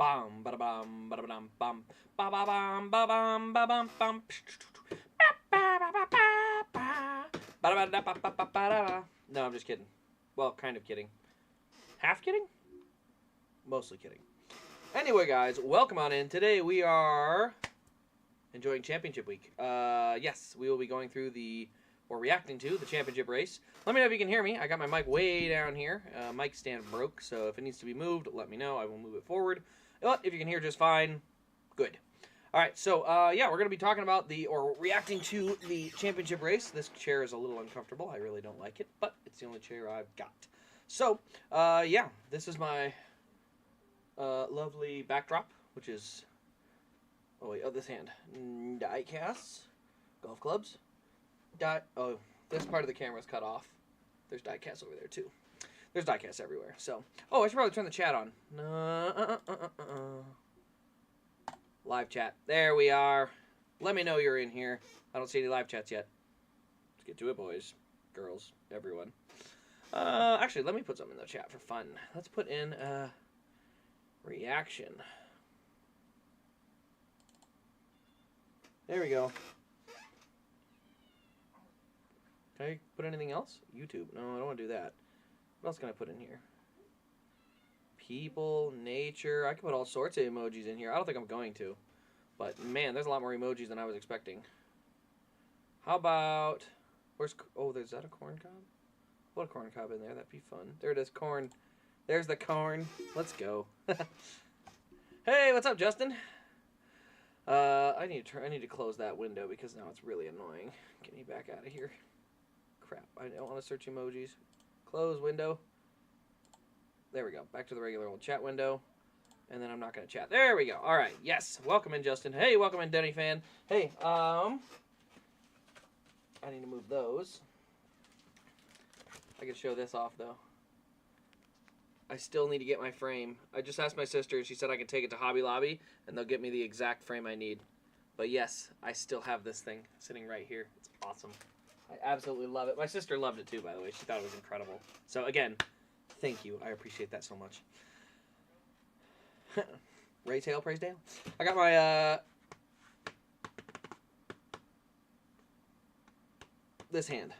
Bum ba bum ba bum bum ba ba bum ba bum ba bum bum. No, I'm just kidding. Well, kind of kidding. Half kidding? Mostly kidding. Anyway, guys, welcome on in. Today we are enjoying Championship Week. Yes, we will be going through or reacting to the championship race. Let me know if you can hear me. I got my mic way down here. Mic stand broke, so if it needs to be moved, let me know. I will move it forward. But if you can hear just fine, good. All right, so yeah, we're going to be talking about or reacting to the championship race. This chair is a little uncomfortable. I really don't like it, but it's the only chair I've got. So, yeah, this is my lovely backdrop, which is, oh wait, this hand, Diecasts, golf clubs, oh, this part of the camera is cut off. There's Diecasts over there too. There's Diecasts everywhere. So, oh, I should probably turn the chat on. Live chat. There we are. Let me know you're in here. I don't see any live chats yet. Let's get to it, boys, girls, everyone. Actually, let me put something in the chat for fun. Let's put in reaction. There we go. Can I put anything else? YouTube. No, I don't want to do that. What else can I put in here? People, nature. I can put all sorts of emojis in here. I don't think I'm going to. But, man, there's a lot more emojis than I was expecting. How about... is that a corn cob? Put a corn cob in there. That'd be fun. There it is, corn. There's the corn. Let's go. Hey, what's up, Justin? I need to close that window because now it's really annoying. Get me back out of here. Crap. I don't want to search emojis. Close window. There we go. Back to the regular old chat window. And then I'm not going to chat. There we go. All right. Yes. Welcome in, Justin. Hey, welcome in, Denny fan. Hey, I need to move those. I could show this off, though. I still need to get my frame. I just asked my sister, and she said I can take it to Hobby Lobby, and they'll get me the exact frame I need. But yes, I still have this thing sitting right here. It's awesome. I absolutely love it. My sister loved it, too, by the way. She thought it was incredible. So, again, thank you. I appreciate that so much. Ray Tail, praise Dale. I got my, this hand.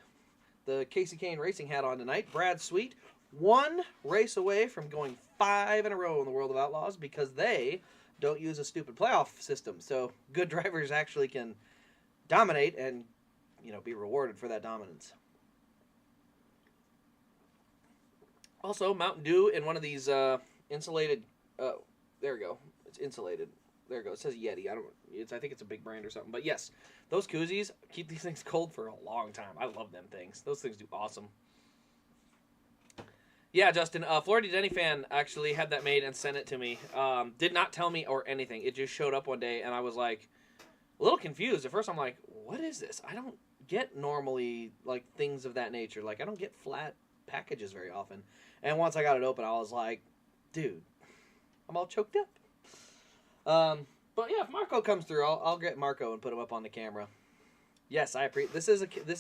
The Casey Kane racing hat on tonight. Brad Sweet, one race away from going 5 in a row in the World of Outlaws because they don't use a stupid playoff system. So good drivers actually can dominate and, you know, be rewarded for that dominance. Also, Mountain Dew in one of these insulated. There we go. It's insulated. There we go. It says Yeti. I think it's a big brand or something. But yes, those koozies keep these things cold for a long time. I love them things. Those things do awesome. Yeah, Justin. Florida Denny fan actually had that made and sent it to me. Did not tell me or anything. It just showed up one day, and I was like a little confused. At first, I'm like, "What is this? I don't get normally like things of that nature. Like I don't get flat packages very often." And once I got it open, I was like, "Dude, I'm all choked up." But yeah, if Marco comes through, I'll get Marco and put him up on the camera. Yes, I appreciate. This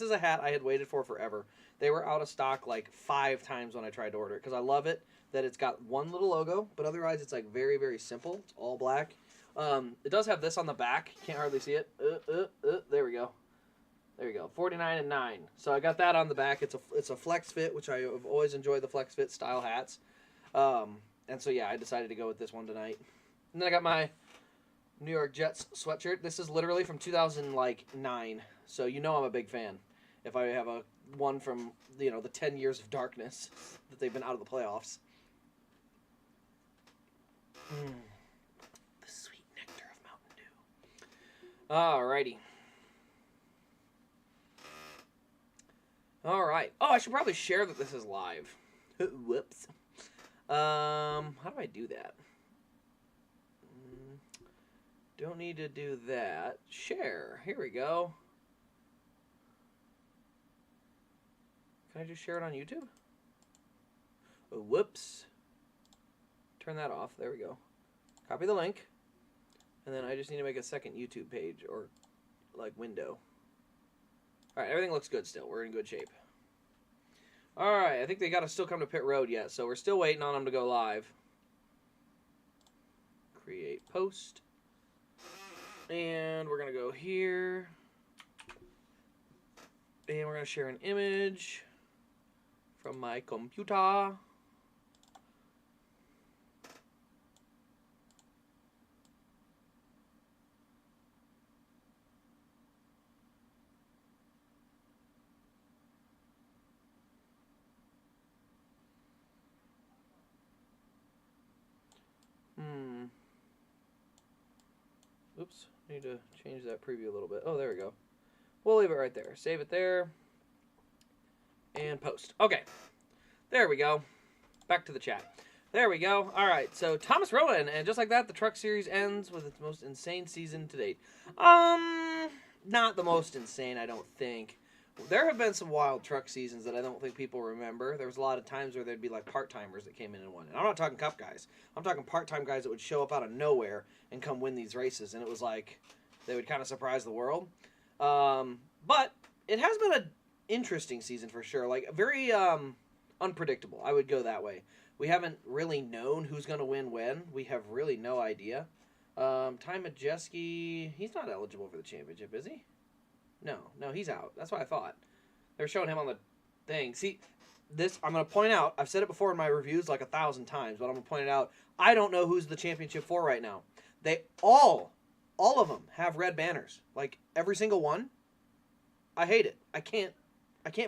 is a hat I had waited for forever. They were out of stock like 5 times when I tried to order it because I love it that it's got one little logo, but otherwise it's like very, very simple. It's all black. It does have this on the back. Can't hardly see it. There we go. There you go. 49 and 9. So I got that on the back. It's a flex fit, which I have always enjoyed the flex fit style hats. And so yeah, I decided to go with this one tonight. And then I got my New York Jets sweatshirt. This is literally from 2009. So you know I'm a big fan. If I have one from, you know, the 10 years of darkness that they've been out of the playoffs. The sweet nectar of Mountain Dew. Alrighty. Alright. Oh, I should probably share that this is live. Whoops. How do I do that? Don't need to do that. Share. Here we go. Can I just share it on YouTube? Oh, whoops. Turn that off. There we go. Copy the link. And then I just need to make a second YouTube page or, like, window. Alright, everything looks good still. We're in good shape. Alright, I think they got to still come to pit road yet, so we're still waiting on them to go live. create post. And we're going to go here. And we're going to share an image from my computer. Oops, need to change that preview a little bit. Oh, there we go. We'll leave it right there. Save it there. And post. Okay. There we go. Back to the chat. There we go. All right, so Thomas Rowan, and just like that, the Truck Series ends with its most insane season to date. Not the most insane, I don't think. There have been some wild truck seasons that I don't think people remember. There was a lot of times where there'd be like part-timers that came in and won. And I'm not talking cup guys. I'm talking part-time guys that would show up out of nowhere and come win these races. And it was like they would kind of surprise the world. But it has been an interesting season for sure. Like very unpredictable. I would go that way. We haven't really known who's going to win when. We have really no idea. Ty Majeski, he's not eligible for the championship, is he? No, he's out. That's what I thought. They were showing him on the thing. See, this, I'm going to point out, I've said it before in my reviews like 1,000 times, but I'm going to point it out. I don't know who's the championship for right now. They all of them have red banners. Like, every single one. I hate it. I can't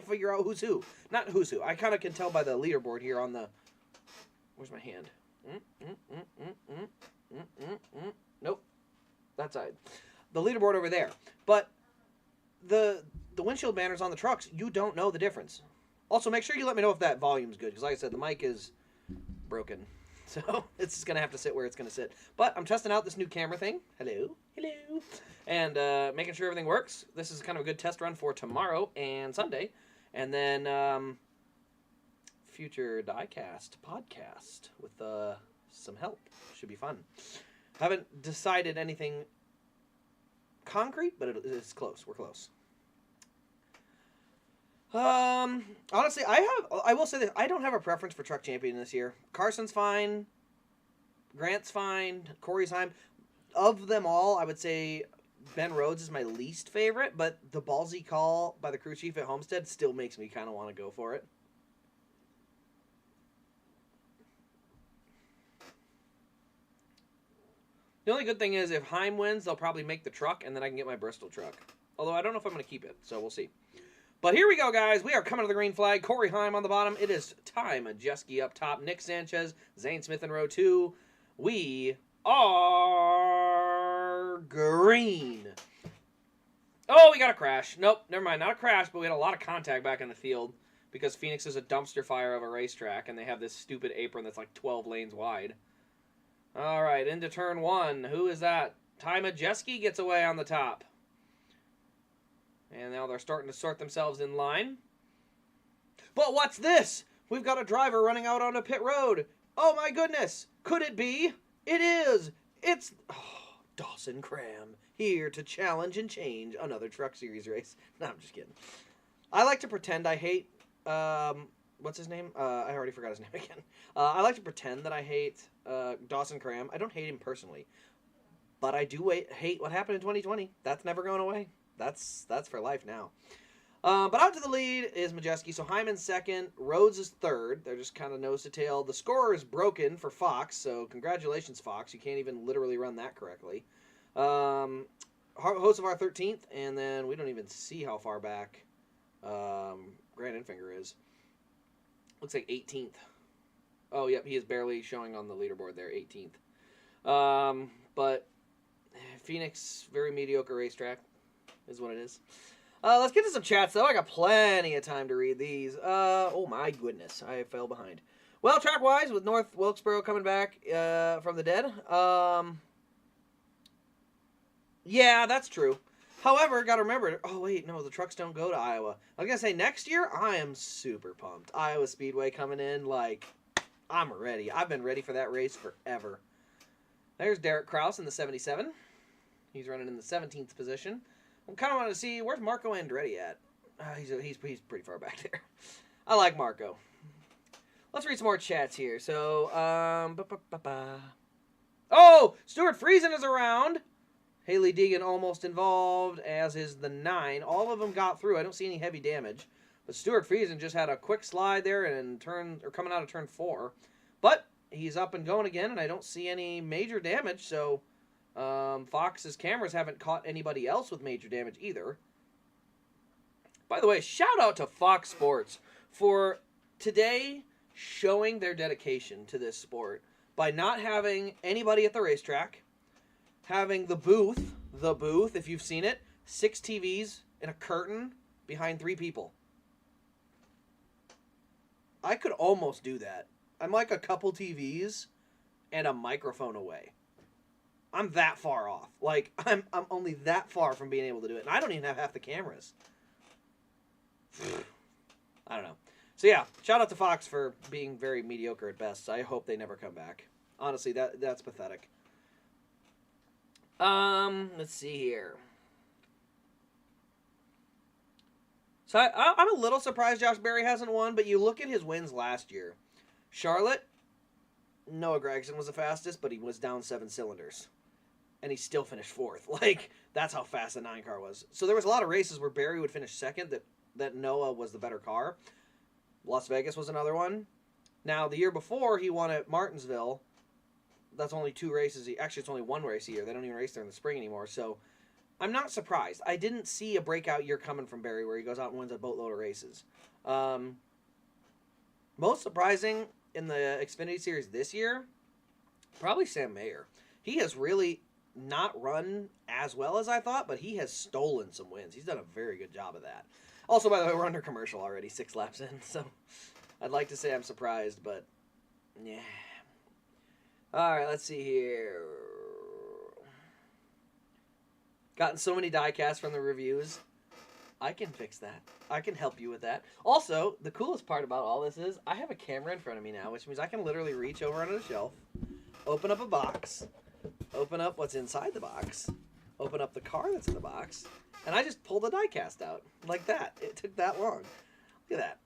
figure out who's who. Not who's who. I kind of can tell by the leaderboard here on the, where's my hand? Nope. That side. The leaderboard over there. But the windshield banners on the trucks, you don't know the difference. Also, make sure you let me know if that volume's good, because like I said, the mic is broken. So it's just going to have to sit where it's going to sit. But I'm testing out this new camera thing. Hello. And making sure everything works. This is kind of a good test run for tomorrow and Sunday. And then future Diecast podcast with some help. Should be fun. Haven't decided anything concrete, but it's close. We're close. Honestly, I will say this. I don't have a preference for truck champion this year. Carson's fine. Grant's fine. Corey's fine. Of them all, I would say Ben Rhodes is my least favorite, but the ballsy call by the crew chief at Homestead still makes me kind of want to go for it. The only good thing is if Heim wins, they'll probably make the truck, and then I can get my Bristol truck. Although I don't know if I'm going to keep it, so we'll see. But here we go, guys. We are coming to the green flag. Corey Heim on the bottom. It is Ty Majeski up top. Nick Sanchez, Zane Smith in row 2. We are green. Oh, we got a crash. Nope, never mind. Not a crash, but we had a lot of contact back in the field because Phoenix is a dumpster fire of a racetrack, and they have this stupid apron that's like 12 lanes wide. All right, into turn 1. Who is that? Ty Majeski gets away on the top. And now they're starting to sort themselves in line. But what's this? We've got a driver running out on a pit road. Oh my goodness. Could it be? It is. It's Dawson Cram here to challenge and change another Truck Series race. No, I'm just kidding. I like to pretend I hate... what's his name? I already forgot his name again. I like to pretend that I hate Dawson Cram. I don't hate him personally. But I do hate what happened in 2020. That's never going away. That's for life now. But out to the lead is Majeski. So Hyman's second. Rhodes is third. They're just kind of nose to tail. The score is broken for Fox. So congratulations, Fox. You can't even literally run that correctly. Host of our 13th. And then we don't even see how far back Grant Enfinger is. Looks like 18th. Oh, yep. He is barely showing on the leaderboard there. 18th. But Phoenix, very mediocre racetrack is what it is. Let's get to some chats, though. I got plenty of time to read these. Oh, my goodness. I fell behind. Well, track-wise, with North Wilkesboro coming back from the dead. Yeah, that's true. However, got to remember... Oh, wait, no, the trucks don't go to Iowa. I was going to say, next year, I am super pumped. Iowa Speedway coming in, like, I'm ready. I've been ready for that race forever. There's Derek Kraus in the 77. He's running in the 17th position. I kind of wanted to see, where's Marco Andretti at? He's pretty far back there. I like Marco. Let's read some more chats here. So, Oh, Stuart Friesen is around. Haley Deegan almost involved, as is the 9. All of them got through. I don't see any heavy damage. But Stuart Friesen just had a quick slide there and coming out of turn 4. But he's up and going again, and I don't see any major damage, so Fox's cameras haven't caught anybody else with major damage either. By the way, shout out to Fox Sports for today showing their dedication to this sport by not having anybody at the racetrack, having the booth, if you've seen it, 6 TVs and a curtain behind 3 people. I could almost do that. I'm like a couple TVs and a microphone away. I'm that far off. Like, I'm only that far from being able to do it. And I don't even have half the cameras. I don't know. So yeah, shout out to Fox for being very mediocre at best. I hope they never come back. Honestly, that's pathetic. Let's see here. So I'm a little surprised Josh Berry hasn't won, but you look at his wins last year. Charlotte, Noah Gragson was the fastest, but he was down 7 cylinders. And he still finished 4th. Like, that's how fast the 9 car was. So there was a lot of races where Berry would finish 2nd that Noah was the better car. Las Vegas was another one. Now, the year before, he won at Martinsville. That's only 2 races. Actually, it's only 1 race a year. They don't even race there in the spring anymore. So, I'm not surprised. I didn't see a breakout year coming from Berry where he goes out and wins a boatload of races. Most surprising in the Xfinity Series this year, probably Sam Mayer. He has really not run as well as I thought, but he has stolen some wins. He's done a very good job of that. Also, by the way, we're under commercial already, 6 laps in, so I'd like to say I'm surprised, but yeah. All right, let's see here. Gotten so many diecasts from the reviews. I can fix that. I can help you with that. Also, the coolest part about all this is I have a camera in front of me now, which means I can literally reach over under the shelf, open up a box, open up what's inside the box, open up the car that's in the box, and I just pulled the diecast out like that. It took that long. Look at that.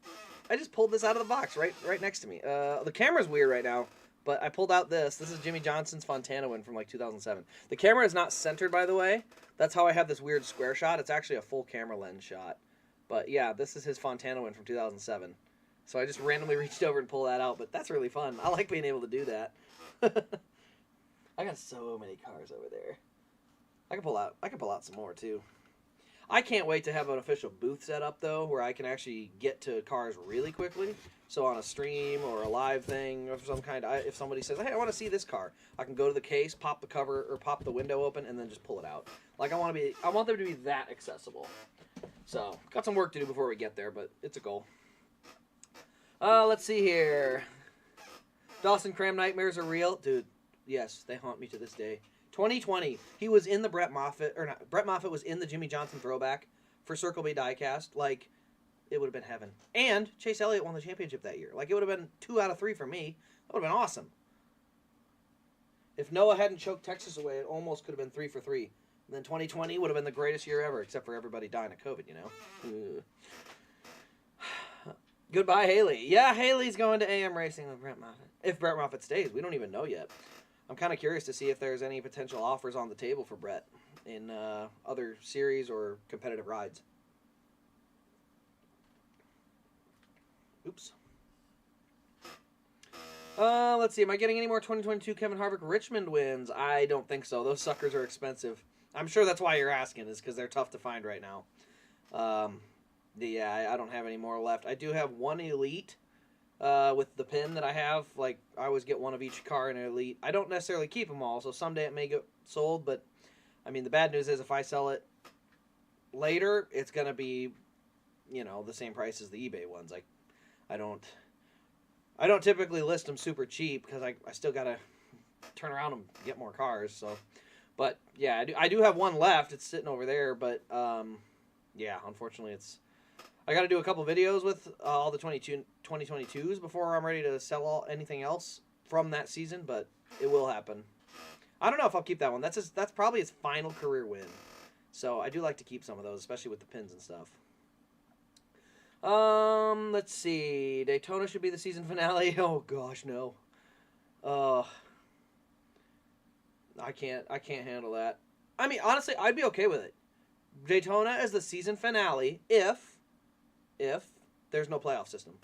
I just pulled this out of the box right next to me. The camera's weird right now, but I pulled out this. This is Jimmy Johnson's Fontana win from like 2007. The camera is not centered, by the way. That's how I have this weird square shot. It's actually a full camera lens shot. But yeah, this is his Fontana win from 2007. So I just randomly reached over and pulled that out, but that's really fun. I like being able to do that. I got so many cars over there. I can pull out some more too. I can't wait to have an official booth set up though, where I can actually get to cars really quickly. So on a stream or a live thing of some kind, if somebody says, "Hey, I want to see this car," I can go to the case, pop the cover or pop the window open, and then just pull it out. Like I want them to be that accessible. So got some work to do before we get there, but it's a goal. Let's see here. Dawson Cram nightmares are real, dude. Yes, they haunt me to this day. 2020, he was in the Brett Moffitt was in the Jimmy Johnson throwback for Circle B Diecast. Like, it would have been heaven. And Chase Elliott won the championship that year. Like, it would have been 2 out of 3 for me. That would have been awesome. If Noah hadn't choked Texas away, it almost could have been 3 for 3. And then 2020 would have been the greatest year ever, except for everybody dying of COVID, you know? Goodbye, Haley. Yeah, Haley's going to AM Racing with Brett Moffitt. If Brett Moffitt stays, we don't even know yet. I'm kind of curious to see if there's any potential offers on the table for Brett in other series or competitive rides. Oops. Let's see. Am I getting any more 2022 Kevin Harvick Richmond wins? I don't think so. Those suckers are expensive. I'm sure that's why you're asking, is because they're tough to find right now. Yeah, I don't have any more left. I do have one Elite. With the pin that I have, like, I always get one of each car in an Elite. I don't necessarily keep them all, so someday it may get sold, but, I mean, the bad news is if I sell it later, it's going to be, you know, the same price as the eBay ones. Like, I don't typically list them super cheap, because I still got to turn around and get more cars, so, but, yeah, I do have one left. It's sitting over there, but, yeah, unfortunately, I got to do a couple videos with all the 2022s before I'm ready to sell anything else from that season, but it will happen. I don't know if I'll keep that one. That's probably his final career win. So I do like to keep some of those, especially with the pins and stuff. Let's see. Daytona should be the season finale. Oh gosh, no. I can't handle that. I mean, honestly, I'd be okay with it. Daytona as the season finale if there's no playoff system.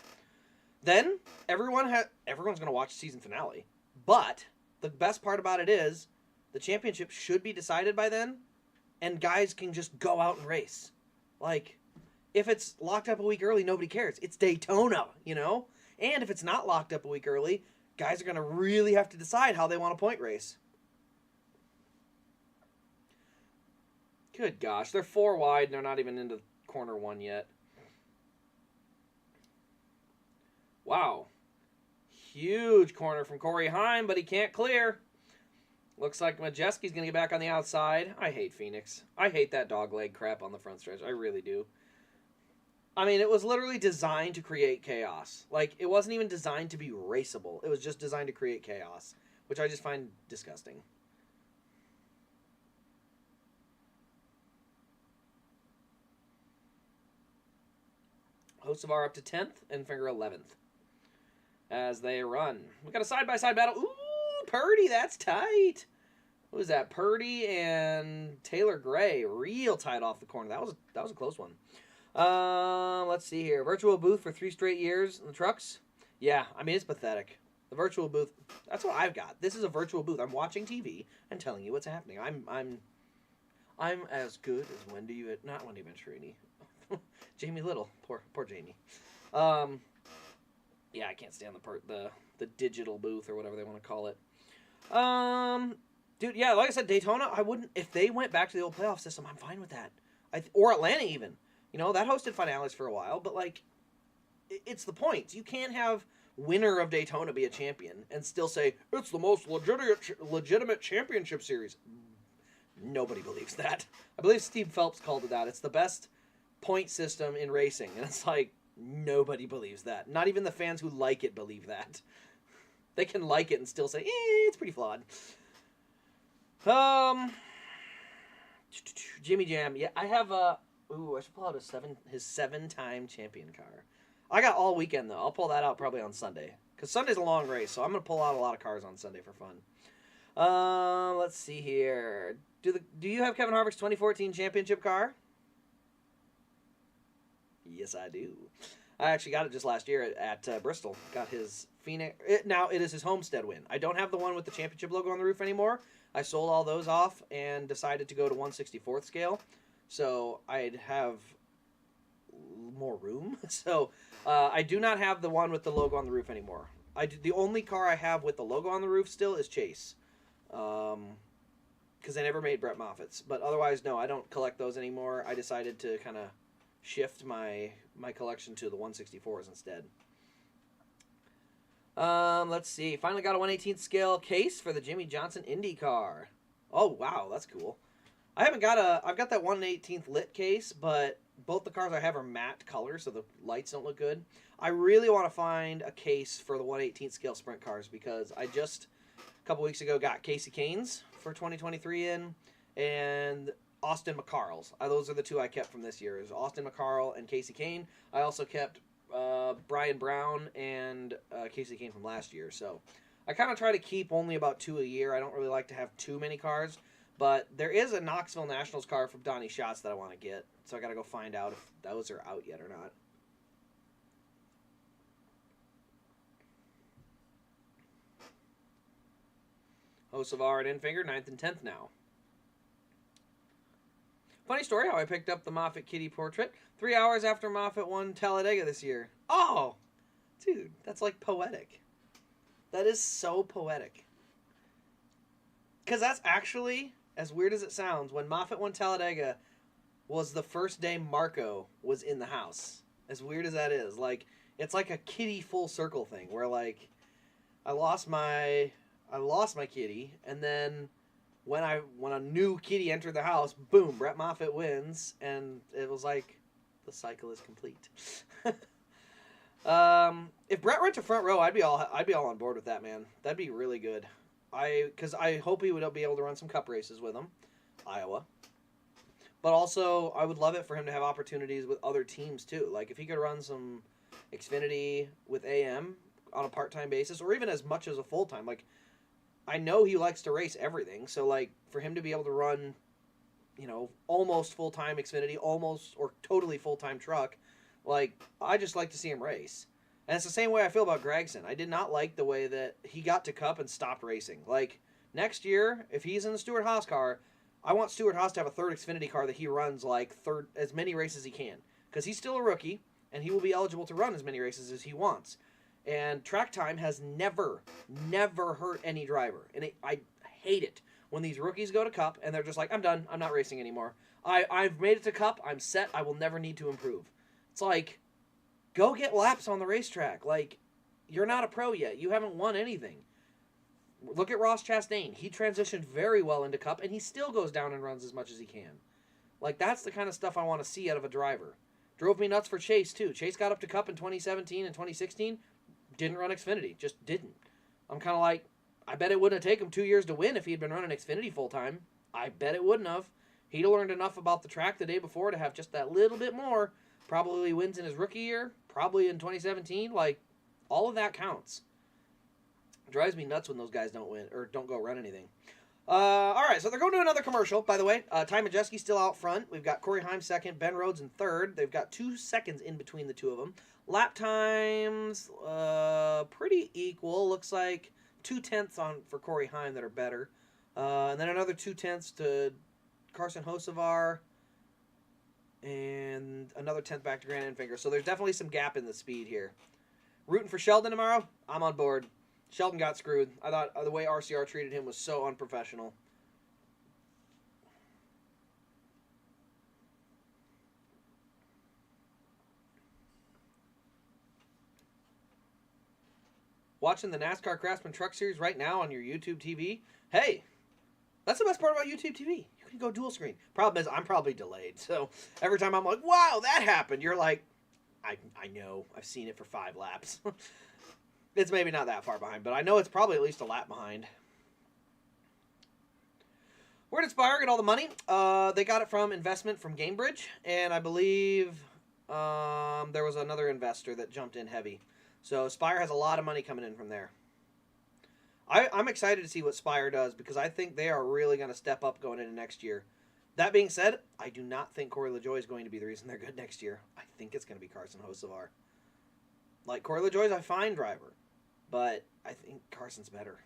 Then everyone's going to watch the season finale. But the best part about it is the championship should be decided by then, and guys can just go out and race. Like, if it's locked up a week early, nobody cares. It's Daytona, you know? And if it's not locked up a week early, guys are going to really have to decide how they want a point race. Good gosh, they're 4 wide and they're not even into corner 1 yet. Wow. Huge corner from Corey Heim, but he can't clear. Looks like Majeski's going to get back on the outside. I hate Phoenix. I hate that dogleg crap on the front stretch. I really do. I mean, it was literally designed to create chaos. Like, it wasn't even designed to be raceable. It was just designed to create chaos, which I just find disgusting. Hocevar up to 10th and Finger 11th as they run. We got a side-by-side battle. Ooh, Purdy, that's tight. Who was that? Purdy and Taylor Gray, real tight off the corner. That was a close one. Let's see here. Virtual booth for 3 straight years in the trucks. Yeah, I mean, it's pathetic. The virtual booth, that's what I've got. This is a virtual booth. I'm watching TV and telling you what's happening. I'm as good as not Wendy Venturini. Jamie Little. Poor Jamie. Yeah, I can't stand the digital booth or whatever they want to call it. Dude, yeah, like I said, Daytona, I wouldn't, if they went back to the old playoff system, I'm fine with that. Or Atlanta even. You know, that hosted finales for a while, but like, it's the points. You can't have winner of Daytona be a champion and still say, it's the most legitimate championship series. Nobody believes that. I believe Steve Phelps called it that. It's the best point system in racing. And it's like, nobody believes that. Not even the fans who like it believe that. They can like it and still say, it's pretty flawed. Jimmy Jam. Yeah, I have I should pull out his 7-time champion car. I got all weekend, though. I'll pull that out probably on Sunday. Because Sunday's a long race, so I'm going to pull out a lot of cars on Sunday for fun. Let's see here. Do you have Kevin Harvick's 2014 championship car? Yes, I do. I actually got it just last year at Bristol. Got his Phoenix. Now, it is his Homestead win. I don't have the one with the championship logo on the roof anymore. I sold all those off and decided to go to 1/64th scale. So I'd have more room. So I do not have the one with the logo on the roof anymore. The only car I have with the logo on the roof still is Chase. Because they never made Brett Moffitt's. But otherwise, no, I don't collect those anymore. I decided to kind of shift my collection to the 1/64s instead. Let's see. Finally got a 1/18th scale case for the Jimmy Johnson Indy car. Oh, wow, that's cool. I've got that 1/18th lit case, but both the cars I have are matte color, so the lights don't look good. I really want to find a case for the 1/18th scale sprint cars because I just, a couple weeks ago, got Casey Kane's for 2023 in, and Austin McCarl's. Those are the two I kept from this year, is Austin McCarl and Casey Kane. I also kept Brian Brown and Casey Kane from last year. So I kind of try to keep only about 2 a year. I don't really like to have too many cars. But there is a Knoxville Nationals car from Donnie Schatz that I want to get. So I got to go find out if those are out yet or not. Hocevar and Infinger, 9th and 10th now. Funny story how I picked up the Moffitt Kitty portrait 3 hours after Moffitt won Talladega this year. Oh, dude, that's like poetic. That is so poetic. Because that's actually, as weird as it sounds, when Moffitt won Talladega was the first day Marco was in the house. As weird as that is. Like, it's like a kitty full circle thing where, like, I lost my kitty, and then when a new kitty entered the house, boom, Brett Moffitt wins, and it was like the cycle is complete. If Brett went to front row, I'd be all on board with that, man. That'd be really good. Because I hope he would be able to run some cup races with him, Iowa. But also, I would love it for him to have opportunities with other teams too. Like if he could run some Xfinity with AM on a part-time basis, or even as much as a full-time. Like I know he likes to race everything. So, like, for him to be able to run, almost full-time Xfinity, almost or totally full-time truck, like, I just like to see him race. And it's the same way I feel about Gragson. I did not like the way that he got to Cup and stopped racing. Like, next year, if he's in the Stewart-Haas car, I want Stewart-Haas to have a third Xfinity car that he runs, like, as many races as he can. Because he's still a rookie, and he will be eligible to run as many races as he wants. And track time has never hurt any driver. And I hate it when these rookies go to Cup and they're just like, I'm done. I'm not racing anymore. I've made it to Cup. I'm set. I will never need to improve. It's like, go get laps on the racetrack. Like, you're not a pro yet. You haven't won anything. Look at Ross Chastain. He transitioned very well into Cup, and he still goes down and runs as much as he can. Like, that's the kind of stuff I want to see out of a driver. Drove me nuts for Chase, too. Chase got up to Cup in 2017 and 2016. Didn't run Xfinity. Just didn't. I'm kind of like, I bet it wouldn't have taken him 2 years to win if he had been running Xfinity full-time. I bet it wouldn't have. He'd learned enough about the track the day before to have just that little bit more. Probably wins in his rookie year. Probably in 2017. Like, all of that counts. It drives me nuts when those guys don't win or don't go run anything. All right, so they're going to another commercial, by the way. Ty Majeski still out front. We've got Corey Heim second, Ben Rhodes in third. They've got 2 seconds in between the two of them. Lap times, pretty equal. Looks like 0.2 for Corey Heim that are better. And then another 0.2 to Carson Hocevar. And another 10th back to Grant Enfinger. So there's definitely some gap in the speed here. Rooting for Sheldon tomorrow? I'm on board. Sheldon got screwed. I thought the way RCR treated him was so unprofessional. Watching the NASCAR Craftsman Truck Series right now on your YouTube TV. Hey, that's the best part about YouTube TV. You can go dual screen. Problem is, I'm probably delayed. So every time I'm like, wow, that happened, you're like, I know. I've seen it for 5 laps. It's maybe not that far behind, but I know it's probably at least a lap behind. Where did Spire get all the money? They got it from investment from Gamebridge, and I believe there was another investor that jumped in heavy. So Spire has a lot of money coming in from there. I'm excited to see what Spire does because I think they are really going to step up going into next year. That being said, I do not think Corey LaJoie is going to be the reason they're good next year. I think it's going to be Carson Hocevar. Like, Corey LaJoie is a fine driver, but I think Carson's better.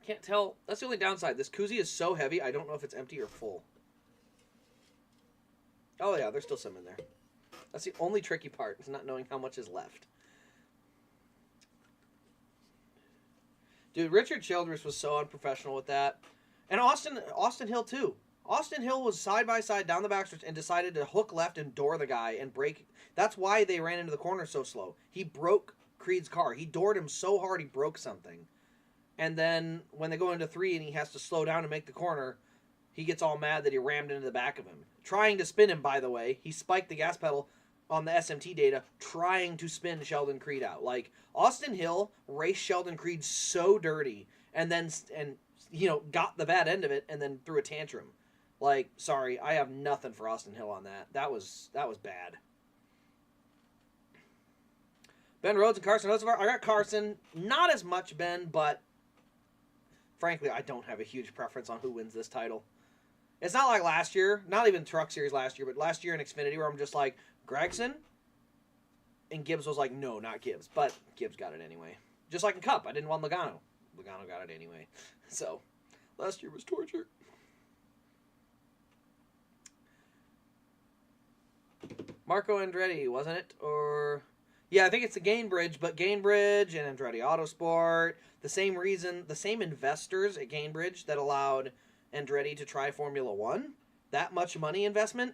Can't tell. That's the only downside. This koozie is so heavy, I don't know if it's empty or full. Oh, yeah, there's still some in there. That's the only tricky part, is not knowing how much is left. Dude, Richard Childress was so unprofessional with that. And Austin Hill, too. Austin Hill was side-by-side down the backstretch and decided to hook left and door the guy and brake. That's why they ran into the corner so slow. He broke Creed's car. He doored him so hard he broke something. And then when they go into 3 and he has to slow down to make the corner, he gets all mad that he rammed into the back of him. Trying to spin him, by the way. He spiked the gas pedal on the SMT data trying to spin Sheldon Creed out. Like, Austin Hill raced Sheldon Creed so dirty and then got the bad end of it and then threw a tantrum. Like, sorry, I have nothing for Austin Hill on that. That was bad. Ben Rhodes and Carson Hocevar. I got Carson. Not as much Ben, but frankly, I don't have a huge preference on who wins this title. It's not like last year, not even Truck Series last year, but last year in Xfinity where I'm just like, Gragson? And Gibbs was like, no, not Gibbs. But Gibbs got it anyway. Just like in Cup, I didn't want Logano. Logano got it anyway. So, last year was torture. Marco Andretti, wasn't it? Or... yeah, I think it's the Gainbridge, but Gainbridge and Andretti Autosport, the same reason, the same investors at Gainbridge that allowed Andretti to try Formula One, that much money investment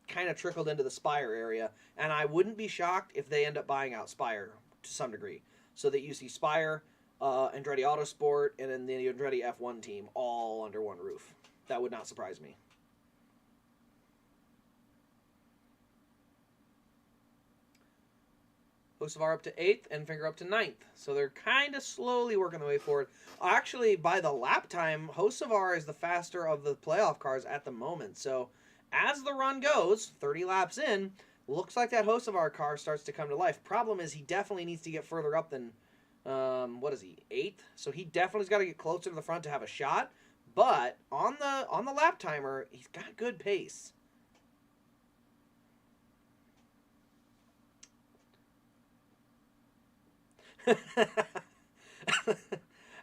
kind of trickled into the Spire area, and I wouldn't be shocked if they end up buying out Spire to some degree, so that you see Spire, Andretti Autosport, and then the Andretti F1 team all under one roof. That would not surprise me. Hocevar up to 8th, and Finger up to 9th. So they're kind of slowly working their way forward. Actually, by the lap time, Hocevar is the faster of the playoff cars at the moment. So as the run goes, 30 laps in, Looks like that host of our car starts to come to life. Problem is, he definitely needs to get further up than, what is he, 8th? So he definitely's got to get closer to the front to have a shot. But on the lap timer, he's got good pace.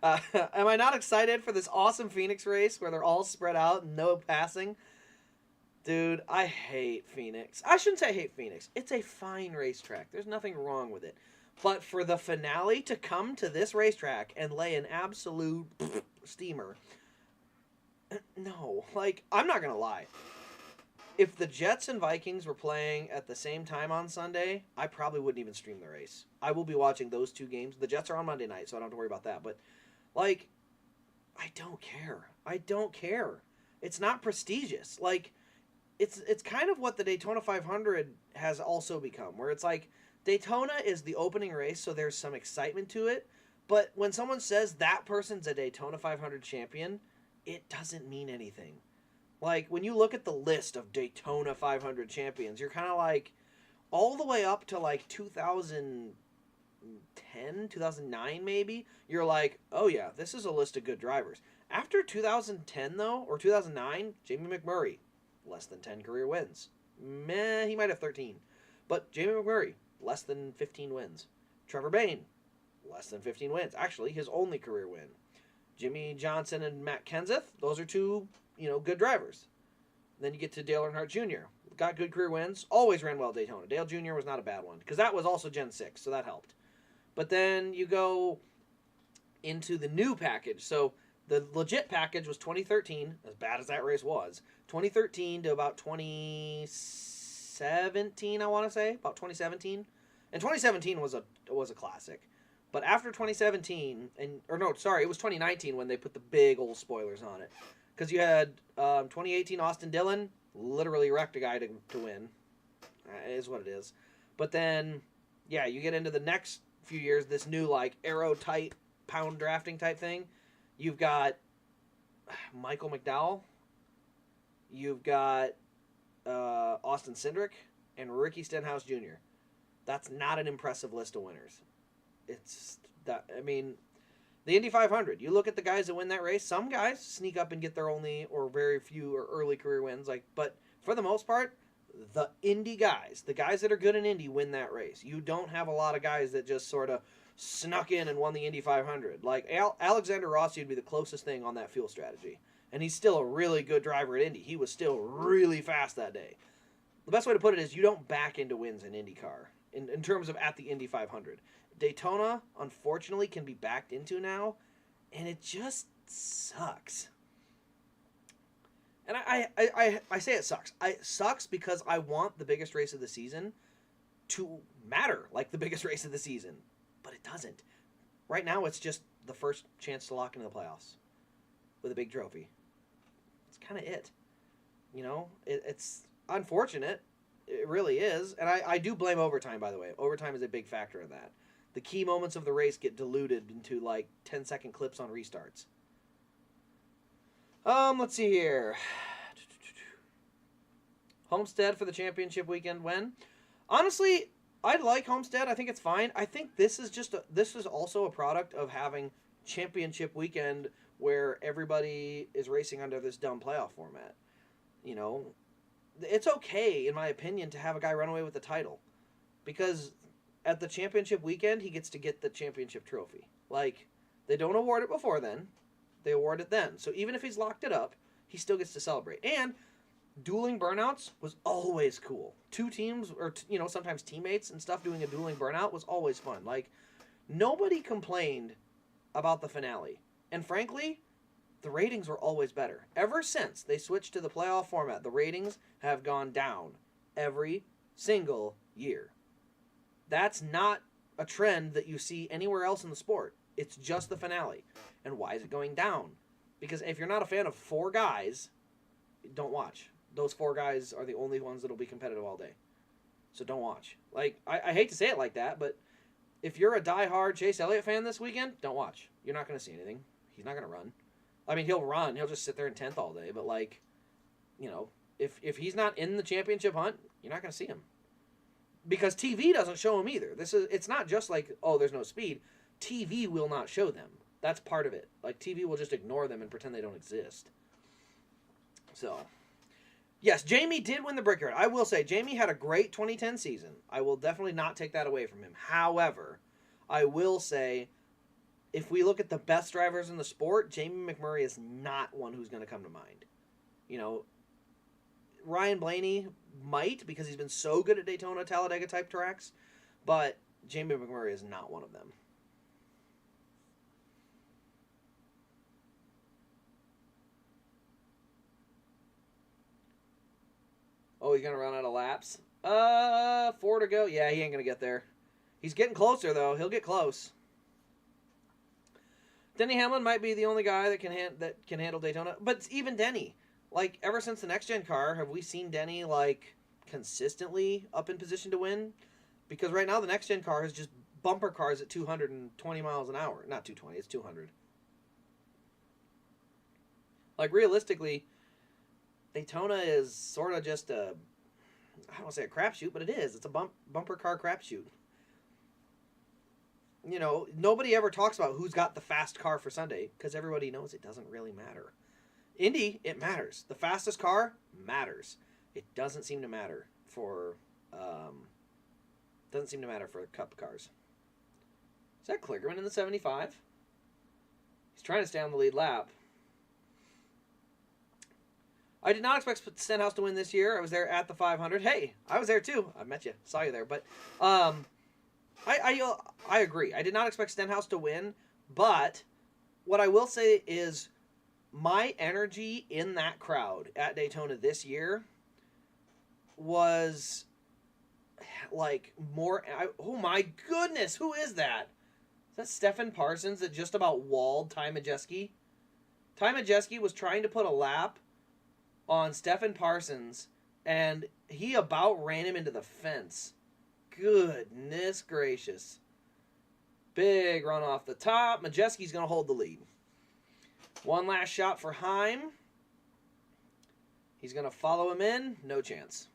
Am I not excited for this awesome Phoenix race where they're all spread out and no passing? Dude, I hate Phoenix. I shouldn't say I hate Phoenix. It's a fine racetrack. There's nothing wrong with it. But for the finale to come to this racetrack and lay an absolute steamer, no. Like, I'm not going to lie. If the Jets and Vikings were playing at the same time on Sunday, I probably wouldn't even stream the race. I will be watching those two games. The Jets are on Monday night, so I don't have to worry about that. But, like, I don't care. I don't care. It's not prestigious. Like, it's kind of what the Daytona 500 has also become, where it's like Daytona is the opening race, so there's some excitement to it. But when someone says that person's a Daytona 500 champion, it doesn't mean anything. Like, when you look at the list of Daytona 500 champions, you're kind of like, all the way up to like 2010, 2009 maybe, you're like, oh yeah, this is a list of good drivers. After 2010 though, or 2009, Jamie McMurray, less than 10 career wins. Meh, he might have 13. But Jamie McMurray, less than 15 wins. Trevor Bayne, less than 15 wins. Actually, his only career win. Jimmy Johnson and Matt Kenseth, those are two, good drivers. Then you get to Dale Earnhardt Jr. Got good career wins. Always ran well at Daytona. Dale Jr. was not a bad one, because that was also Gen 6, so that helped. But then you go into the new package. So the legit package was 2013, as bad as that race was. 2013 to about 2017, I want to say. About 2017. And 2017 was a classic. But after 2017, it was 2019 when they put the big old spoilers on it. Because you had 2018 Austin Dillon literally wrecked a guy to win. It is what it is. But then, yeah, you get into the next few years, this new, like, aero-tight, pound drafting type thing. You've got Michael McDowell. You've got Austin Cindric and Ricky Stenhouse Jr. That's not an impressive list of winners. It's that, the Indy 500. You look at the guys that win that race. Some guys sneak up and get their only or very few or early career wins. But for the most part, the Indy guys, the guys that are good in Indy, win that race. You don't have a lot of guys that just sort of snuck in and won the Indy 500. Like Alexander Rossi would be the closest thing on that fuel strategy, and he's still a really good driver at Indy. He was still really fast that day. The best way to put it is you don't back into wins in IndyCar in terms of at the Indy 500. Daytona, unfortunately, can be backed into now, and it just sucks. And I say it sucks. It sucks because I want the biggest race of the season to matter like the biggest race of the season, but it doesn't. Right now, it's just the first chance to lock into the playoffs with a big trophy. It's kind of it. It's unfortunate. It really is. And I do blame overtime, by the way. Overtime is a big factor in that. The key moments of the race get diluted into like 10-second clips on restarts. Let's see here. Homestead for the championship weekend when? Honestly, I like Homestead. I think it's fine. I think this is also a product of having championship weekend where everybody is racing under this dumb playoff format. It's okay, in my opinion, to have a guy run away with the title, because at the championship weekend, he gets to get the championship trophy. Like, they don't award it before then. They award it then. So even if he's locked it up, he still gets to celebrate. And dueling burnouts was always cool. Two teams, or, sometimes teammates and stuff doing a dueling burnout was always fun. Like, nobody complained about the finale. And frankly, the ratings were always better. Ever since they switched to the playoff format, the ratings have gone down every single year. That's not a trend that you see anywhere else in the sport. It's just the finale. And why is it going down? Because if you're not a fan of 4 guys, don't watch. Those 4 guys are the only ones that'll be competitive all day. So don't watch. Like, I hate to say it like that, but if you're a diehard Chase Elliott fan this weekend, don't watch. You're not going to see anything. He's not going to run. He'll run. He'll just sit there in 10th all day. But, if he's not in the championship hunt, you're not going to see him. because TV doesn't show them either. It's not just like, oh, there's no speed. TV will not show them. That's part of it. Like, TV will just ignore them and pretend they don't exist. So, yes, Jamie did win the Brickyard. I will say, Jamie had a great 2010 season. I will definitely not take that away from him. However, I will say, if we look at the best drivers in the sport, Jamie McMurray is not one who's going to come to mind. You know, Ryan Blaney might, because he's been so good at Daytona, Talladega type tracks, but Jamie McMurray is not one of them. Oh, he's going to run out of laps? 4 to go. Yeah, he ain't going to get there. He's getting closer, though. He'll get close. Denny Hamlin might be the only guy that can handle Daytona. But even Denny, like, ever since the next-gen car, have we seen Denny, like, consistently up in position to win? Because right now the next-gen car is just bumper cars at 220 miles an hour. Not 220, it's 200. Like, realistically, Daytona is sort of just a, I don't want to say a crapshoot, but it is. It's a bumper car crapshoot. You know, nobody ever talks about who's got the fast car for Sunday, because everybody knows it doesn't really matter. Indy, it matters. The fastest car matters. It doesn't seem to matter for Cup cars. Is that Kligerman in the 75? He's trying to stay on the lead lap. I did not expect Stenhouse to win this year. I was there at the 500. Hey, I was there too. I met you, saw you there. But I agree. I did not expect Stenhouse to win. But what I will say is my energy in that crowd at Daytona this year was like more. Oh my goodness, who is that? Is that Stefan Parsons that just about walled Ty Majeski? Ty Majeski was trying to put a lap on Stefan Parsons, and he about ran him into the fence. Goodness gracious. Big run off the top. Majeski's going to hold the lead. One last shot for Heim. He's going to follow him in. No chance.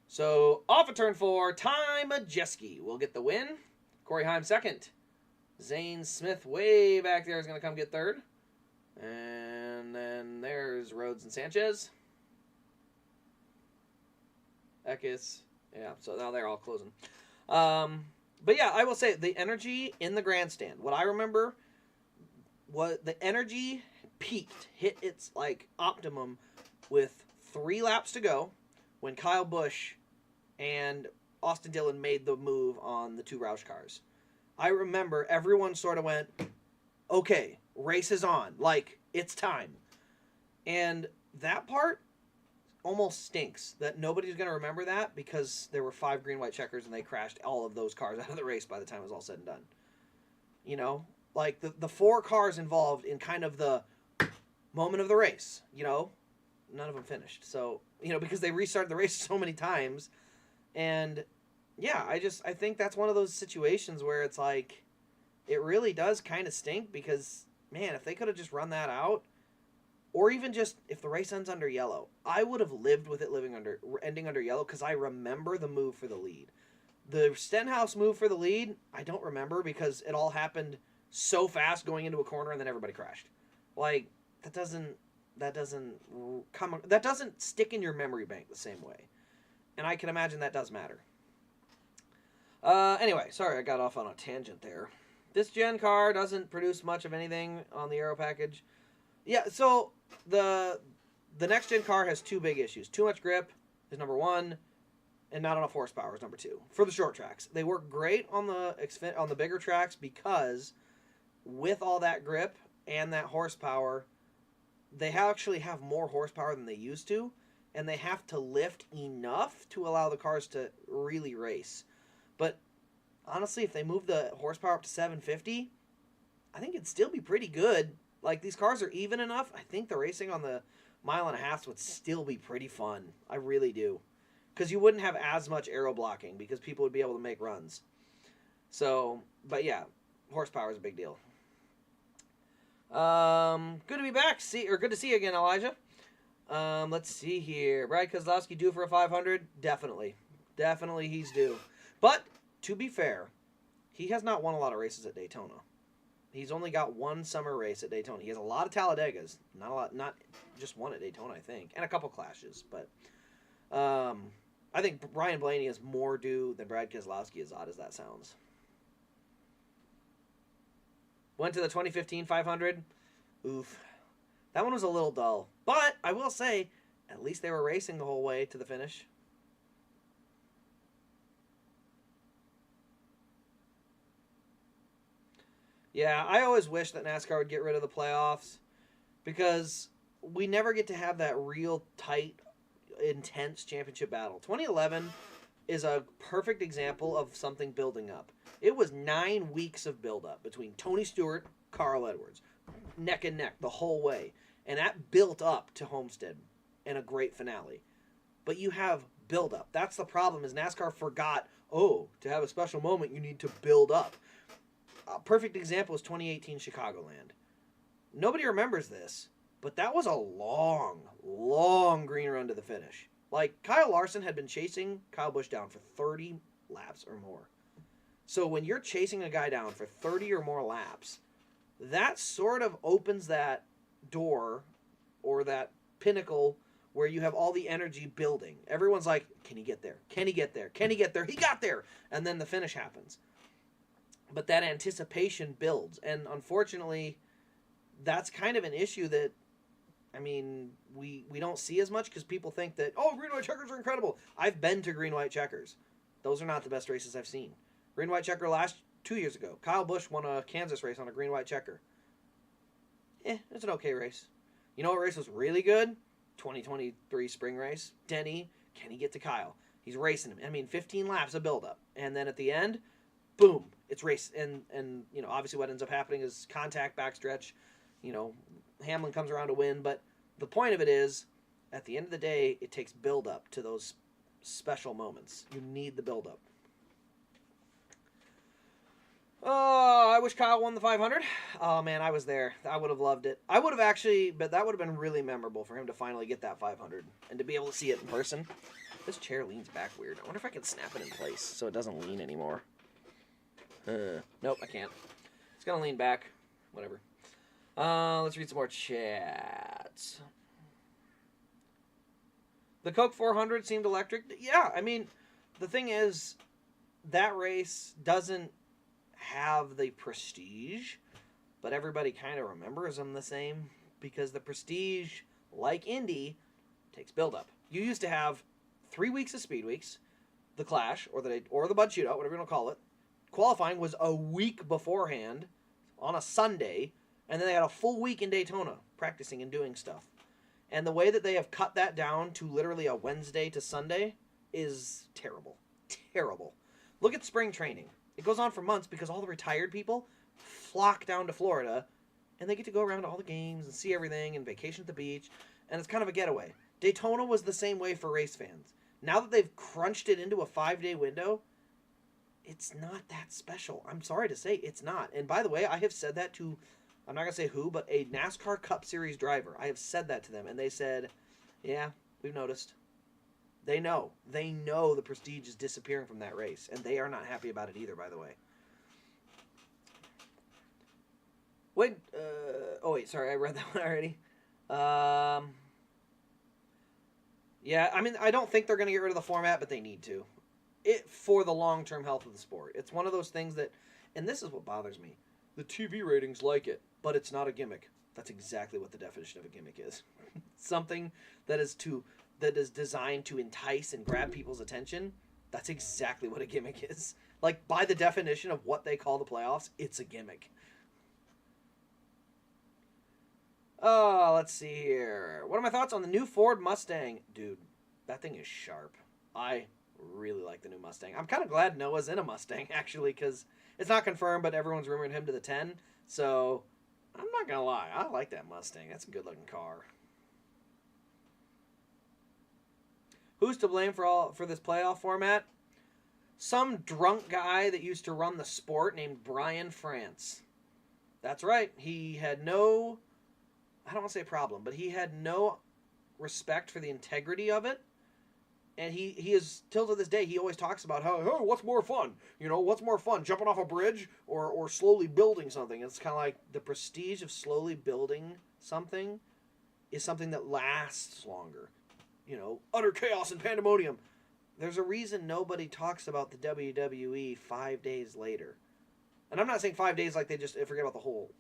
So, off of turn 4, Ty Majeski will get the win. Corey Heim second. Zane Smith way back there is going to come get third. And then there's Rhodes and Sanchez. Eckes. Yeah, so now they're all closing. But yeah, I will say the energy in the grandstand. What I remember was the energy peaked, hit its like optimum with 3 laps to go when Kyle Busch and Austin Dillon made the move on the 2 Roush cars. I remember everyone sort of went, okay, race is on. Like, it's time. And that part almost stinks that nobody's going to remember that because there were 5 green, white checkers and they crashed all of those cars out of the race by the time it was all said and done. You know? Like, the 4 cars involved in kind of the moment of the race, you know? None of them finished. So, you know, because they restarted the race so many times. And, yeah, I think that's one of those situations where it's like, it really does kind of stink because, man, if they could have just run that out, or even just if the race ends under yellow, I would have lived with it ending under yellow because I remember the move for the lead. The Stenhouse move for the lead, I don't remember because it all happened so fast going into a corner and then everybody crashed. Like, that doesn't stick in your memory bank the same way. And I can imagine that does matter. Anyway, sorry I got off on a tangent there. This gen car doesn't produce much of anything on the aero package. Yeah, so the next gen car has 2 big issues. Too much grip is number 1, and not enough horsepower is number 2. For the short tracks, they work great on the bigger tracks because with all that grip and that horsepower, they actually have more horsepower than they used to, and they have to lift enough to allow the cars to really race. But honestly, if they move the horsepower up to 750, I think it'd still be pretty good. Like, these cars are even enough. I think the racing on the 1.5 miles would still be pretty fun. I really do. Because you wouldn't have as much aero blocking because people would be able to make runs. So, but yeah, horsepower is a big deal. Good to be back. Good to see you again, Elijah. Let's see here. Brad Keselowski due for a 500? Definitely. Definitely he's due. But, to be fair, he has not won a lot of races at Daytona. He's only got one summer race at Daytona. He has a lot of Talladegas. Not just one at Daytona, I think. And a couple clashes. But I think Ryan Blaney is more due than Brad Keselowski, as odd as that sounds. Went to the 2015 500. Oof. That one was a little dull. But, I will say, at least they were racing the whole way to the finish. Yeah, I always wish that NASCAR would get rid of the playoffs because we never get to have that real tight, intense championship battle. 2011 is a perfect example of something building up. It was 9 weeks of build-up between Tony Stewart, Carl Edwards, neck and neck the whole way. And that built up to Homestead and a great finale. But you have build-up. That's the problem, is NASCAR forgot, to have a special moment, you need to build up. A perfect example is 2018 Chicagoland. Nobody remembers this, but that was a long, long green run to the finish. Like, Kyle Larson had been chasing Kyle Busch down for 30 laps or more. So when you're chasing a guy down for 30 or more laps, that sort of opens that door or that pinnacle where you have all the energy building. Everyone's like, can he get there? Can he get there? Can he get there? He got there! And then the finish happens. But that anticipation builds. And unfortunately, that's kind of an issue that, I mean, we don't see as much because people think that, green-white checkers are incredible. I've been to green-white checkers. Those are not the best races I've seen. Green-white checker 2 years ago. Kyle Busch won a Kansas race on a green-white checker. It's an okay race. You know what race was really good? 2023 spring race. Denny, can he get to Kyle? He's racing him. I mean, 15 laps of build-up. And then at the end, boom, it's race. And obviously what ends up happening is contact, backstretch. Hamlin comes around to win. But the point of it is, at the end of the day, it takes build-up to those special moments. You need the build-up. Oh, I wish Kyle won the 500. Oh, man, I was there. I would have loved it. I would have actually, but that would have been really memorable for him to finally get that 500 and to be able to see it in person. This chair leans back weird. I wonder if I can snap it in place so it doesn't lean anymore. Nope, I can't. It's going to lean back. Whatever. Let's read some more chats. The Coke 400 seemed electric. Yeah, I mean, the thing is, that race doesn't have the prestige, but everybody kind of remembers them the same because the prestige, like Indy, takes build-up. You used to have 3 weeks of speed weeks, the Clash, or the Bud Shootout, whatever you want to call it. Qualifying was a week beforehand on a Sunday, and then they had a full week in Daytona practicing and doing stuff. And the way that they have cut that down to literally a Wednesday to Sunday is terrible. Terrible. Look at spring training. It goes on for months because all the retired people flock down to Florida, and they get to go around to all the games and see everything and vacation at the beach, and it's kind of a getaway. Daytona was the same way for race fans. Now that they've crunched it into a 5-day window, it's not that special. I'm sorry to say, it's not. And by the way, I have said that to, I'm not going to say who, but a NASCAR Cup Series driver. I have said that to them, and they said, yeah, we've noticed. They know. They know the prestige is disappearing from that race, and they are not happy about it either, by the way. Wait, sorry, I read that one already. Yeah, I mean, I don't think they're going to get rid of the format, but they need to. For the long-term health of the sport. It's one of those things that, and this is what bothers me, the TV ratings like it, but it's not a gimmick. That's exactly what the definition of a gimmick is. Something that is designed to entice and grab people's attention. That's exactly what a gimmick is. Like, by the definition of what they call the playoffs, it's a gimmick. Let's see here. What are my thoughts on the new Ford Mustang? Dude, that thing is sharp. I really like the new Mustang. I'm kind of glad Noah's in a Mustang, actually, because it's not confirmed, but everyone's rumoring him to the 10. So, I'm not going to lie. I like that Mustang. That's a good-looking car. Who's to blame for this playoff format? Some drunk guy that used to run the sport named Brian France. That's right. He had no, I don't want to say problem, but he had no respect for the integrity of it. And he is, till to this day, he always talks about how, oh, what's more fun? What's more fun, jumping off a bridge or slowly building something? It's kind of like the prestige of slowly building something is something that lasts longer. Utter chaos and pandemonium. There's a reason nobody talks about the WWE 5 days later. And I'm not saying 5 days like they just forget about the whole,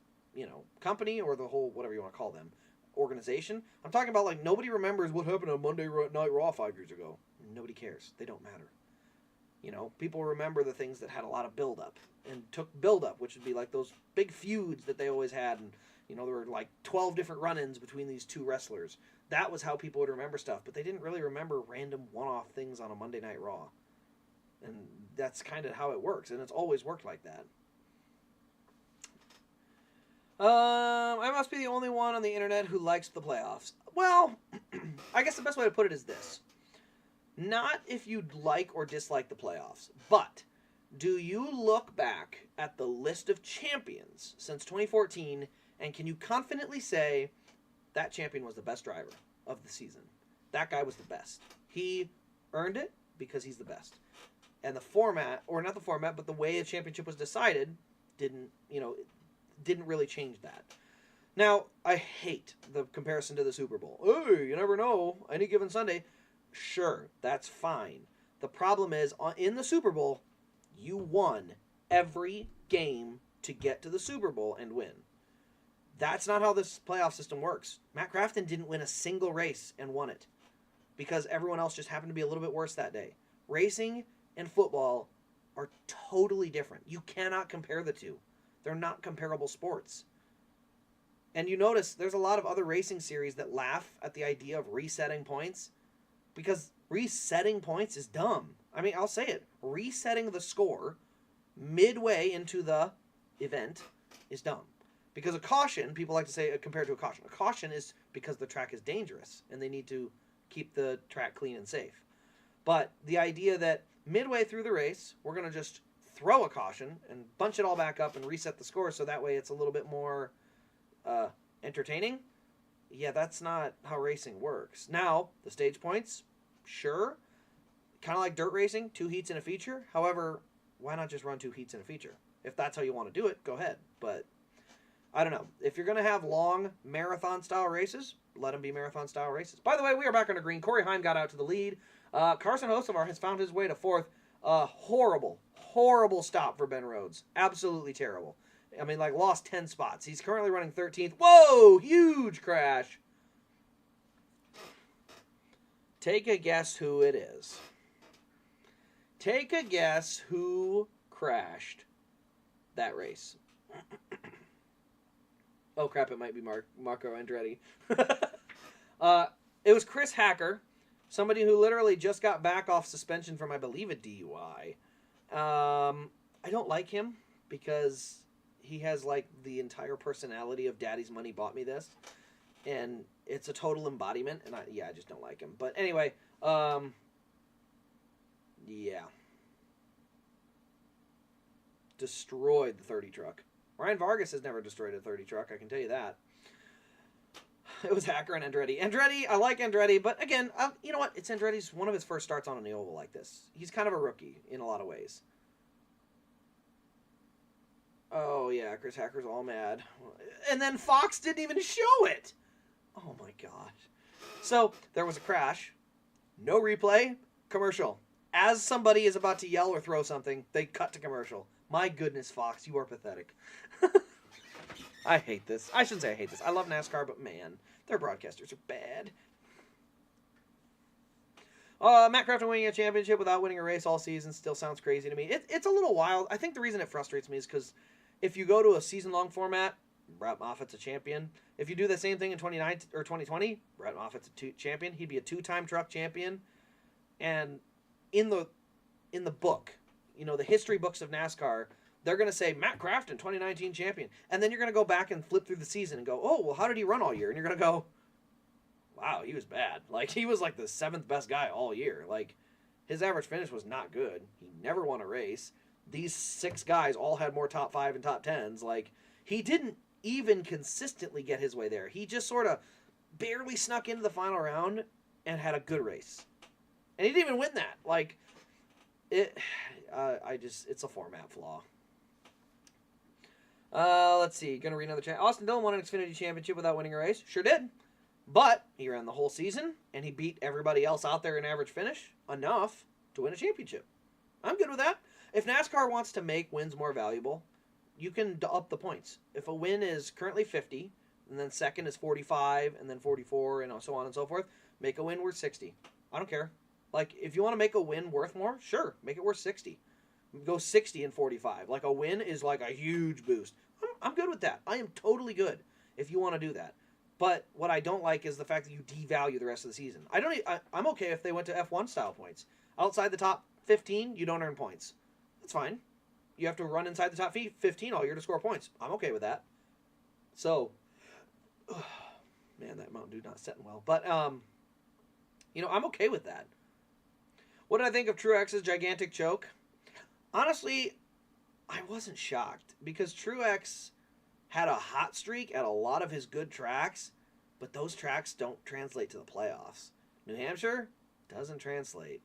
company or the whole, whatever you want to call them, organization. I'm talking about like nobody remembers what happened on Monday Night Raw 5 years ago. Nobody cares. They don't matter. People remember the things that had a lot of build-up and took build-up, which would be like those big feuds that they always had. And, there were like 12 different run-ins between these two wrestlers. That was how people would remember stuff, but they didn't really remember random one-off things on a Monday Night Raw. And that's kind of how it works, and it's always worked like that. I must be the only one on the internet who likes the playoffs. Well, I guess the best way to put it is this. Not if you like or dislike the playoffs, but do you look back at the list of champions since 2014, and can you confidently say that champion was the best driver of the season? That guy was the best. He earned it because he's the best. And the format, or not the format, but the way a championship was decided didn't really change that. Now, I hate the comparison to the Super Bowl. Hey, you never know. Any given Sunday. Sure, that's fine. The problem is, in the Super Bowl, you won every game to get to the Super Bowl and win. That's not how this playoff system works. Matt Crafton didn't win a single race and won it because everyone else just happened to be a little bit worse that day. Racing and football are totally different. You cannot compare the two. They're not comparable sports. And you notice there's a lot of other racing series that laugh at the idea of resetting points because resetting points is dumb. I mean, I'll say it. Resetting the score midway into the event is dumb. Because a caution, people like to say compared to a caution is because the track is dangerous and they need to keep the track clean and safe. But the idea that midway through the race, we're going to just throw a caution and bunch it all back up and reset the score so that way it's a little bit more entertaining. Yeah, that's not how racing works. Now, the stage points, sure. Kind of like dirt racing, 2 heats and a feature. However, why not just run 2 heats and a feature? If that's how you want to do it, go ahead. But I don't know. If you're going to have long marathon-style races, let them be marathon-style races. By the way, we are back on the green. Corey Heim got out to the lead. Carson Hocevar has found his way to 4th. Horrible stop for Ben Rhodes. Absolutely terrible. I mean, like, lost 10 spots. He's currently running 13th. Whoa! Huge crash. Take a guess who it is. Take a guess who crashed that race. Oh, crap, it might be Marco Andretti. It was Chris Hacker, somebody who literally just got back off suspension from, I believe, a DUI. I don't like him because he has, like, the entire personality of Daddy's Money Bought Me This. And it's a total embodiment, and I just don't like him. But anyway, yeah. Destroyed the 30 truck. Ryan Vargas has never destroyed a 30 truck, I can tell you that. It was Hacker and Andretti. Andretti, I like Andretti, but again, you know what? It's Andretti's one of his first starts on an oval like this. He's kind of a rookie in a lot of ways. Oh, yeah, Chris Hacker's all mad. And then Fox didn't even show it. Oh, my gosh. So, there was a crash. No replay. Commercial. As somebody is about to yell or throw something, they cut to commercial. My goodness, Fox, you are pathetic. I hate this. I shouldn't say I hate this. I love NASCAR, but man, their broadcasters are bad. Matt Crafton winning a championship without winning a race all season still sounds crazy to me. It's a little wild. I think the reason it frustrates me is because if you go to a season-long format, Brett Moffitt's a champion. If you do the same thing in 2020, Brett Moffitt's a champion. He'd be a 2-time truck champion. And in the book, you know, the history books of NASCAR, they're going to say Matt Crafton, 2019 champion. And then you're going to go back and flip through the season and go, oh, well, how did he run all year? And you're going to go, wow, he was bad. Like, he was like the 7th best guy all year. Like, his average finish was not good. He never won a race. These 6 guys all had more top 5 and top 10s. Like, he didn't even consistently get his way there. He just sort of barely snuck into the final round and had a good race. And he didn't even win that. Like, it's a format flaw. Let's see. Gonna read another chat. Austin Dillon won an Xfinity Championship without winning a race. Sure did. But he ran the whole season, and he beat everybody else out there in average finish enough to win a championship. I'm good with that. If NASCAR wants to make wins more valuable, you can up the points. If a win is currently 50, and then second is 45, and then 44, and so on and so forth, make a win worth 60. I don't care. Like, if you want to make a win worth more, sure, make it worth 60. Go 60 and 45. Like, a win is like a huge boost. I'm good with that. I am totally good if you want to do that. But what I don't like is the fact that you devalue the rest of the season. I'm okay if they went to F1 style points. Outside the top 15, you don't earn points. That's fine. You have to run inside the top 15 all year to score points. I'm okay with that. So, man, that Mountain Dew not setting well. But, I'm okay with that. What did I think of Truex's gigantic choke? Honestly, I wasn't shocked because Truex had a hot streak at a lot of his good tracks, but those tracks don't translate to the playoffs. New Hampshire doesn't translate.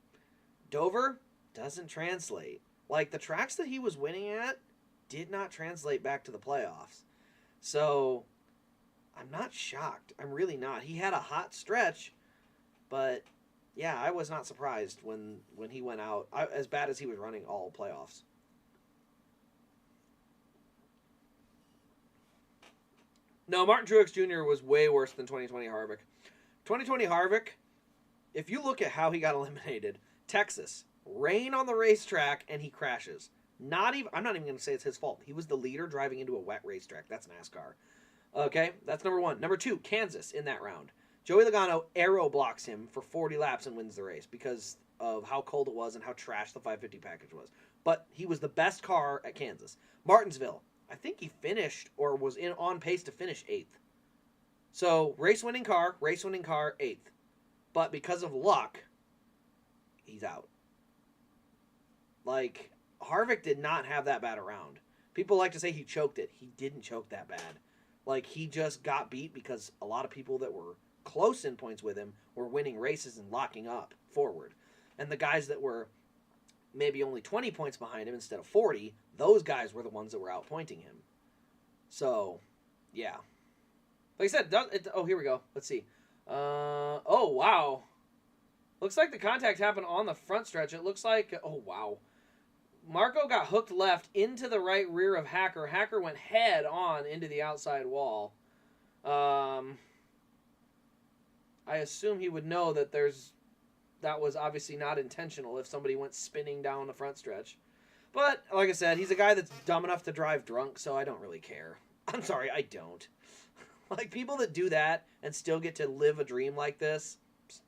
Dover doesn't translate. Like, the tracks that he was winning at did not translate back to the playoffs. So, I'm not shocked. I'm really not. He had a hot stretch, but yeah, I was not surprised when he went out as bad as he was running all playoffs. No, Martin Truex Jr. was way worse than 2020 Harvick. 2020 Harvick, if you look at how he got eliminated, Texas, rain on the racetrack, and he crashes. I'm not even going to say it's his fault. He was the leader driving into a wet racetrack. That's NASCAR. Okay, that's number one. Number two, Kansas in that round. Joey Logano aero blocks him for 40 laps and wins the race because of how cold it was and how trash the 550 package was. But he was the best car at Kansas. Martinsville, I think he finished or was on pace to finish 8th. So, race-winning car, 8th. But because of luck, he's out. Like, Harvick did not have that bad a round. People like to say he choked it. He didn't choke that bad. Like, he just got beat because a lot of people that were close in points with him were winning races and locking up forward. And the guys that were maybe only 20 points behind him instead of 40, those guys were the ones that were outpointing him. So, yeah. Like I said, here we go. Let's see. Oh, wow. Looks like the contact happened on the front stretch. It looks like, oh, wow. Marco got hooked left into the right rear of Hacker. Hacker went head on into the outside wall. I assume he would know that that was obviously not intentional if somebody went spinning down the front stretch. But, like I said, he's a guy that's dumb enough to drive drunk, so I don't really care. I'm sorry, I don't. Like, people that do that and still get to live a dream like this,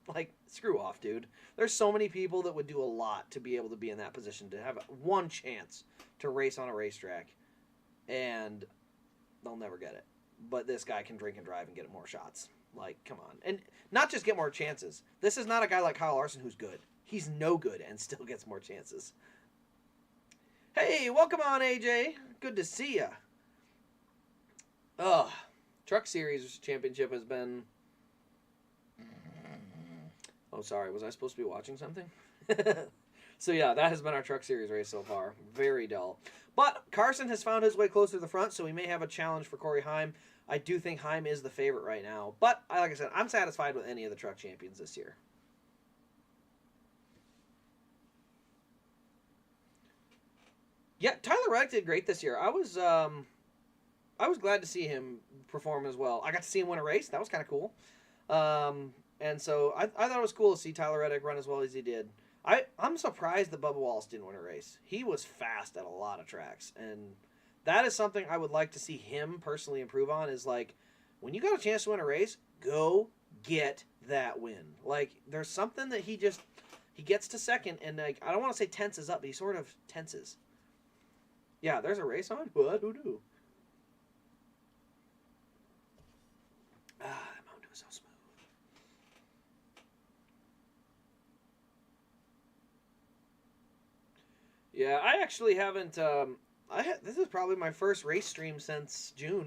like, screw off, dude. There's so many people that would do a lot to be able to be in that position, to have one chance to race on a racetrack, and they'll never get it. But this guy can drink and drive and get more shots. Like, come on. And not just get more chances. This is not a guy like Kyle Larson who's good. He's no good and still gets more chances. Hey, welcome on, AJ. Good to see ya. Truck Series Championship has been... Oh, sorry. Was I supposed to be watching something? So, yeah, that has been our Truck Series race so far. Very dull. But Carson has found his way closer to the front, so we may have a challenge for Corey Heim. I do think Heim is the favorite right now. But, like I said, I'm satisfied with any of the truck champions this year. Yeah, Tyler Reddick did great this year. I was glad to see him perform as well. I got to see him win a race. That was kind of cool. And so I thought it was cool to see Tyler Reddick run as well as he did. I'm surprised that Bubba Wallace didn't win a race. He was fast at a lot of tracks. And that is something I would like to see him personally improve on, is like, when you got a chance to win a race, go get that win. Like, there's something that he gets to second, and like, I don't want to say tenses up, but he sort of tenses. Yeah, there's a race on? What? Who knew? That Mountain Dew is so smooth. Yeah, I actually haven't, this is probably my first race stream since June.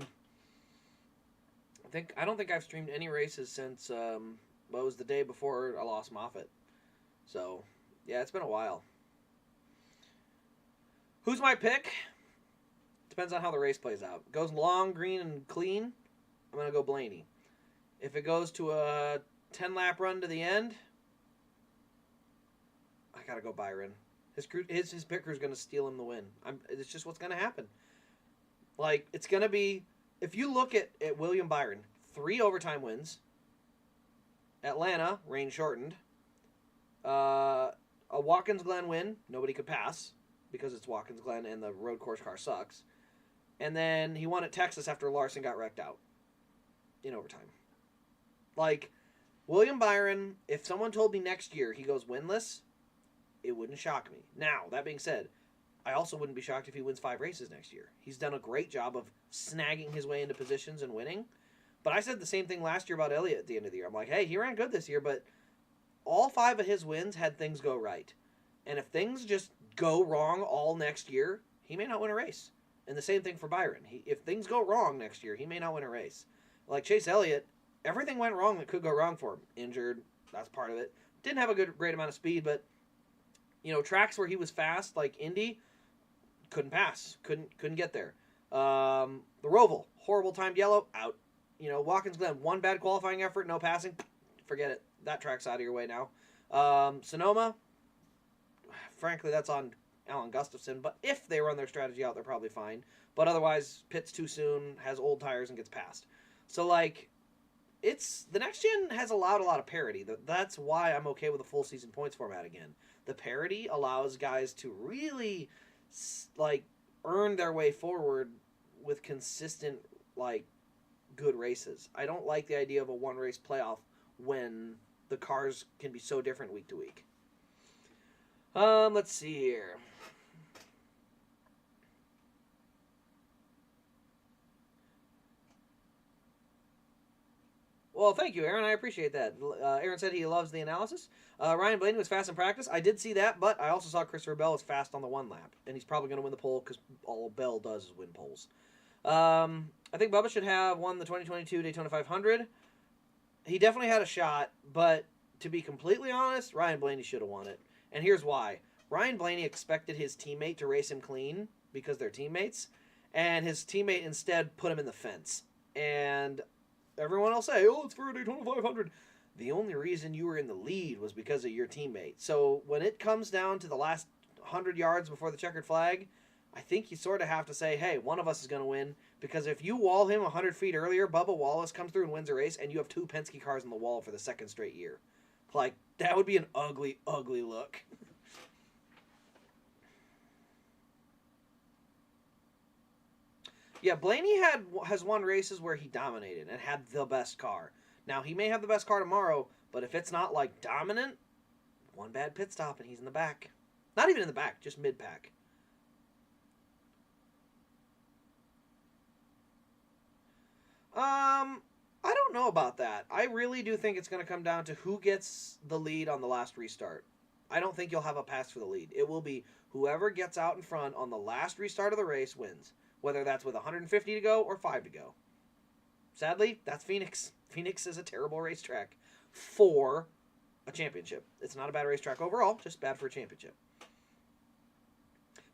I don't think I've streamed any races since, it was the day before I lost Moffitt. So, yeah, it's been a while. Who's my pick? Depends on how the race plays out. Goes long, green, and clean, I'm going to go Blaney. If it goes to a 10-lap run to the end, I got to go Byron. His pit crew's going to steal him the win. It's just what's going to happen. Like, it's going to be... If you look at William Byron, 3 overtime wins. Atlanta, rain shortened. A Watkins Glen win, nobody could pass because it's Watkins Glen and the road course car sucks. And then he won at Texas after Larson got wrecked out in overtime. Like, William Byron, if someone told me next year he goes winless, it wouldn't shock me. Now, that being said, I also wouldn't be shocked if he wins 5 races next year. He's done a great job of snagging his way into positions and winning. But I said the same thing last year about Elliott at the end of the year. I'm like, hey, he ran good this year, but all 5 of his wins had things go right. And if things just go wrong all next year, he may not win a race. And the same thing for Byron. If things go wrong next year, he may not win a race. Like Chase Elliott, everything went wrong that could go wrong for him. Injured, that's part of it. Didn't have a great amount of speed, but tracks where he was fast, like Indy, couldn't pass, couldn't get there. The Roval, horrible timed yellow, out. Watkins Glen, 1 bad qualifying effort, no passing, forget it. That track's out of your way now. Sonoma, frankly, that's on Alan Gustafson, but if they run their strategy out, they're probably fine. But otherwise, pits too soon, has old tires, and gets passed. So, like, the next gen has allowed a lot of parity. That's why I'm okay with a full season points format again. The parity allows guys to really, like, earn their way forward with consistent, like, good races. I don't like the idea of a one-race playoff when the cars can be so different week to week. Let's see here. Well, thank you, Aaron. I appreciate that. Aaron said he loves the analysis. Ryan Blaney was fast in practice. I did see that, but I also saw Christopher Bell was fast on the 1 lap, and he's probably going to win the pole because all Bell does is win poles. I think Bubba should have won the 2022 Daytona 500. He definitely had a shot, but to be completely honest, Ryan Blaney should have won it. And here's why. Ryan Blaney expected his teammate to race him clean because they're teammates, and his teammate instead put him in the fence. And everyone will say, oh, it's for a Daytona 500. The only reason you were in the lead was because of your teammate. So when it comes down to the last 100 yards before the checkered flag, I think you sort of have to say, hey, one of us is going to win. Because if you wall him 100 feet earlier, Bubba Wallace comes through and wins a race, and you have 2 Penske cars in the wall for the 2nd straight year. Like, that would be an ugly, ugly look. Yeah, Blaney has won races where he dominated and had the best car. Now, he may have the best car tomorrow, but if it's not, like, dominant, 1 bad pit stop and he's in the back. Not even in the back, just mid-pack. I don't know about that. I really do think it's going to come down to who gets the lead on the last restart. I don't think you'll have a pass for the lead. It will be whoever gets out in front on the last restart of the race wins, whether that's with 150 to go or 5 to go. Sadly, that's Phoenix. Phoenix is a terrible racetrack for a championship. It's not a bad racetrack overall, just bad for a championship.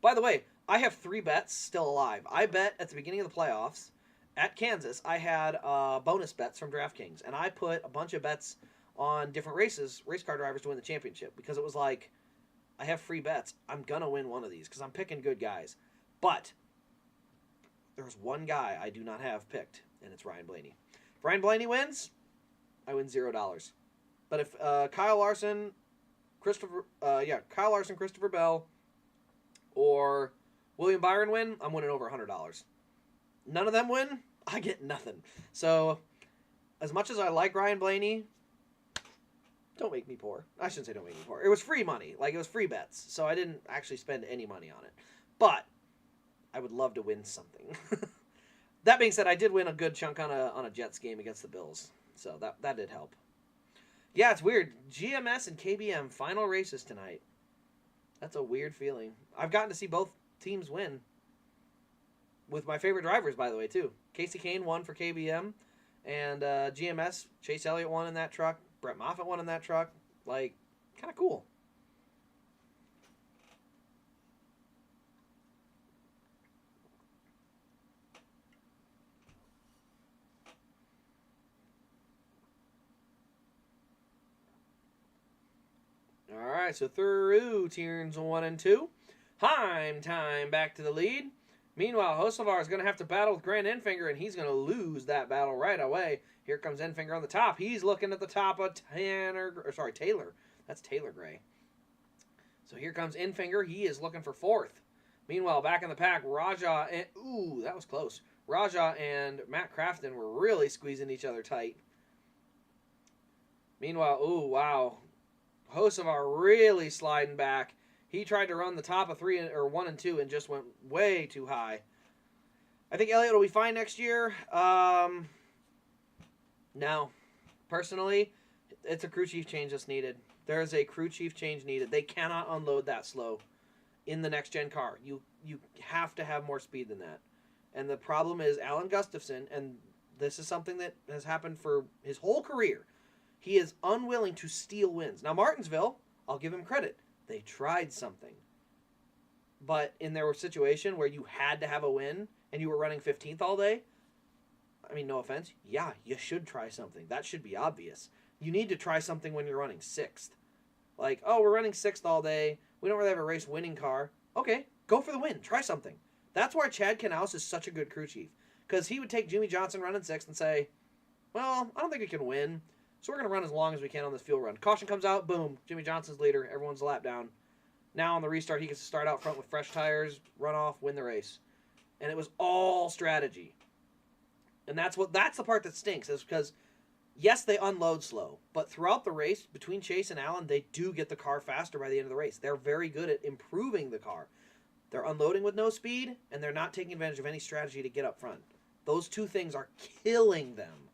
By the way, I have 3 bets still alive. I bet at the beginning of the playoffs at Kansas, I had bonus bets from DraftKings, and I put a bunch of bets on different race car drivers to win the championship, because it was like, I have free bets. I'm going to win one of these, because I'm picking good guys. But there's one guy I do not have picked, and it's Ryan Blaney. If Ryan Blaney wins, I win $0. But if Kyle Larson, Christopher Bell, or William Byron win, I'm winning over $100. None of them win, I get nothing. So, as much as I like Ryan Blaney, don't make me poor. I shouldn't say don't make me poor. It was free money. Like, it was free bets. So I didn't actually spend any money on it. But I would love to win something. That being said, I did win a good chunk on a Jets game against the Bills. So that did help. Yeah, it's weird. GMS and KBM final races tonight. That's a weird feeling. I've gotten to see both teams win. With my favorite drivers, by the way, too. Casey Kane won for KBM. And GMS, Chase Elliott won in that truck. Brett Moffitt won in that truck. Like, kind of cool. right, so through turns 1 and 2. Heim time back to the lead. Meanwhile, Hocevar is going to have to battle with Grant Enfinger, and he's going to lose that battle right away. Here comes Enfinger on the top. He's looking at the top of Taylor. That's Taylor Gray. So here comes Enfinger. He is looking for 4th. Meanwhile, back in the pack, Raja and... Ooh, that was close. Raja and Matt Crafton were really squeezing each other tight. Meanwhile, ooh, wow. Hocevar really sliding back. He tried to run the top of 1 and 2 and just went way too high. I think Elliott will be fine next year. No. Personally, it's a crew chief change that's needed. There is a crew chief change needed. They cannot unload that slow in the next gen car. You have to have more speed than that. And the problem is Alan Gustafson, and this is something that has happened for his whole career. He is unwilling to steal wins. Now, Martinsville, I'll give him credit. They tried something. But in their situation where you had to have a win and you were running 15th all day, I mean, no offense, yeah, you should try something. That should be obvious. You need to try something when you're running 6th. Like, oh, we're running 6th all day. We don't really have a race winning car. Okay, go for the win. Try something. That's why Chad Knaus is such a good crew chief. Because he would take Jimmy Johnson running 6th and say, well, I don't think we can win. So we're going to run as long as we can on this fuel run. Caution comes out, boom, Jimmy Johnson's leader, everyone's a lap down. Now on the restart, he gets to start out front with fresh tires, run off, win the race. And it was all strategy. And that's the part that stinks, is because, yes, they unload slow, but throughout the race, between Chase and Allen, they do get the car faster by the end of the race. They're very good at improving the car. They're unloading with no speed, and they're not taking advantage of any strategy to get up front. Those two things are killing them.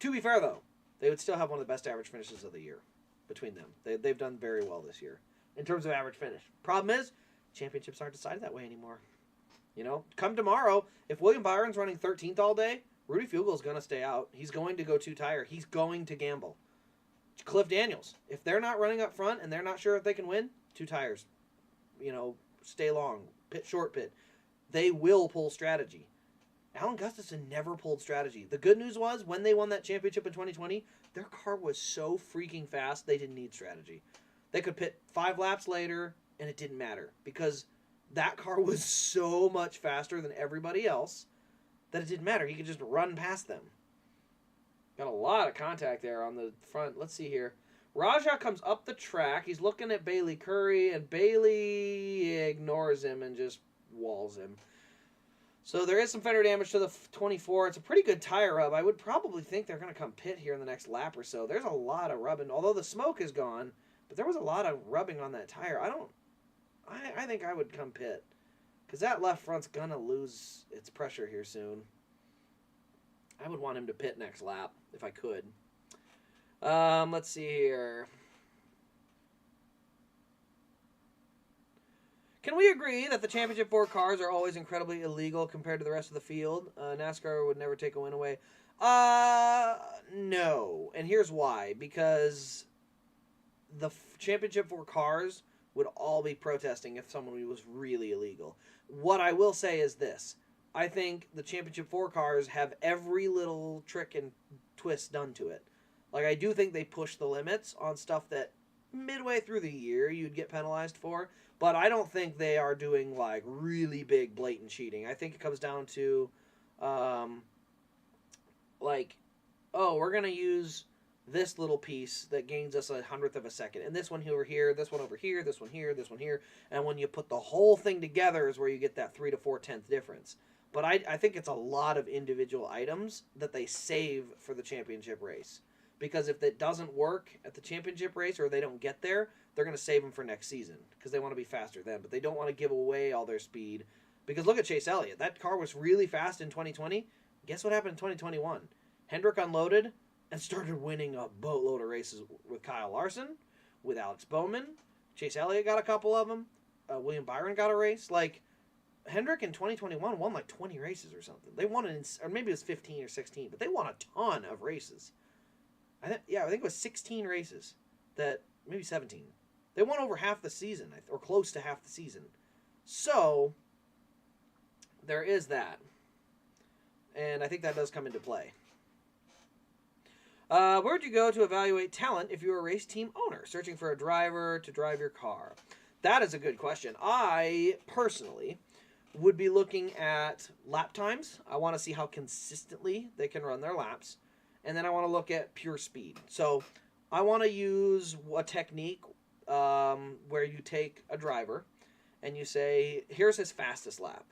To be fair, though, they would still have one of the best average finishes of the year between them. They've done very well this year in terms of average finish. Problem is, championships aren't decided that way anymore. You know, come tomorrow, if William Byron's running 13th all day, Rudy Fugel's going to stay out. He's going to go 2-tire. He's going to gamble. Cliff Daniels, if they're not running up front and they're not sure if they can win, 2 tires. You know, stay long, pit short pit. They will pull strategy. Alan Gustafson never pulled strategy. The good news was, when they won that championship in 2020, their car was so freaking fast, they didn't need strategy. They could pit 5 laps later, and it didn't matter. Because that car was so much faster than everybody else that it didn't matter. He could just run past them. Got a lot of contact there on the front. Let's see here. Raja comes up the track. He's looking at Bailey Curry, and Bailey ignores him and just walls him. So there is some fender damage to the 24. It's a pretty good tire rub. I would probably think they're going to come pit here in the next lap or so. There's a lot of rubbing, although the smoke is gone, but there was a lot of rubbing on that tire. I think I would come pit, because that left front's going to lose its pressure here soon. I would want him to pit next lap if I could. Let's see here. Can we agree that the Championship 4 cars are always incredibly illegal compared to the rest of the field? NASCAR would never take a win away. No. And here's why. Because the Championship 4 cars would all be protesting if someone was really illegal. What I will say is this. I think the Championship 4 cars have every little trick and twist done to it. Like, I do think they push the limits on stuff that midway through the year you'd get penalized for. But I don't think they are doing, like, really big blatant cheating. I think it comes down to, like, oh, we're going to use this little piece that gains us 100th of a second. And this one over here, this one over here, this one here, this one here. And when you put the whole thing together is where you get that 3 to 4 tenth difference. But I think it's a lot of individual items that they save for the championship race. Because if it doesn't work at the championship race or they don't get there, they're going to save them for next season because they want to be faster then. But they don't want to give away all their speed. Because look at Chase Elliott. That car was really fast in 2020. Guess what happened in 2021? Hendrick unloaded and started winning a boatload of races with Kyle Larson, with Alex Bowman. Chase Elliott got a couple of them. William Byron got a race. Like, Hendrick in 2021 won like 20 races or something. They won it, or maybe it was 15 or 16, but they won a ton of races. I think it was 16 races, maybe 17. They won over half the season, or close to half the season. So, there is that. And I think that does come into play. Where would you go to evaluate talent if you were a race team owner, searching for a driver to drive your car? That is a good question. I, personally, would be looking at lap times. I want to see how consistently they can run their laps. And then I want to look at pure speed. So I want to use a technique where you take a driver and you say, here's his fastest lap.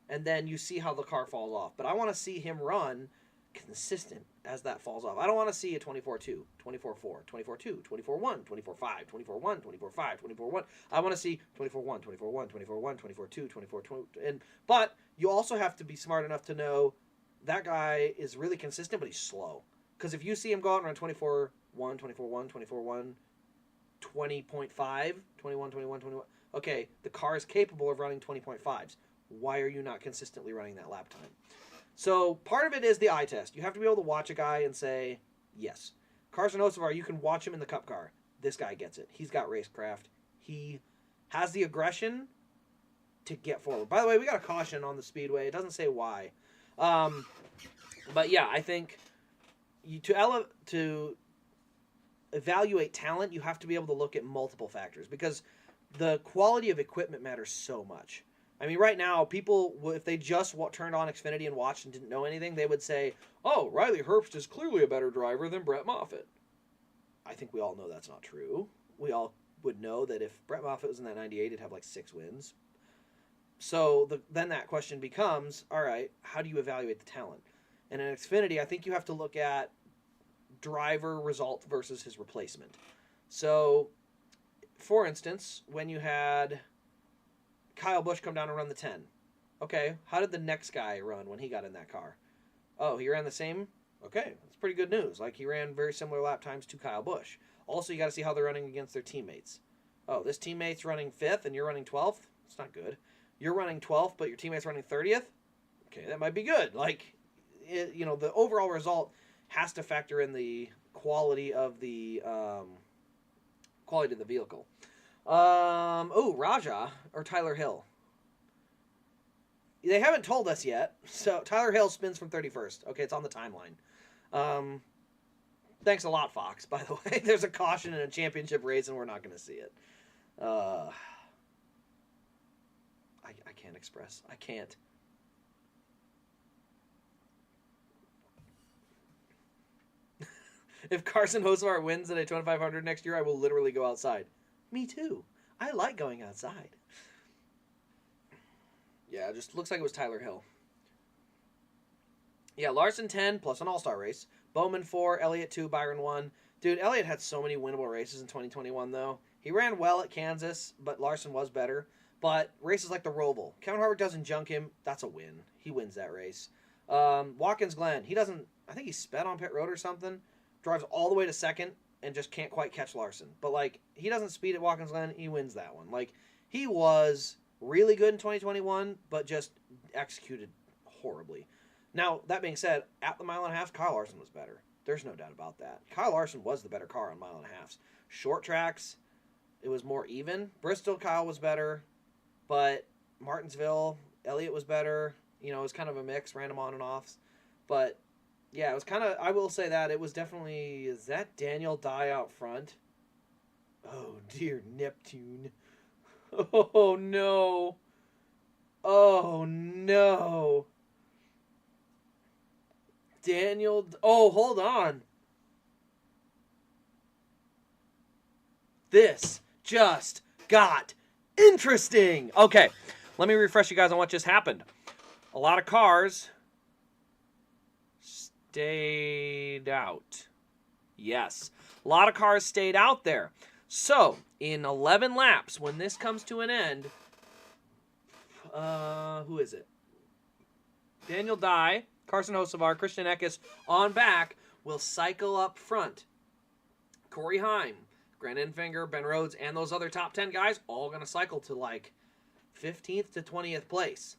And then you see how the car falls off. But I want to see him run consistent as that falls off. I don't want to see a 24-2, 24-4, 24-2, 24-1, 24-5, 24-1, 24-5, 24-1. I want to see 24-1, 24-1, 24-1, 24-2, 24-2. But you also have to be smart enough to know that guy is really consistent, but he's slow. Because if you see him go out and run 24-1, 24-1, 24-1, 20.5, 21, 21, 21, okay, the car is capable of running 20.5s. Why are you not consistently running that lap time? So part of it is the eye test. You have to be able to watch a guy and say, yes. Carson Hocevar, you can watch him in the Cup car. This guy gets it. He's got racecraft. He has the aggression to get forward. By the way, we got a caution on the Speedway. It doesn't say why. But yeah, I think to evaluate talent, you have to be able to look at multiple factors because the quality of equipment matters so much. I mean, right now, people, if they just turned on Xfinity and watched and didn't know anything, they would say, oh, Riley Herbst is clearly a better driver than Brett Moffitt. I think we all know that's not true. We all would know that if Brett Moffitt was in that 98, he'd have like 6 wins. So then that question becomes, all right, how do you evaluate the talent? And in Xfinity, I think you have to look at driver result versus his replacement. So, for instance, when you had Kyle Busch come down and run the 10. Okay, how did the next guy run when he got in that car? Oh, he ran the same? Okay, that's pretty good news. Like, he ran very similar lap times to Kyle Busch. Also, you got to see how they're running against their teammates. Oh, this teammate's running 5th and you're running 12th? That's not good. You're running 12th, but your teammate's running 30th? Okay, that might be good. Like, the overall result has to factor in the quality of the vehicle. Raja or Tyler Hill. They haven't told us yet. So Tyler Hill spins from 31st. Okay, it's on the timeline. Thanks a lot, Fox, by the way. There's a caution in a championship race and we're not going to see it. I can't express. I can't. If Carson Hocevar wins at a 2500 next year, I will literally go outside. Me too. I like going outside. Yeah, it just looks like it was Tyler Hill. Yeah, Larson 10 plus an all-star race. Bowman 4, Elliott 2, Byron 1. Dude, Elliott had so many winnable races in 2021, though. He ran well at Kansas, but Larson was better. But races like the Roval, Kevin Harvick doesn't junk him. That's a win. He wins that race. Watkins Glen, he doesn't, I think he sped on pit road or something. Drives all the way to second and just can't quite catch Larson. But, like, he doesn't speed at Watkins Glen. He wins that one. Like, he was really good in 2021, but just executed horribly. Now, that being said, at the mile and a half, Kyle Larson was better. There's no doubt about that. Kyle Larson was the better car on mile and a halves. Short tracks, it was more even. Bristol, Kyle was better. But Martinsville, Elliott was better. It was kind of a mix, random on and offs. But yeah, it was kind of, I will say that, it was definitely, is that Daniel Dye out front? Oh, dear Neptune. Oh, no. Oh, no. Oh, hold on. This just got interesting. Okay, let me refresh you guys on what just happened. A lot of cars stayed out. Yes, a lot of cars stayed out there. So, in 11 laps, when this comes to an end, who is it? Daniel Dye, Carson Hocevar, Christian Eckes on back will cycle up front. Corey Heim, Grant Enfinger, Ben Rhodes, and those other top 10 guys all going to cycle to like 15th to 20th place.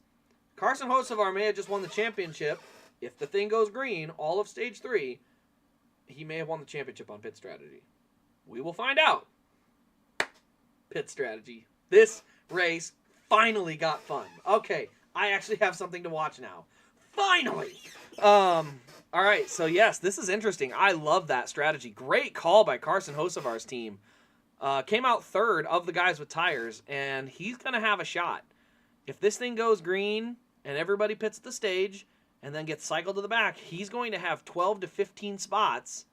Carson Hocevar may have just won the championship. If the thing goes green, all of stage 3, he may have won the championship on pit strategy. We will find out. Pit strategy. This race finally got fun. Okay, I actually have something to watch now. Finally! All All right, so yes, this is interesting. I love that strategy. Great call by Carson Hosevar's team. Came out third of the guys with tires, and he's going to have a shot. If this thing goes green and everybody pits at the stage and then gets cycled to the back, he's going to have 12 to 15 spots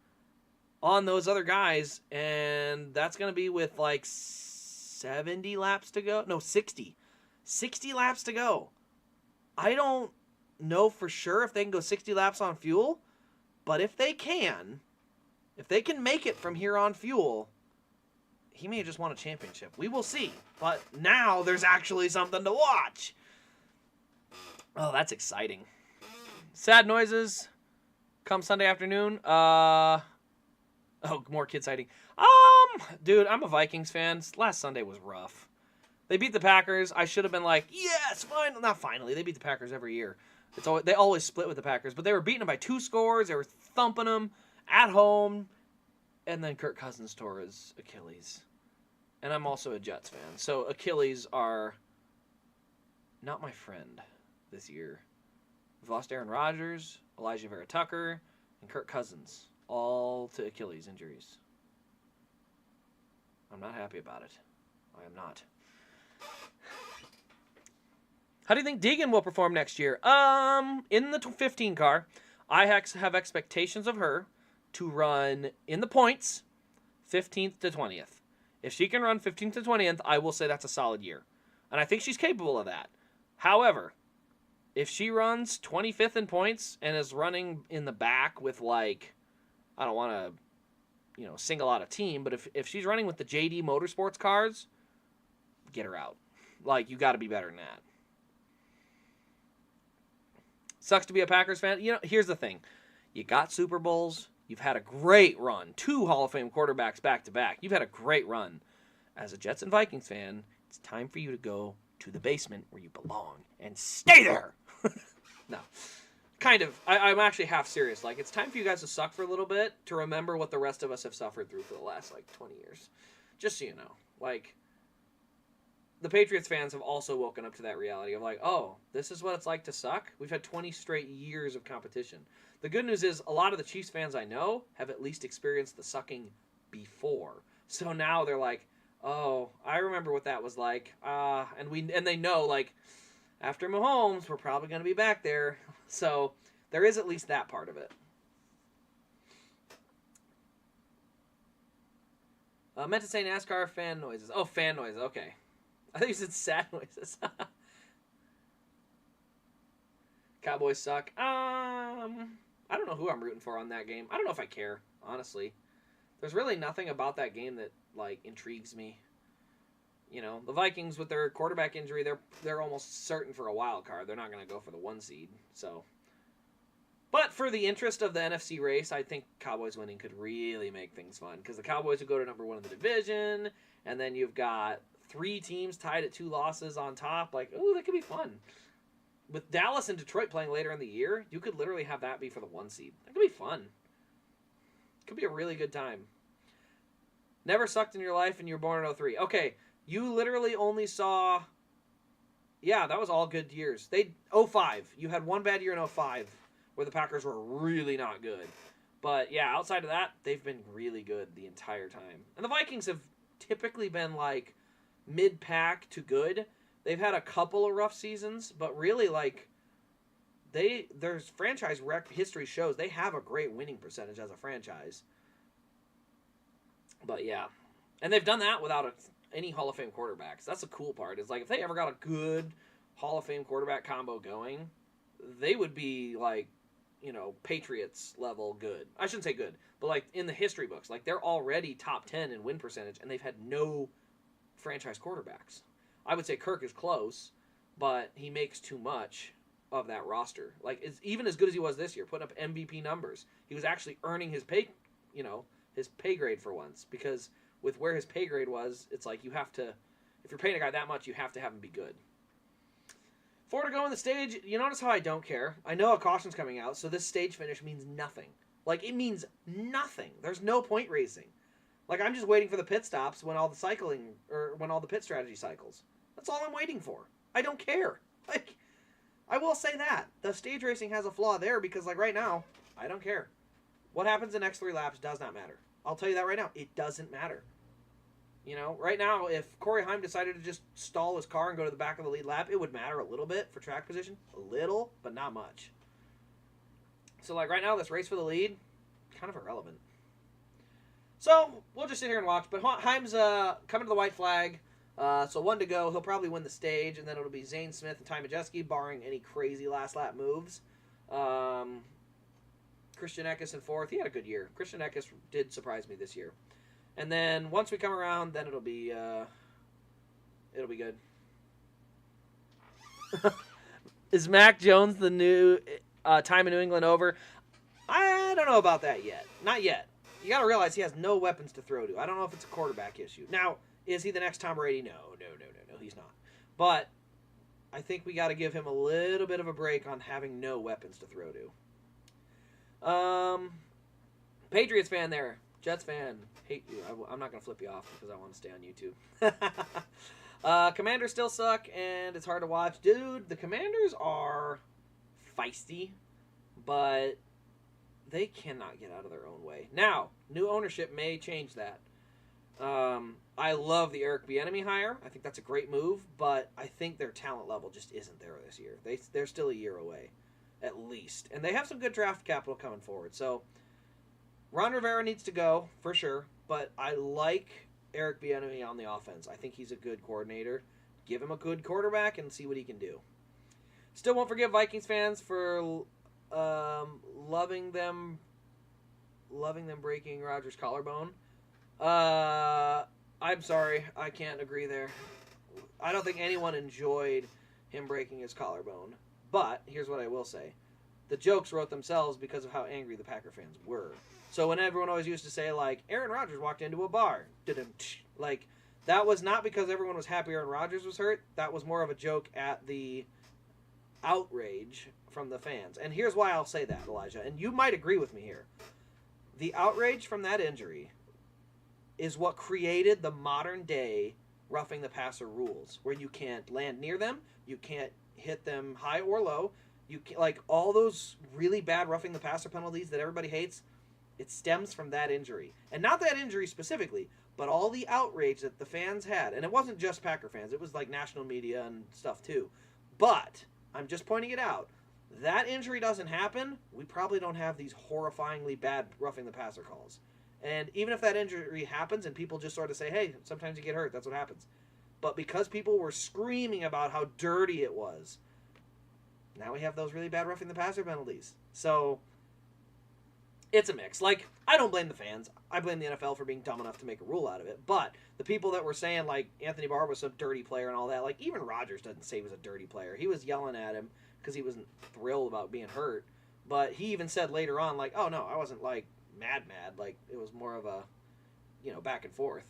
on those other guys, and that's going to be with like 70 laps to go. No, 60. 60 laps to go. I don't know for sure if they can go 60 laps on fuel, but if they can make it from here on fuel, he may have just won a championship. We will see. But now there's actually something to watch. Oh, that's exciting. Sad noises come Sunday afternoon. Oh, more kid sighting. Dude, I'm a Vikings fan. Last Sunday was rough. They beat the Packers. I should have been like, yes, finally. Not finally. They beat the Packers every year. They always split with the Packers. But they were beating them by 2 scores. They were thumping them at home. And then Kirk Cousins tore his Achilles. And I'm also a Jets fan. So Achilles are not my friend this year. We've lost Aaron Rodgers, Elijah Vera Tucker, and Kirk Cousins. All to Achilles injuries. I'm not happy about it. I am not. How do you think Deegan will perform next year? In the 15 car, I have expectations of her to run in the points 15th to 20th. If she can run 15th to 20th, I will say that's a solid year. And I think she's capable of that. However, if she runs 25th in points and is running in the back with, like, I don't want to, single out a team, but if she's running with the JD Motorsports cars, get her out. Like, you got to be better than that. Sucks to be a Packers fan. Here's the thing. You got Super Bowls. You've had a great run. 2 Hall of Fame quarterbacks back-to-back. You've had a great run. As a Jets and Vikings fan, it's time for you to go to the basement where you belong and stay there. No. Kind of. I'm actually half serious. Like, it's time for you guys to suck for a little bit to remember what the rest of us have suffered through for the last, 20 years. Just so you know. Like, the Patriots fans have also woken up to that reality of, like, oh, this is what it's like to suck? We've had 20 straight years of competition. The good news is a lot of the Chiefs fans I know have at least experienced the sucking before. So now they're like, oh, I remember what that was like. And they know, like, after Mahomes, we're probably going to be back there. So there is at least that part of it. Meant to say NASCAR fan noises. Oh, fan noises. Okay. I think you said sad noises. Cowboys suck. I don't know who I'm rooting for on that game. I don't know if I care, honestly. There's really nothing about that game that, intrigues me. The Vikings with their quarterback injury, they're almost certain for a wild card. They're not going to go for the 1 seed. So, but for the interest of the NFC race, I think Cowboys winning could really make things fun because the Cowboys would go to number 1 in the division, and then you've got 3 teams tied at 2 losses on top. Like, ooh, that could be fun. With Dallas and Detroit playing later in the year, you could literally have that be for the 1 seed. That could be fun. Could be a really good time. Never sucked in your life and you were born in 03. Okay, you literally only saw... Yeah, that was all good years. 05. You had 1 bad year in 05 where the Packers were really not good. But yeah, outside of that, they've been really good the entire time. And the Vikings have typically been mid-pack to good. They've had a couple of rough seasons, but really their franchise history shows they have a great winning percentage as a franchise. But yeah, and they've done that without any Hall of Fame quarterbacks. That's the cool part. Is if they ever got a good Hall of Fame quarterback combo going, they would be Patriots level good. I shouldn't say good, but in the history books, they're already top 10 in win percentage, and they've had no franchise quarterbacks. I would say Kirk is close, but he makes too much of that roster. It's even as good as he was this year, putting up MVP numbers. He was actually earning his pay grade for once, because with where his pay grade was, it's you have to, if you're paying a guy that much, you have to have him be good. Ford to go on the stage, you notice how I don't care. I know a caution's coming out, so this stage finish means nothing. It means nothing. There's no point racing. I'm just waiting for the pit stops when all the pit strategy cycles. That's all I'm waiting for. I don't care. I will say that. The stage racing has a flaw there because, right now, I don't care. What happens the next 3 laps does not matter. I'll tell you that right now. It doesn't matter. You know, right now, if Corey Heim decided to just stall his car and go to the back of the lead lap, it would matter a little bit for track position. A little, but not much. So, like, right now, this race for the lead, kind of irrelevant. So, we'll just sit here and watch. But Heim's coming to the white flag. So, 1 to go. He'll probably win the stage. And then it'll be Zane Smith and Ty Majeski, barring any crazy last lap moves. Christian Eckes in 4th. He had a good year. Christian Eckes did surprise me this year. And then once we come around, then it'll be good. Is Mac Jones the new time in New England over? I don't know about that yet. Not yet. You got to realize he has no weapons to throw to. I don't know if it's a quarterback issue. Now, is he the next Tom Brady? No, he's not. But I think we got to give him a little bit of a break on having no weapons to throw to. Patriots fan there. Jets fan. Hate you. I'm not going to flip you off because I want to stay on YouTube. Commanders still suck, and it's hard to watch. Dude, the Commanders are feisty, but they cannot get out of their own way. Now, new ownership may change that. I love the Eric Bieniemy hire. I think that's a great move, but I think their talent level just isn't there this year. They're still a year away, at least. And they have some good draft capital coming forward. So, Ron Rivera needs to go, for sure, but I like Eric Bieniemy on the offense. I think he's a good coordinator. Give him a good quarterback and see what he can do. Still won't forgive Vikings fans for loving them breaking Rodgers' collarbone. I'm sorry, I can't agree there. I don't think anyone enjoyed him breaking his collarbone. But here's what I will say. The jokes wrote themselves because of how angry the Packer fans were. So when everyone always used to say, like, Aaron Rodgers walked into a bar, like, that was not because everyone was happy Aaron Rodgers was hurt. That was more of a joke at the outrage from the fans. And here's why I'll say that, Elijah. And you might agree with me here. The outrage from that injury is what created the modern day roughing the passer rules, where you can't land near them, you can't hit them high or low, you can, like, all those really bad roughing the passer penalties that everybody hates. It stems from that injury. And not that injury specifically, but all the outrage that the fans had. And it wasn't just Packer fans. It was like national media and stuff too. But I'm just pointing it out. That injury doesn't happen, we probably don't have these horrifyingly bad roughing the passer calls. And even if that injury happens and people just sort of say, hey, sometimes you get hurt, that's what happens. But because people were screaming about how dirty it was, now we have those really bad roughing the passer penalties. So it's a mix. Like, I don't blame the fans. I blame the NFL for being dumb enough to make a rule out of it. But the people that were saying, like, Anthony Barr was some dirty player and all that, like, even Rodgers doesn't say he was a dirty player. He was yelling at him because he wasn't thrilled about being hurt. But he even said later on, like, oh, no, I wasn't, like, mad. Like, it was more of a, back and forth.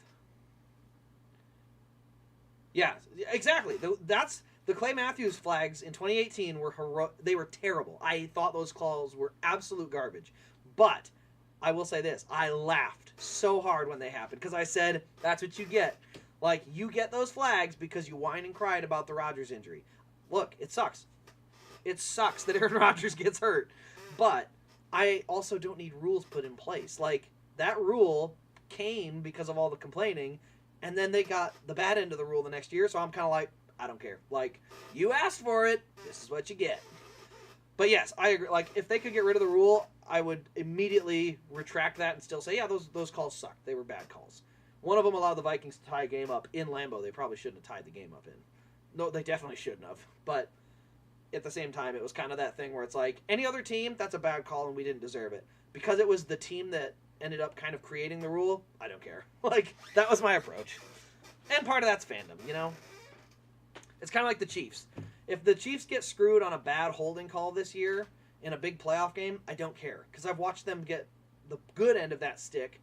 Yeah, exactly. That's the Clay Matthews flags in 2018 were they were terrible. I thought those calls were absolute garbage. But I will say this, I laughed so hard when they happened because I said, that's what you get. Like, you get those flags because you whined and cried about the Rodgers injury. Look, it sucks. It sucks that Aaron Rodgers gets hurt. But I also don't need rules put in place. Like, that rule came because of all the complaining, and then they got the bad end of the rule the next year, so I'm kind of like, I don't care. Like, you asked for it, this is what you get. But yes, I agree. Like, if they could get rid of the rule, I would immediately retract that and still say, yeah, those calls sucked. They were bad calls. One of them allowed the Vikings to tie a game up in Lambeau. They probably shouldn't have tied the game up in. No, they definitely shouldn't have. But at the same time, it was kind of that thing where it's like, any other team, that's a bad call and we didn't deserve it. Because it was the team that ended up kind of creating the rule, I don't care. Like, that was my approach. And part of that's fandom, It's kind of like the Chiefs. If the Chiefs get screwed on a bad holding call this year in a big playoff game, I don't care. Because I've watched them get the good end of that stick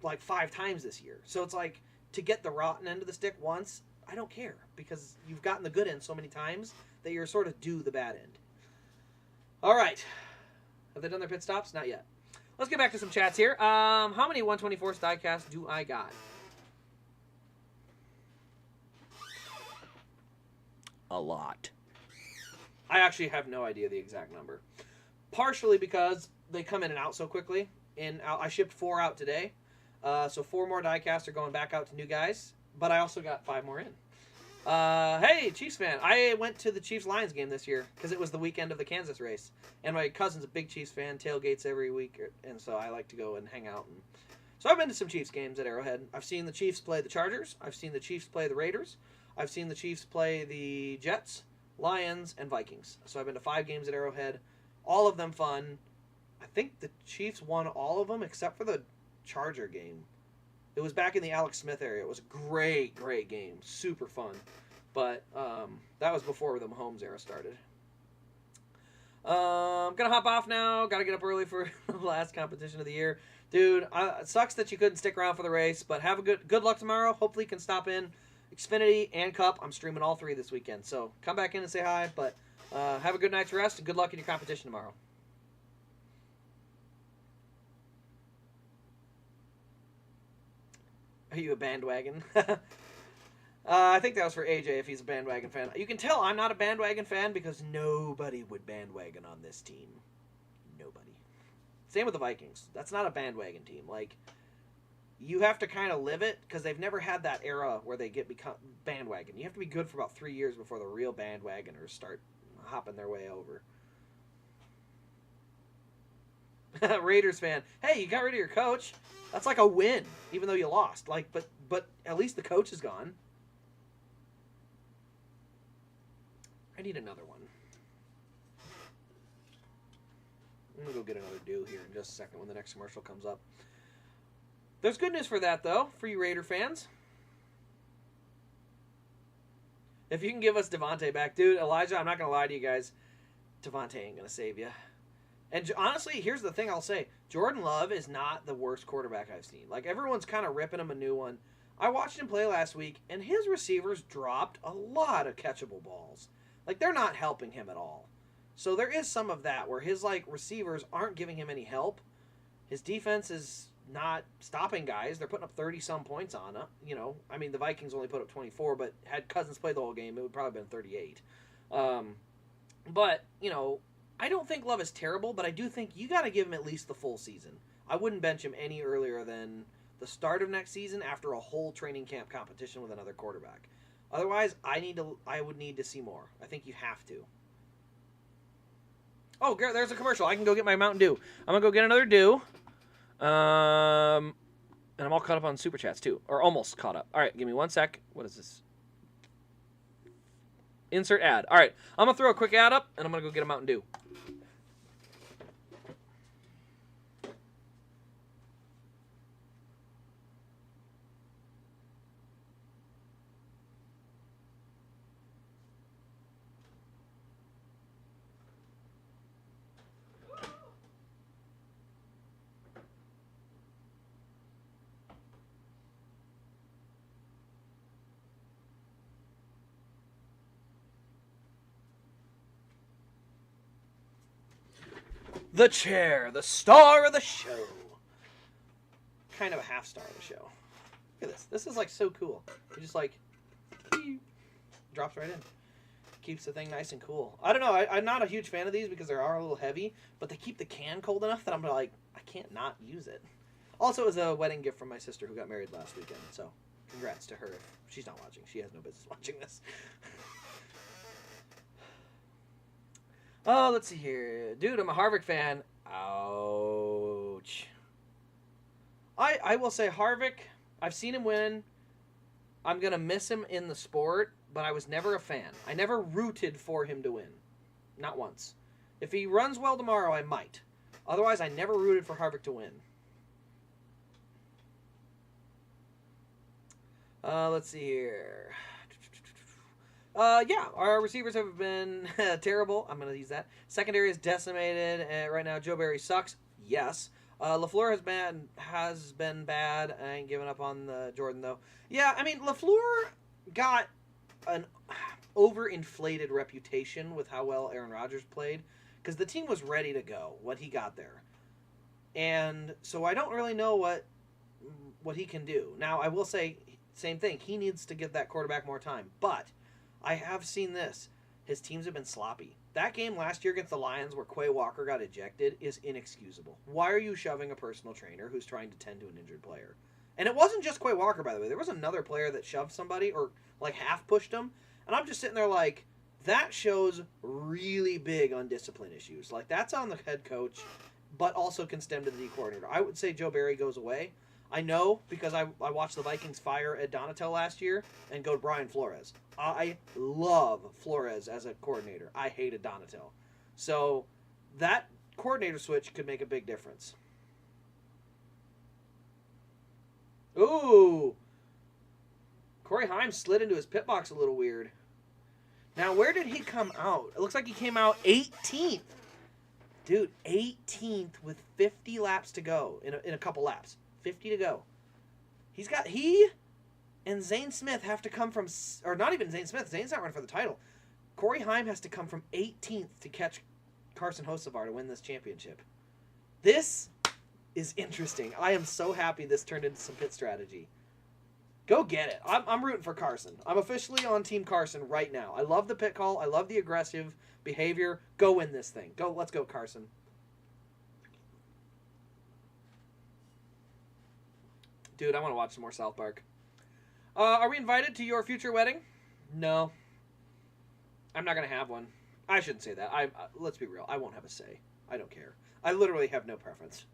like 5 times this year. So it's like, to get the rotten end of the stick once, I don't care. Because you've gotten the good end so many times that you're sort of due the bad end. All right. Have they done their pit stops? Not yet. Let's get back to some chats here. How many 124th Diecast do I got? A lot. I actually have no idea the exact number. Partially because they come in and out so quickly. And I shipped 4 out today. So 4 more Diecast are going back out to new guys. But I also got 5 more in. Hey, Chiefs fan. I went to the Chiefs-Lions game this year because it was the weekend of the Kansas race. And my cousin's a big Chiefs fan, tailgates every week. And so I like to go and hang out. And so I've been to some Chiefs games at Arrowhead. I've seen the Chiefs play the Chargers. I've seen the Chiefs play the Raiders. I've seen the Chiefs play the Jets, Lions, and Vikings. So I've been to 5 games at Arrowhead. All of them fun. I think the Chiefs won all of them except for the Charger game. It was back in the Alex Smith area. It was a great, great game. Super fun. But that was before the Mahomes era started. I'm going to hop off now. Got to get up early for the last competition of the year. Dude, it sucks that you couldn't stick around for the race, but have a good luck tomorrow. Hopefully you can stop in Xfinity and Cup. I'm streaming all 3 this weekend. So come back in and say hi. But have a good night's rest and good luck in your competition tomorrow. Are you a bandwagon? I think that was for AJ if he's a bandwagon fan. You can tell I'm not a bandwagon fan because nobody would bandwagon on this team. Nobody. Same with the Vikings. That's not a bandwagon team. Like, you have to kind of live it because they've never had that era where they become bandwagon. You have to be good for about 3 years before the real bandwagoners start hopping their way over. Raiders fan. Hey, you got rid of your coach. That's like a win, even though you lost. Like, but at least the coach is gone. I need another one. I'm gonna go get another dew here in just a second when the next commercial comes up. There's good news for that though, for you Raider fans. If you can give us Devontae back, dude, Elijah, I'm not gonna lie to you guys. Devontae ain't gonna save you. And honestly, here's the thing I'll say. Jordan Love is not the worst quarterback I've seen. Like, everyone's kind of ripping him a new one. I watched him play last week, and his receivers dropped a lot of catchable balls. Like, they're not helping him at all. So there is some of that where his, like, receivers aren't giving him any help. His defense is not stopping guys. They're putting up 30-some points on him. You know, I mean, the Vikings only put up 24, but had Cousins played the whole game, it would probably have been 38. But, you know, I don't think Love is terrible, but I do think you got to give him at least the full season. I wouldn't bench him any earlier than the start of next season after a whole training camp competition with another quarterback. Otherwise, I would need to see more. I think you have to. Oh, there's a commercial. I can go get my Mountain Dew. I'm going to go get another Dew. And I'm all caught up on Super Chats, too. Or almost caught up. All right, give me 1 sec. What is this? Insert ad. All right, I'm going to throw a quick ad up, and I'm going to go get a Mountain Dew. The chair, the star of the show. Kind of a half star of the show. Look at this. This is like so cool. You just like, drops right in. Keeps the thing nice and cool. I don't know. I'm not a huge fan of these because they are a little heavy, but they keep the can cold enough that I'm like, I can't not use it. Also, it was a wedding gift from my sister who got married last weekend, so congrats to her. If she's not watching. She has no business watching this. Oh, let's see here. Dude, I'm a Harvick fan. Ouch. I will say Harvick, I've seen him win. I'm going to miss him in the sport, but I was never a fan. I never rooted for him to win. Not once. If he runs well tomorrow, I might. Otherwise, I never rooted for Harvick to win. Let's see here. Yeah, our receivers have been terrible. I'm going to use that. Secondary is decimated. Right now, Joe Barry sucks. Yes. LaFleur has been bad. I ain't giving up on Jordan, though. Yeah, I mean, LaFleur got an overinflated reputation with how well Aaron Rodgers played because the team was ready to go when he got there. And so I don't really know what he can do. Now, I will say, same thing. He needs to give that quarterback more time. But I have seen this. his teams have been sloppy. That game last year against the Lions where Quay Walker got ejected is inexcusable. Why are you shoving a personal trainer who's trying to tend to an injured player? And it wasn't just Quay Walker, by the way. There was another player that shoved somebody or like half pushed him. And I'm just sitting there like, that shows really big undiscipline issues. Like, that's on the head coach, but also can stem to the D coordinator. I would say Joe Barry goes away. I know because I watched the Vikings fire Ed Donatel last year and go to Brian Flores. I love Flores as a coordinator. I hated Donatel. So that coordinator switch could make a big difference. Ooh. Corey Haim slid into his pit box a little weird. Now, where did he come out? It looks like he came out 18th. Dude, 18th with 50 laps to go in a couple laps. 50 to go. He and Zane Smith have to come from, or not even Zane Smith. Zane's not running for the title. Corey Haim has to come from 18th to catch Carson Hocevar to win this championship. This is interesting. I am so happy this turned into some pit strategy. Go get it. I'm rooting for Carson. I'm officially on Team Carson right now. I love the pit call. I love the aggressive behavior. Go win this thing. Let's go, Carson. Dude, I want to watch some more South Park. Are we invited to your future wedding? No. I'm not going to have one. I shouldn't say that. Let's be real. I won't have a say. I don't care. I literally have no preference.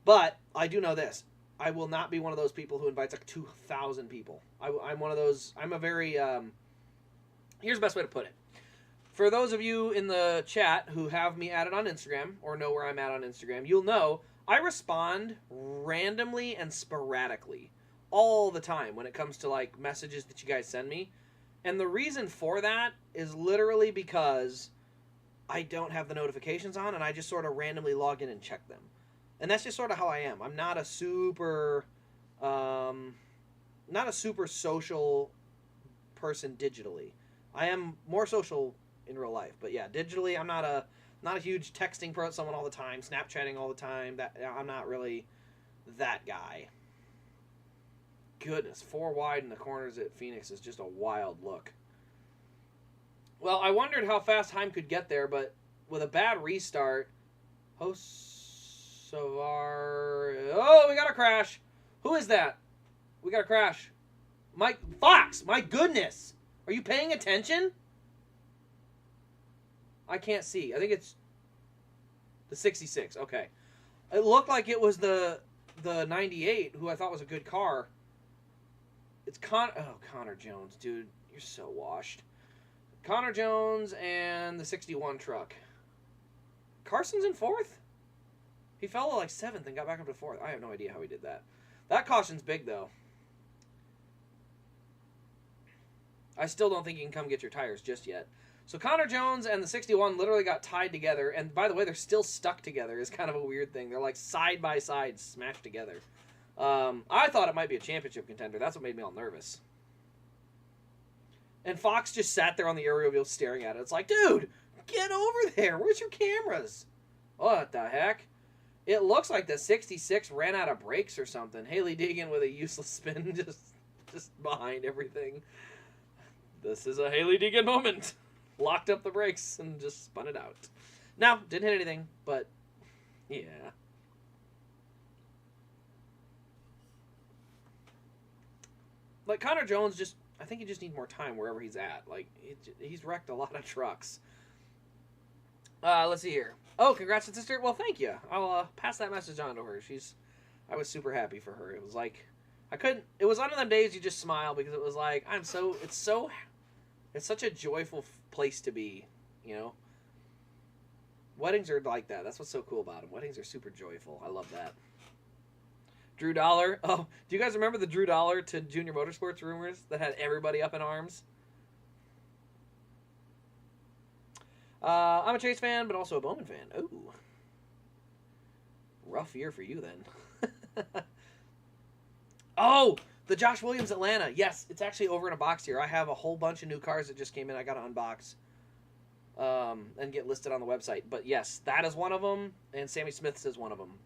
But I do know this. I will not be one of those people who invites like 2,000 people. I'm one of those. I'm a very. Here's the best way to put it. For those of you in the chat who have me added on Instagram or know where I'm at on Instagram, you'll know I respond randomly and sporadically all the time when it comes to like messages that you guys send me. And the reason for that is literally because I don't have the notifications on and I just sort of randomly log in and check them. And that's just sort of how I am. I'm not a super social person digitally. I am more social in real life, but yeah, digitally I'm not a huge texting pro someone all the time, Snapchatting all the time. I'm not really that guy. Goodness, 4 wide in the corners at Phoenix is just a wild look. Well, I wondered how fast Haim could get there, but with a bad restart, oh, we got a crash. Who is that? We got a crash. Mike Fox, my goodness. Are you paying attention? I can't see. I think it's the 66. Okay. It looked like it was the 98, who I thought was a good car. It's Connor Jones, dude. You're so washed. Connor Jones and the 61 truck. Carson's in 4th? He fell to like 7th and got back up to 4th. I have no idea how he did that. That caution's big, though. I still don't think you can come get your tires just yet. So Connor Jones and the 61 literally got tied together. And by the way, they're still stuck together. It's kind of a weird thing. They're like side by side smashed together. I thought it might be a championship contender. That's what made me all nervous. And Fox just sat there on the aerial wheel staring at it. It's like, dude, get over there. Where's your cameras? What the heck? It looks like the 66 ran out of brakes or something. Haley Deegan with a useless spin just behind everything. This is a Haley Deegan moment. Locked up the brakes and just spun it out. Now, didn't hit anything, but yeah. Like Connor Jones I think he just needs more time wherever he's at. Like, he's wrecked a lot of trucks. Let's see here. Oh, congrats to sister. Well, thank you. I'll pass that message on to her. I was super happy for her. It was like, it was one of them days you just smile because it was like, it's such a joyful place to be, you know? Weddings are like that. That's what's so cool about them. Weddings are super joyful. I love that. Drew Dollar. Oh, do you guys remember the Drew Dollar to Junior Motorsports rumors that had everybody up in arms? I'm a Chase fan, but also a Bowman fan. Ooh. Rough year for you, then. Oh, the Josh Williams Atlanta. Yes, it's actually over in a box here. I have a whole bunch of new cars that just came in. I got to unbox and get listed on the website. But yes, that is one of them, and Sammy Smith's is one of them.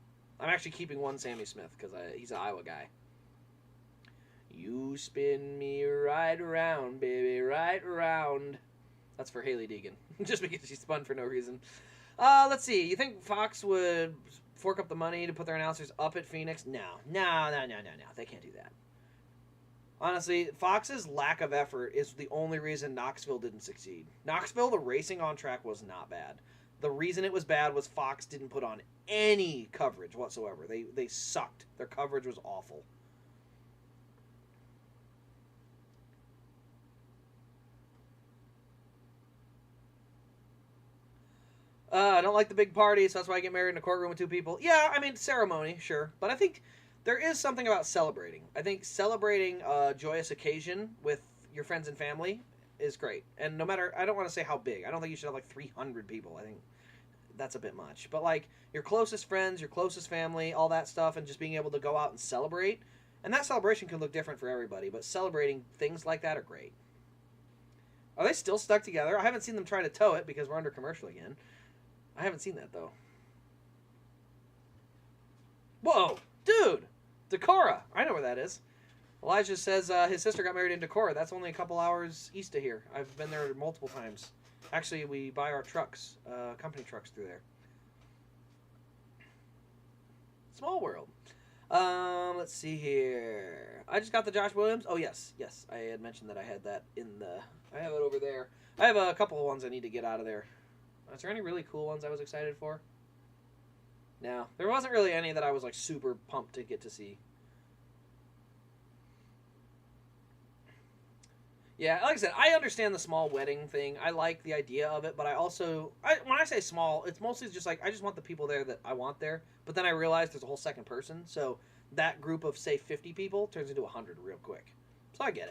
I'm actually keeping one Sammy Smith because he's an Iowa guy. You spin me right around, baby, right around. That's for Haley Deegan. Just because she spun for no reason. Let's see. You think Fox would fork up the money to put their announcers up at Phoenix? No. They can't do that. Honestly, Fox's lack of effort is the only reason Knoxville didn't succeed. Knoxville, the racing on track was not bad. The reason it was bad was Fox didn't put on any coverage whatsoever. They sucked. Their coverage was awful. I don't like the big parties, so that's why I get married in a courtroom with 2 people. Yeah, I mean, ceremony, sure. But I think there is something about celebrating. I think celebrating a joyous occasion with your friends and family is great. And no matter, I don't want to say how big. I don't think you should have like 300 people. I think that's a bit much. But like your closest friends, your closest family, all that stuff, and just being able to go out and celebrate. And that celebration can look different for everybody, but celebrating things like that are great. Are they still stuck together? I haven't seen them try to tow it because we're under commercial again. I haven't seen that, though. Whoa! Dude! Decorah! I know where that is. Elijah says his sister got married in Decorah. That's only a couple hours east of here. I've been there multiple times. Actually, we buy our trucks, company trucks through there. Small world. Let's see here. I just got the Josh Williams. Oh, yes. Yes, I had mentioned that I had that in the... I have it over there. I have a couple of ones I need to get out of there. Is there any really cool ones I was excited for? No. There wasn't really any that I was like super pumped to get to see. Yeah, like I said, I understand the small wedding thing. I like the idea of it, but I also... when I say small, it's mostly just like, I just want the people there that I want there. But then I realize there's a whole second person, so that group of, say, 50 people turns into 100 real quick. So I get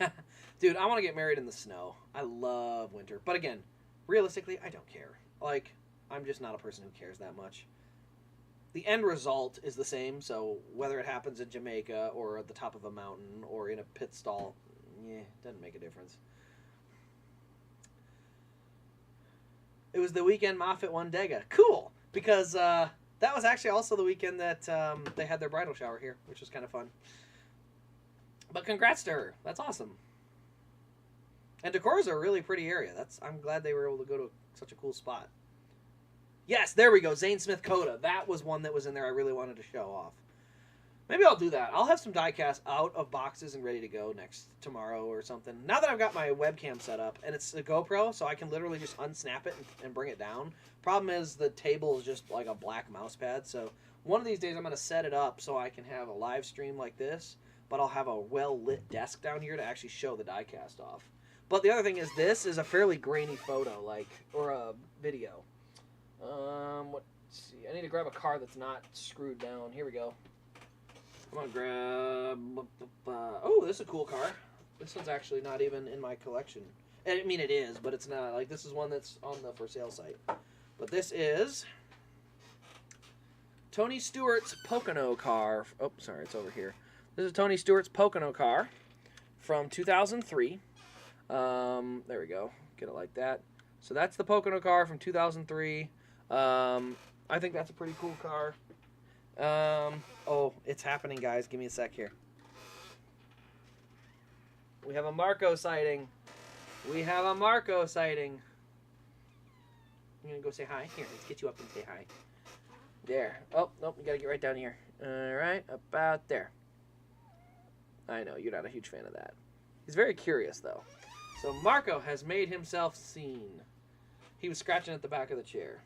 it. Dude, I want to get married in the snow. I love winter. But again, realistically, I don't care. Like, I'm just not a person who cares that much. The end result is the same, so whether it happens in Jamaica or at the top of a mountain or in a pit stall, doesn't make a difference. It was the weekend Moffat won Dega. Cool! Because that was actually also the weekend that they had their bridal shower here, which was kind of fun. But congrats to her. That's awesome. And Decorah's a really pretty area. I'm glad they were able to go to such a cool spot. Yes, there we go. Zane Smith Coda. That was one that was in there I really wanted to show off. Maybe I'll do that. I'll have some diecast out of boxes and ready to go tomorrow or something. Now that I've got my webcam set up, and it's a GoPro, so I can literally just unsnap it and bring it down. Problem is the table is just like a black mouse pad, so one of these days I'm going to set it up so I can have a live stream like this, but I'll have a well-lit desk down here to actually show the diecast off. But the other thing is this is a fairly grainy photo, or a video. Let's see. I need to grab a car that's not screwed down. Here we go. I'm gonna grab... oh, this is a cool car. This one's actually not even in my collection. I mean, it is, but it's not. Like, this is one that's on the for sale site. But this is Tony Stewart's Pocono car. Oh, sorry, it's over here. This is Tony Stewart's Pocono car from 2003. There we go. Get it like that. So that's the Pocono car from 2003. I think that's a pretty cool car. Oh, it's happening, guys. Give me a sec here. We have a Marco sighting. We have a Marco sighting. I'm going to go say hi. Here, let's get you up and say hi. There. Oh, nope, we got to get right down here. All right, about there. I know, you're not a huge fan of that. He's very curious, though. So Marco has made himself seen. He was scratching at the back of the chair.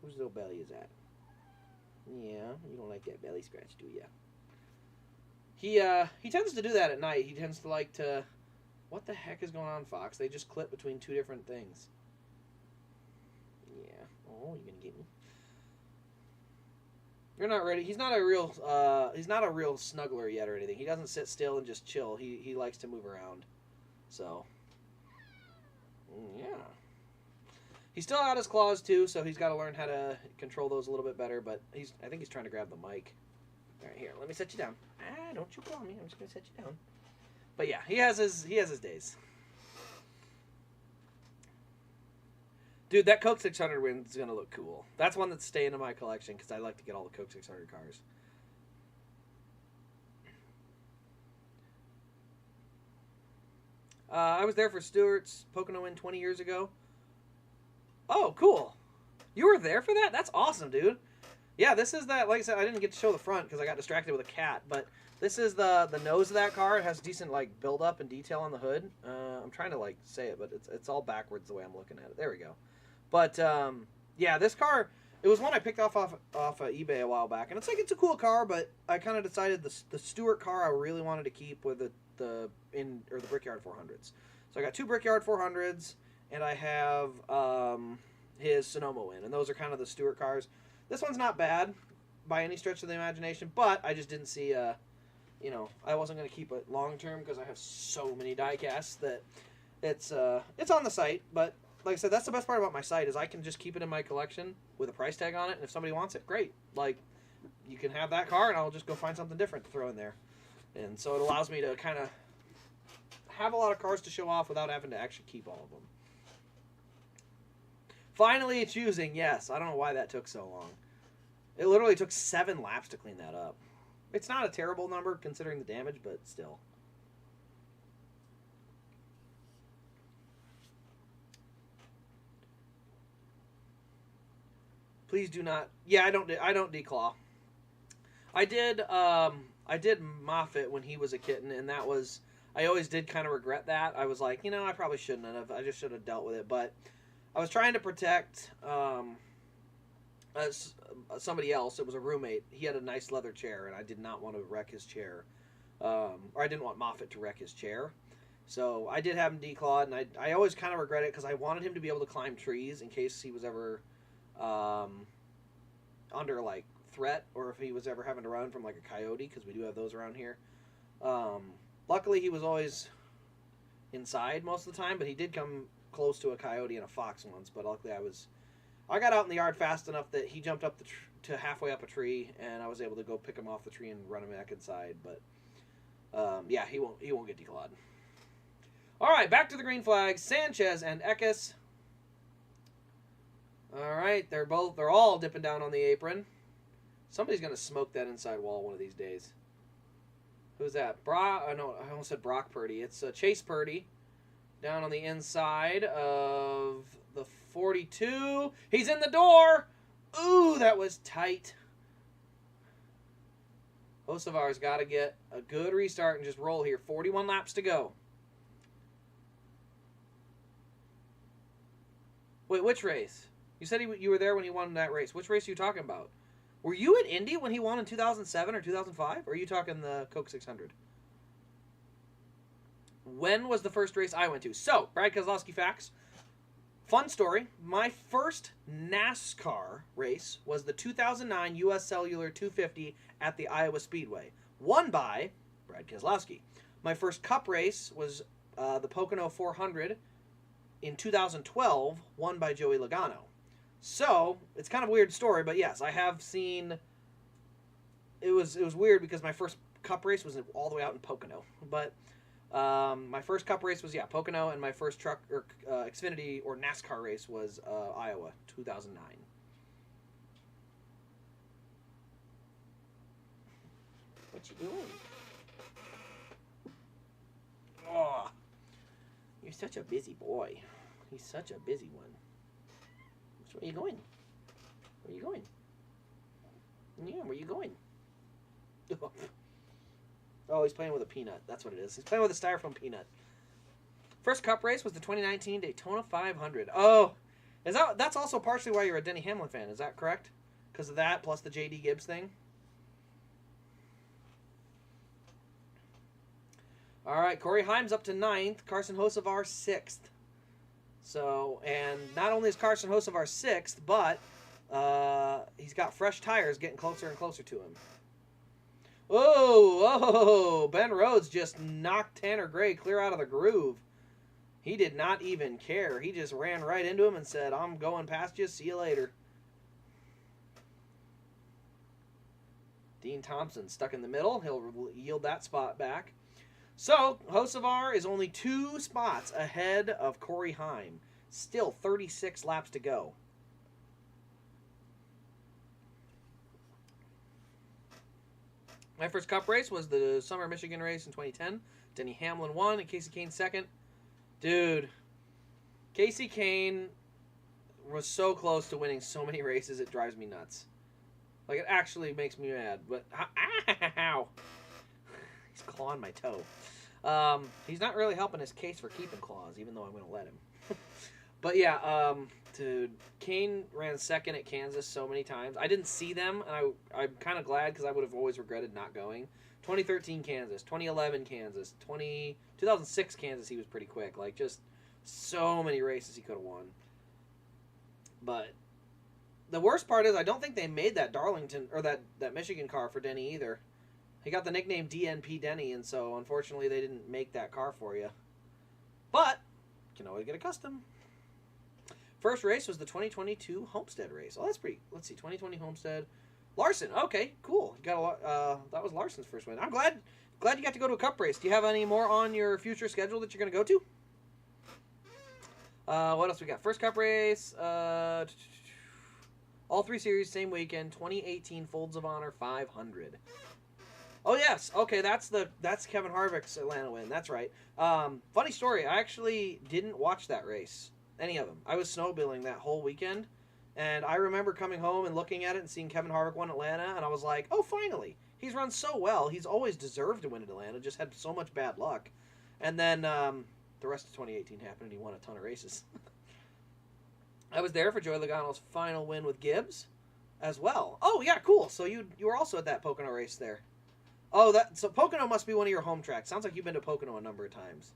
Whose little belly is that? Yeah, you don't like that belly scratch, do ya? He tends to do that at night. He tends to like to... What the heck is going on, Fox? They just clip between two different things. Yeah. Oh, you're gonna get me. You're not ready. He's not a real snuggler yet or anything. He doesn't sit still and just chill. He likes to move around. So, yeah. He's still out his claws too, so he's got to learn how to control those a little bit better. But I think he's trying to grab the mic. All right, here. Let me set you down. Ah, don't you claw me. I'm just gonna set you down. But yeah, he has his days. Dude, that Coke 600 win is gonna look cool. That's one that's staying in my collection because I like to get all the Coke 600 cars. I was there for Stewart's Pocono win 20 years ago. Oh, cool. You were there for that? That's awesome, dude. Yeah, this is that. Like I said, I didn't get to show the front because I got distracted with a cat. But this is the nose of that car. It has decent like build up and detail on the hood. I'm trying to like say it, but it's all backwards the way I'm looking at it. There we go. But yeah, this car. It was one I picked off eBay a while back, and it's a cool car. But I kind of decided the Stewart car I really wanted to keep with the Brickyard 400s. So I got 2 Brickyard 400s, and I have his Sonoma win, and those are kind of the Stewart cars. This one's not bad by any stretch of the imagination, but I just didn't see, I wasn't going to keep it long term because I have so many diecasts that it's on the site. But like I said, that's the best part about my site is I can just keep it in my collection with a price tag on it, and if somebody wants it, great. Like, you can have that car, and I'll just go find something different to throw in there. And so it allows me to kind of have a lot of cars to show off without having to actually keep all of them. Finally, it's using. Yes, I don't know why that took so long. It literally took 7 laps to clean that up. It's not a terrible number considering the damage, but still. Please do not. Yeah, I don't declaw. I did Moffat when he was a kitten, and that was. I always did kind of regret that. I was like, I probably shouldn't have. I just should have dealt with it, but. I was trying to protect somebody else. It was a roommate. He had a nice leather chair, and I did not want to wreck his chair. Or I didn't want Moffat to wreck his chair. So I did have him declawed, and I always kind of regret it because I wanted him to be able to climb trees in case he was ever under, like, threat or if he was ever having to run from, like, a coyote, because we do have those around here. Luckily, he was always inside most of the time, but he did come close to a coyote and a fox once, but luckily I got out in the yard fast enough that he jumped up to halfway up a tree, and I was able to go pick him off the tree and run him back inside. But yeah, he won't get declawed. All right, back to the green flags. Sanchez and Eckes. All right, they're all dipping down on the apron. Somebody's gonna smoke that inside wall one of these days. Who's that? No, I almost said Brock Purdy. It's Chase Purdy. Down on the inside of the 42. He's in the door. Ooh, that was tight. Hocevar's got to get a good restart and just roll here. 41 laps to go. Wait, which race? You said you were there when he won that race. Which race are you talking about? Were you at Indy when he won in 2007 or 2005? Or are you talking the Coke 600? When was the first race I went to? So, Brad Keselowski facts. Fun story. My first NASCAR race was the 2009 U.S. Cellular 250 at the Iowa Speedway, won by Brad Keselowski. My first Cup race was the Pocono 400 in 2012, won by Joey Logano. So, it's kind of a weird story, but yes, I have seen... It was weird because my first Cup race was all the way out in Pocono, but... my first Cup race was, Pocono, and my first truck or Xfinity or NASCAR race was Iowa, 2009. What you doing? Oh, you're such a busy boy. He's such a busy one. Where are you going? Where are you going? Yeah, where are you going? Oh, he's playing with a peanut. That's what it is. He's playing with a styrofoam peanut. First Cup race was the 2019 Daytona 500. Oh, that's also partially why you're a Denny Hamlin fan. Is that correct? Because of that, plus the J.D. Gibbs thing? All right, Corey Haim's up to 9th. Carson Hocevar 6th. So, and not only is Carson Hocevar 6th, but he's got fresh tires getting closer and closer to him. Oh, Ben Rhodes just knocked Tanner Gray clear out of the groove. He did not even care. He just ran right into him and said, I'm going past you. See you later. Dean Thompson stuck in the middle. He'll yield that spot back. So, Hocevar is only 2 spots ahead of Corey Haim. Still 36 laps to go. My first Cup race was the Summer Michigan race in 2010. Denny Hamlin won and Casey Kane second. Dude, Casey Kane was so close to winning so many races, it drives me nuts. Like, it actually makes me mad. But, ow! He's clawing my toe. He's not really helping his case for keeping claws, even though I'm going to let him. But, yeah, dude, Kane ran second at Kansas so many times. I didn't see them, and I'm kind of glad because I would have always regretted not going. 2013 Kansas, 2011 Kansas, 2006 Kansas, he was pretty quick. Like, just so many races he could have won. But the worst part is I don't think they made that Darlington, or that Michigan car for Denny either. He got the nickname DNP Denny, and so unfortunately they didn't make that car for you. But you can always get a custom. First race was the 2022 Homestead race. Oh, that's pretty. Let's see, 2020 Homestead. Larson. Okay, cool. You got a lot. That was Larson's first win. I'm glad you got to go to a Cup race. Do you have any more on your future schedule that you're going to go to? What else we got? First Cup race. All three series, same weekend. 2018 Folds of Honor 500. Oh yes, okay, that's Kevin Harvick's Atlanta win. That's right. Funny story. I actually didn't watch that race, any of them. I was snowmobiling that whole weekend, and I remember coming home and looking at it and seeing Kevin Harvick won Atlanta, and I was like, oh, finally. He's run so well. He's always deserved to win at Atlanta. Just had so much bad luck, and then the rest of 2018 happened, and he won a ton of races. I was there for Joey Logano's final win with Gibbs as well. Oh, yeah, cool. So you were also at that Pocono race there. Oh, so Pocono must be one of your home tracks. Sounds like you've been to Pocono a number of times.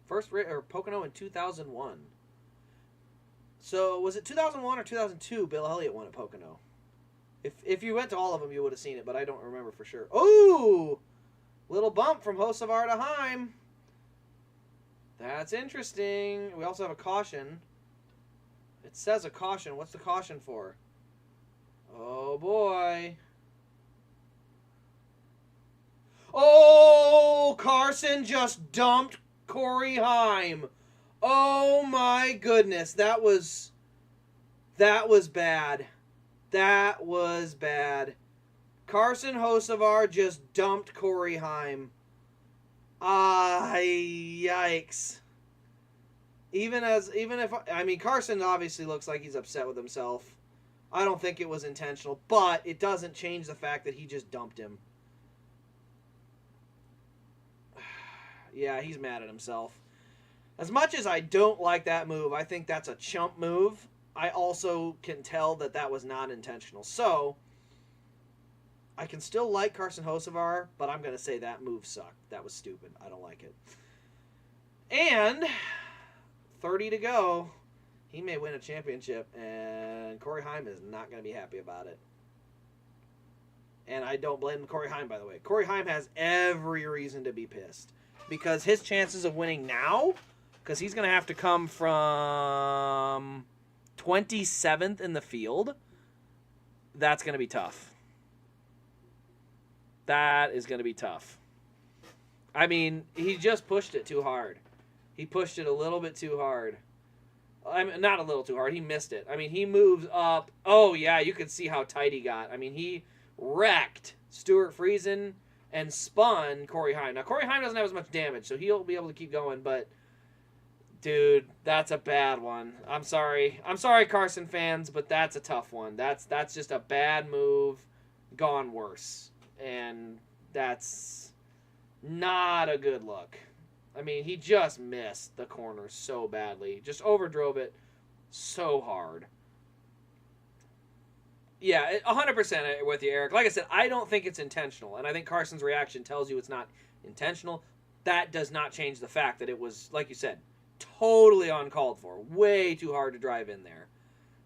Pocono in 2001. So was it 2001 or 2002 Bill Elliott won at Pocono? If you went to all of them, you would have seen it, but I don't remember for sure. Oh, little bump from Hocevar to Heim. That's interesting. We also have a caution. It says a caution. What's the caution for? Oh, boy. Oh, Carson just dumped Corey Heim. Oh, my goodness. That was bad. That was bad. Carson Hocevar just dumped Corey Heim. Yikes. Even if Carson obviously looks like he's upset with himself. I don't think it was intentional, but it doesn't change the fact that he just dumped him. Yeah, he's mad at himself. As much as I don't like that move, I think that's a chump move. I also can tell that was not intentional. So, I can still like Carson Hocevar, but I'm going to say that move sucked. That was stupid. I don't like it. And 30 to go. He may win a championship, and Corey Heim is not going to be happy about it. And I don't blame Corey Heim, by the way. Corey Heim has every reason to be pissed. Because his chances of winning now, because he's going to have to come from 27th in the field, that's going to be tough. That is going to be tough. I mean, he just pushed it too hard. He pushed it a little bit too hard. I mean, not a little too hard. He missed it. I mean, he moves up. Oh, yeah, you can see how tight he got. I mean, he wrecked Stuart Friesen and spun Corey Heim. Now, Corey Heim doesn't have as much damage, so he'll be able to keep going, but dude, that's a bad one. I'm sorry. I'm sorry, Carson fans, but that's a tough one. That's just a bad move gone worse. And that's not a good look. I mean, he just missed the corner so badly. Just overdrove it so hard. Yeah, 100% with you, Eric. Like I said, I don't think it's intentional. And I think Carson's reaction tells you it's not intentional. That does not change the fact that it was, like you said, totally uncalled for. Way too hard to drive in there.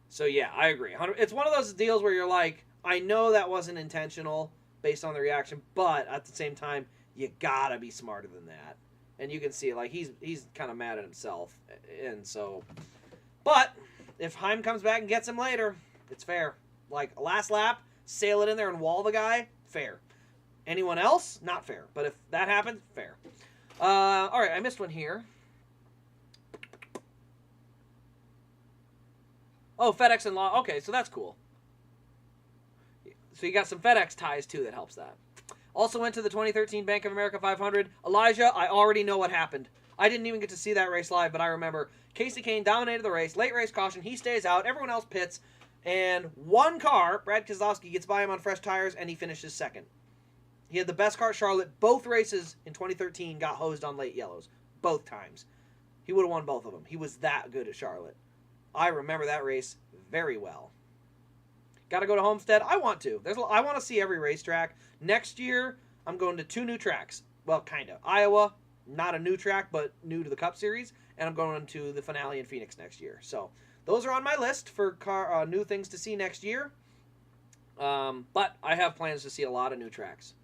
So, yeah, I agree. It's one of those deals where you're like, I know that wasn't intentional based on the reaction, but at the same time, you gotta be smarter than that. And you can see, like, he's kind of mad at himself. And so, but if Heim comes back and gets him later, it's fair. Like, last lap, sail it in there and wall the guy, fair. Anyone else, not fair. But if that happens, fair. All right, I missed one here. Oh, FedEx and Law. Okay, so that's cool. So you got some FedEx ties, too, that helps that. Also went to the 2013 Bank of America 500. Elijah, I already know what happened. I didn't even get to see that race live, but I remember Casey Kane dominated the race. Late race caution. He stays out. Everyone else pits. And one car, Brad Keselowski, gets by him on fresh tires, and he finishes second. He had the best car at Charlotte. Both races in 2013 got hosed on late yellows. Both times. He would have won both of them. He was that good at Charlotte. I remember that race very well. Got to go to Homestead? I want to. I want to see every racetrack. Next year, I'm going to 2 new tracks. Well, kind of. Iowa, not a new track, but new to the Cup Series. And I'm going to the finale in Phoenix next year. So those are on my list for new things to see next year. But I have plans to see a lot of new tracks.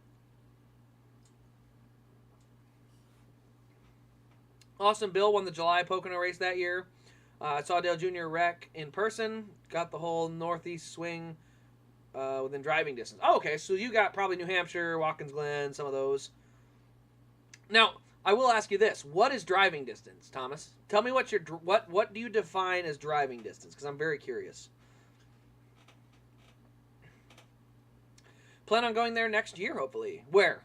Austin Bill won the July Pocono race that year. I saw Dale Jr. wreck in person. Got the whole northeast swing within driving distance. Oh, okay, so you got probably New Hampshire, Watkins Glen, some of those. Now, I will ask you this. What is driving distance, Thomas? Tell me what do you define as driving distance? Because I'm very curious. Plan on going there next year, hopefully. Where?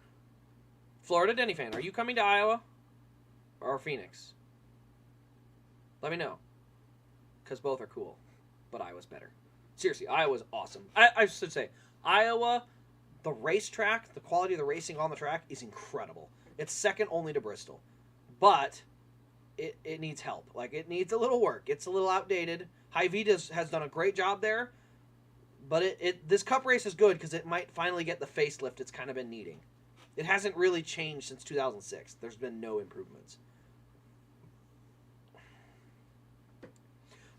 Florida, Denny fan. Are you coming to Iowa or Phoenix? Let me know. Because both are cool. But Iowa's better. Seriously, Iowa's awesome. I should say, Iowa, the racetrack, the quality of the racing on the track is incredible. It's second only to Bristol. But it needs help. Like, it needs a little work. It's a little outdated. Hy-Vee has done a great job there. But this Cup race is good because it might finally get the facelift it's kind of been needing. It hasn't really changed since 2006. There's been no improvements.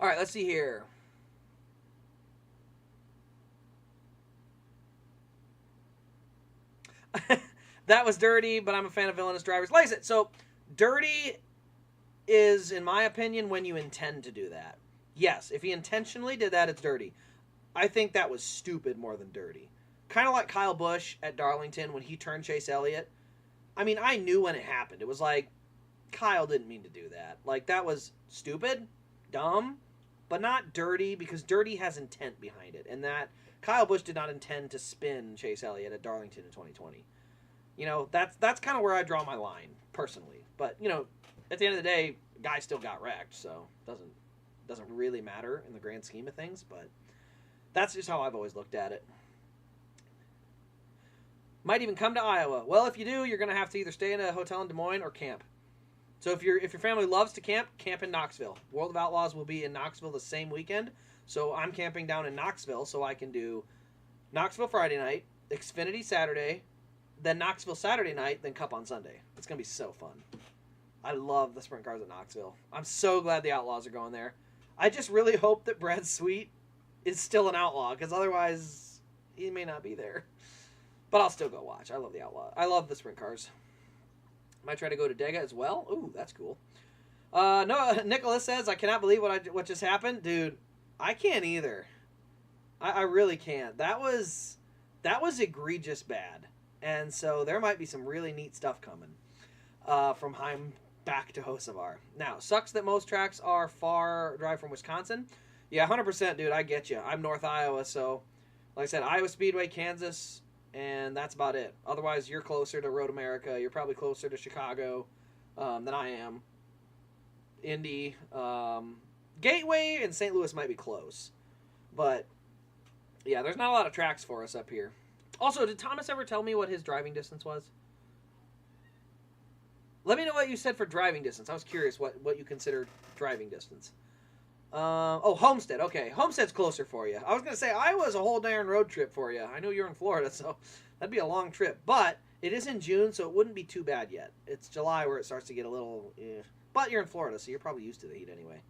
All right, let's see here. That was dirty, but I'm a fan of villainous drivers. Like I said, so dirty is, in my opinion, when you intend to do that. Yes, if he intentionally did that, it's dirty. I think that was stupid more than dirty. Kind of like Kyle Busch at Darlington when he turned Chase Elliott. I mean, I knew when it happened. It was like, Kyle didn't mean to do that. Like, that was stupid, dumb, but not dirty, because dirty has intent behind it. And that Kyle Busch did not intend to spin Chase Elliott at Darlington in 2020. You know, that's kind of where I draw my line, personally. But, you know, at the end of the day, guy still got wrecked, so doesn't really matter in the grand scheme of things, but that's just how I've always looked at it. Might even come to Iowa. Well, if you do, you're going to have to either stay in a hotel in Des Moines or camp. So if your family loves to camp in Knoxville. World of Outlaws will be in Knoxville the same weekend. So I'm camping down in Knoxville so I can do Knoxville Friday night, Xfinity Saturday, then Knoxville Saturday night, then Cup on Sunday. It's going to be so fun. I love the sprint cars at Knoxville. I'm so glad the Outlaws are going there. I just really hope that Brad Sweet is still an outlaw, because otherwise he may not be there. But I'll still go watch. I love the Outlaw. I love the sprint cars. Might try to go to Dega as well. Ooh, that's cool. No, Nicholas says, I cannot believe what just happened. Dude, I can't either. I really can't. That was egregious bad. And so there might be some really neat stuff coming from Heim back to Hocevar. Now, sucks that most tracks are far drive from Wisconsin. Yeah, 100%, dude. I get you. I'm North Iowa, so like I said, Iowa Speedway, Kansas, and that's about it. Otherwise, you're closer to Road America. You're probably closer to Chicago than I am. Indy. Gateway and St. Louis might be close. But, yeah, there's not a lot of tracks for us up here. Also, did Thomas ever tell me what his driving distance was? Let me know what you said for driving distance. I was curious what you considered driving distance. Homestead. Okay, Homestead's closer for you. I was going to say, Iowa's a whole darn road trip for you. I know you're in Florida, so that'd be a long trip. But it is in June, so it wouldn't be too bad yet. It's July where it starts to get a little... But you're in Florida, so you're probably used to the heat anyway.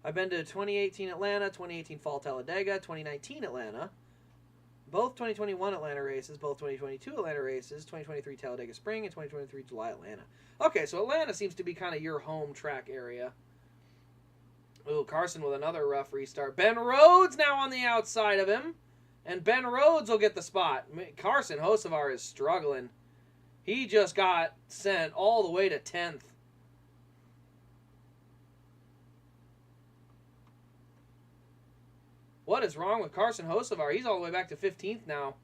I've been to 2018 Atlanta, 2018 Fall Talladega, 2019 Atlanta, both 2021 Atlanta races, both 2022 Atlanta races, 2023 Talladega Spring, and 2023 July Atlanta. Okay, so Atlanta seems to be kind of your home track area. Ooh, Carson with another rough restart. Ben Rhodes now on the outside of him. And Ben Rhodes will get the spot. Carson Hocevar is struggling. He just got sent all the way to 10th. What is wrong with Carson Hocevar? He's all the way back to 15th now.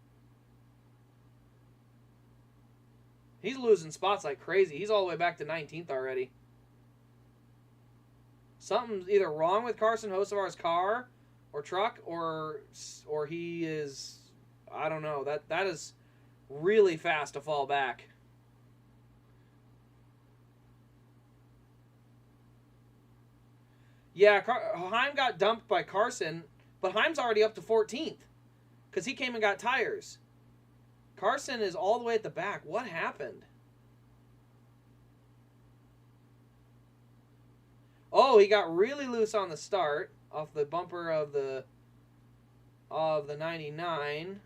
He's losing spots like crazy. He's all the way back to 19th already. Something's either wrong with Carson Hocevar's car or truck, or he is, I don't know. That is really fast to fall back. Yeah, Heim got dumped by Carson, but Heim's already up to 14th because he came and got tires. Carson is all the way at the back. What happened? Oh, he got really loose on the start off the bumper of the 99.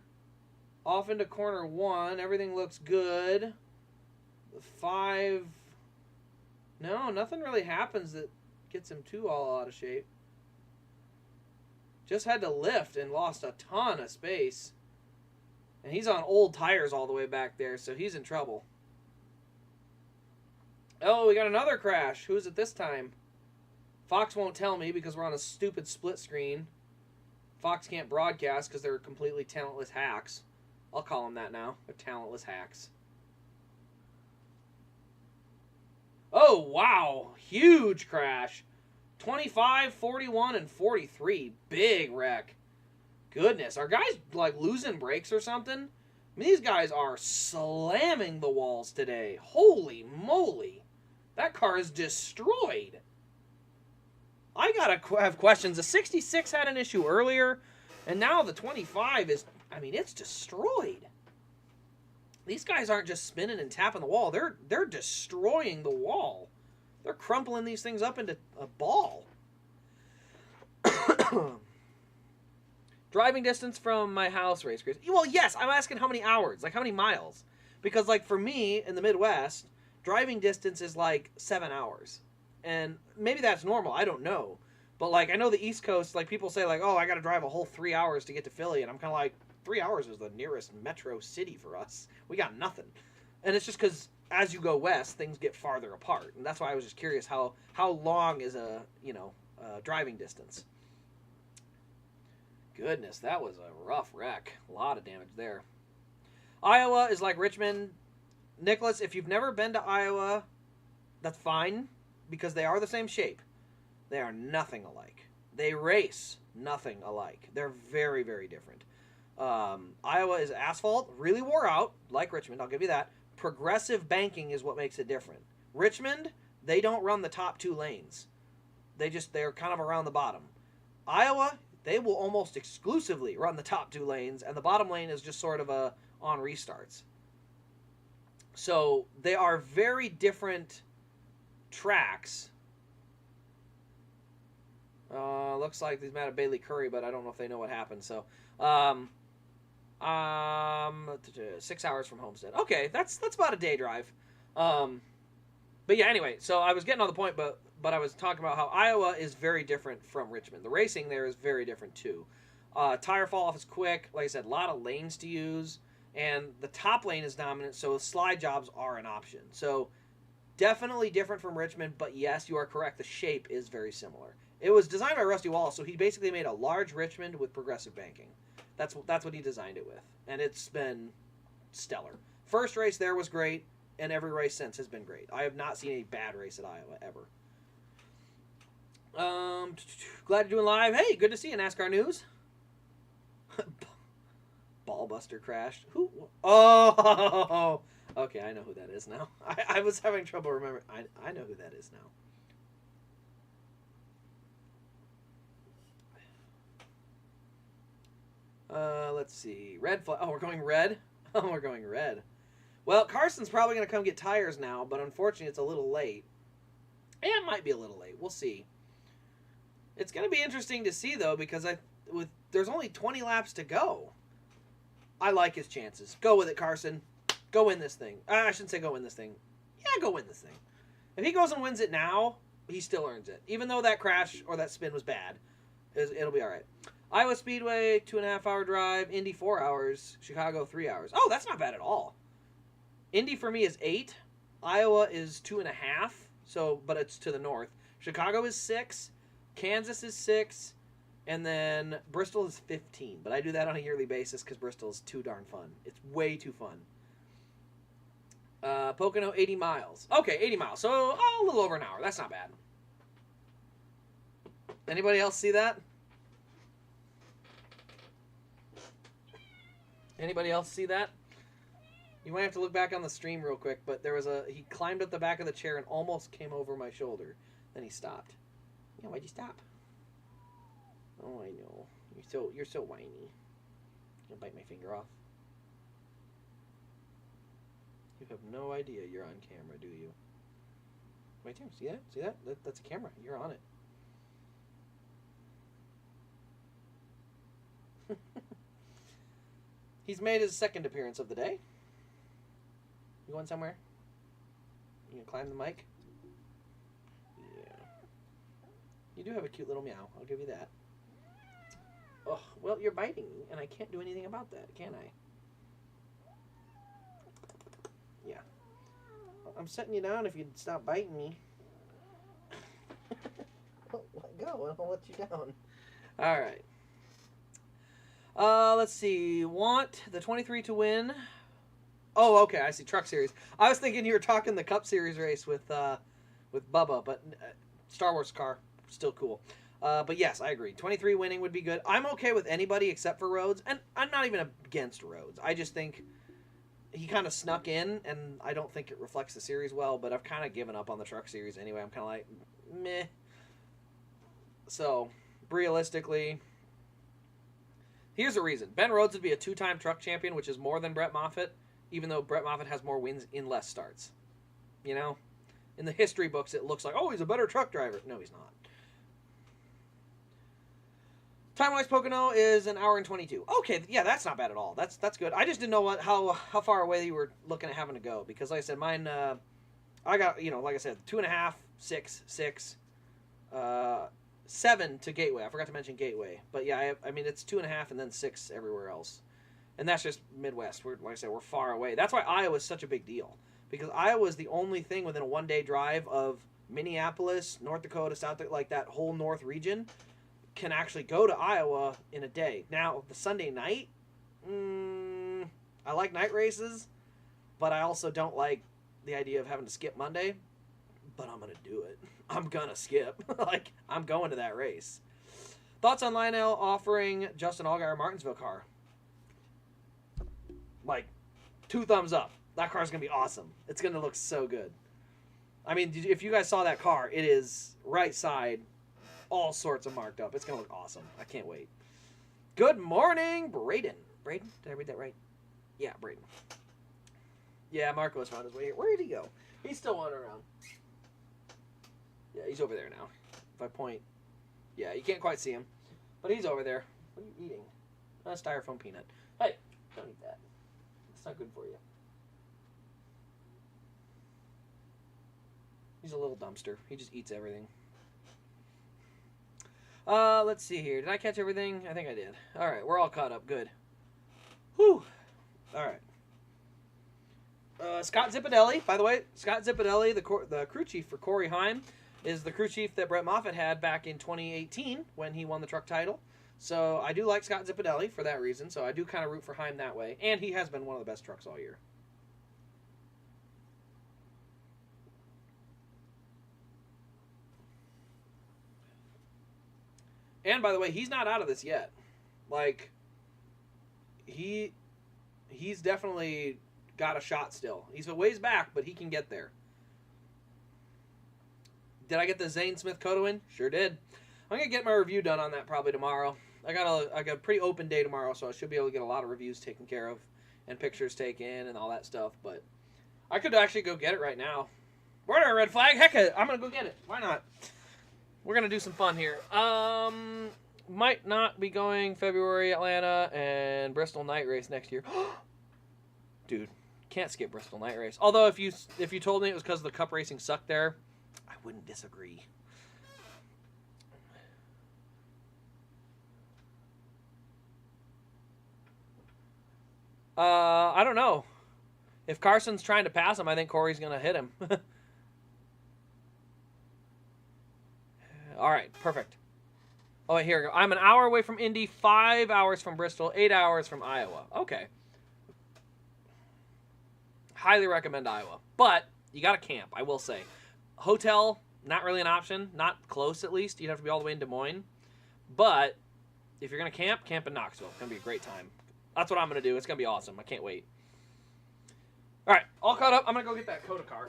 Off into corner 1. Everything looks good. 5. No, nothing really happens that gets him too all out of shape. Just had to lift and lost a ton of space. And he's on old tires all the way back there, so he's in trouble. Oh, we got another crash. Who's it this time? Fox won't tell me because we're on a stupid split screen. Fox can't broadcast because they're completely talentless hacks. I'll call them that now. They're talentless hacks. Oh, wow. Huge crash. 25, 41, and 43. Big wreck. Goodness. Are guys, like, losing brakes or something? I mean, these guys are slamming the walls today. Holy moly. That car is destroyed. I gotta have questions. The 66 had an issue earlier, and now the 25 is, I mean, it's destroyed. These guys aren't just spinning and tapping the wall. They're destroying the wall. They're crumpling these things up into a ball. Driving distance from my house, race Chris. Well, yes, I'm asking how many hours, like how many miles. Because, like, for me in the Midwest, driving distance is like 7 hours. And maybe that's normal. I don't know. But, like, I know the East Coast, like, people say, like, oh, I got to drive a whole 3 hours to get to Philly. And I'm kind of like, 3 hours is the nearest metro city for us. We got nothing. And it's just because as you go west, things get farther apart. And that's why I was just curious how long is a driving distance. Goodness, that was a rough wreck. A lot of damage there. Iowa is like Richmond. Nicholas, if you've never been to Iowa, that's fine, because they are the same shape. They are nothing alike. They race nothing alike. They're very, very different. Iowa is asphalt, really wore out, like Richmond, I'll give you that. Progressive banking is what makes it different. Richmond, they don't run the top 2 lanes. They're kind of around the bottom. Iowa, they will almost exclusively run the top 2 lanes, and the bottom lane is just sort of on restarts. So they are very different tracks. Looks like he's mad at Bailey Curry, but I don't know if they know what happened. So, 6 hours from Homestead. Okay, that's about a day drive. But yeah, anyway, so I was getting on the point, but I was talking about how Iowa is very different from Richmond. The racing there is very different too. Tire fall off is quick. Like I said, a lot of lanes to use, and the top lane is dominant, so slide jobs are an option. So definitely different from Richmond, but yes, you are correct. The shape is very similar. It was designed by Rusty Wallace, so he basically made a large Richmond with progressive banking. That's what he designed it with, and it's been stellar. First race there was great, and every race since has been great. I have not seen a bad race at Iowa ever. Glad you're doing live. Hey, good to see you, NASCAR News. Ballbuster crashed. Who? Oh, okay, I know who that is now. I was having trouble remembering. I know who that is now. Let's see. Red flag. Oh, we're going red? Oh, we're going red. Well, Carson's probably going to come get tires now, but unfortunately it's a little late. Yeah, it might be a little late. We'll see. It's going to be interesting to see, though, because there's only 20 laps to go. I like his chances. Go with it, Carson. Go win this thing. I shouldn't say go win this thing. Yeah, go win this thing. If he goes and wins it now, he still earns it. Even though that crash or that spin was bad, it'll be all right. Iowa Speedway, 2.5 hour drive. Indy, 4 hours. Chicago, 3 hours. Oh, that's not bad at all. Indy for me is 8. Iowa is 2.5. So, but it's to the north. Chicago is 6. Kansas is 6. And then Bristol is 15. But I do that on a yearly basis because Bristol is too darn fun. It's way too fun. Pocono, 80 miles. Okay, 80 miles. So a little over an hour. That's not bad. Anybody else see that? Anybody else see that? You might have to look back on the stream real quick, but there was he climbed up the back of the chair and almost came over my shoulder. Then he stopped. Yeah, why'd you stop? Oh, I know. You're so whiny. You'll bite my finger off. You have no idea you're on camera, do you? Right there. See that? See that? That's a camera. You're on it. He's made his second appearance of the day. You going somewhere? You gonna climb the mic? Yeah. You do have a cute little meow. I'll give you that. Oh, well, you're biting me, and I can't do anything about that, can I? Yeah. I'm setting you down if you'd stop biting me. Let go, and I'll let you down. All right. Let's see. Want the 23 to win. Oh, okay. I see. Truck Series. I was thinking you were talking the Cup Series race with Bubba, but Star Wars car, still cool. But yes, I agree. 23 winning would be good. I'm okay with anybody except for Rhodes, and I'm not even against Rhodes. I just think he kind of snuck in, and I don't think it reflects the series well, but I've kind of given up on the Truck Series anyway. I'm kind of like, meh. So, realistically, here's the reason. Ben Rhodes would be a 2-time truck champion, which is more than Brett Moffitt, even though Brett Moffitt has more wins in less starts. You know? In the history books, it looks like, oh, he's a better truck driver. No, he's not. Time-wise, Pocono is 1 hour and 22. Okay, yeah, that's not bad at all. That's good. I just didn't know how far away you were looking at having to go, because like I said, mine, I got, like I said, 2.5, 6, 7 to Gateway. I forgot to mention Gateway. But yeah, I mean, it's 2.5 and then 6 everywhere else. And that's just Midwest. Like I said, we're far away. That's why Iowa's such a big deal. Because Iowa is the only thing within a 1-day drive of Minneapolis, North Dakota, South Dakota, like that whole North region, can actually go to Iowa in a day. Now, the Sunday night, I like night races, but I also don't like the idea of having to skip Monday. But I'm going to do it. I'm going to skip. Like, I'm going to that race. Thoughts on Lionel offering Justin Allgaier Martinsville car? Like, 2 thumbs up. That car's going to be awesome. It's going to look so good. I mean, if you guys saw that car, it is right side, all sorts of marked up. It's going to look awesome. I can't wait. Good morning, Braden. Braden? Did I read that right? Yeah, Braden. Yeah, Marco's found his way here. Where did he go? He's still wandering around. Yeah, he's over there now. If I point, yeah, you can't quite see him, but he's over there. What are you eating? A styrofoam peanut. Hey, don't eat that. It's not good for you. He's a little dumpster. He just eats everything. Let's see here. Did I catch everything? I think I did. All right, we're all caught up. Good. Whew. All right. Scott Zippadelli, by the way, Scott Zippadelli, the crew chief for Corey Heim, is the crew chief that Brett Moffitt had back in 2018 when he won the truck title. So I do like Scott Zippadelli for that reason. So I do kind of root for Heim that way. And he has been one of the best trucks all year. And by the way, he's not out of this yet. Like, he's definitely got a shot still. He's a ways back, but he can get there. Did I get the Zane Smith Kodo in? Sure did. I'm going to get my review done on that probably tomorrow. I got a pretty open day tomorrow, so I should be able to get a lot of reviews taken care of and pictures taken and all that stuff. But I could actually go get it right now. Where red flag? Heck, I'm going to go get it. Why not? We're going to do some fun here. Might not be going February, Atlanta, and Bristol night race next year. Dude, can't skip Bristol night race. Although if you told me it was because the cup racing sucked there, I wouldn't disagree. I don't know. If Carson's trying to pass him, I think Corey's going to hit him. All right, perfect. Oh, wait, here we go. I'm an hour away from Indy, 5 hours from Bristol, 8 hours from Iowa. Okay. highly recommend Iowa. But you got to camp, I will say. Hotel, not really an option. Not close, at least. You'd have to be all the way in Des Moines. But if you're going to camp in Knoxville. It's going to be a great time. That's what I'm going to do. It's going to be awesome. I can't wait. All right, all caught up. I'm going to go get that Coda car.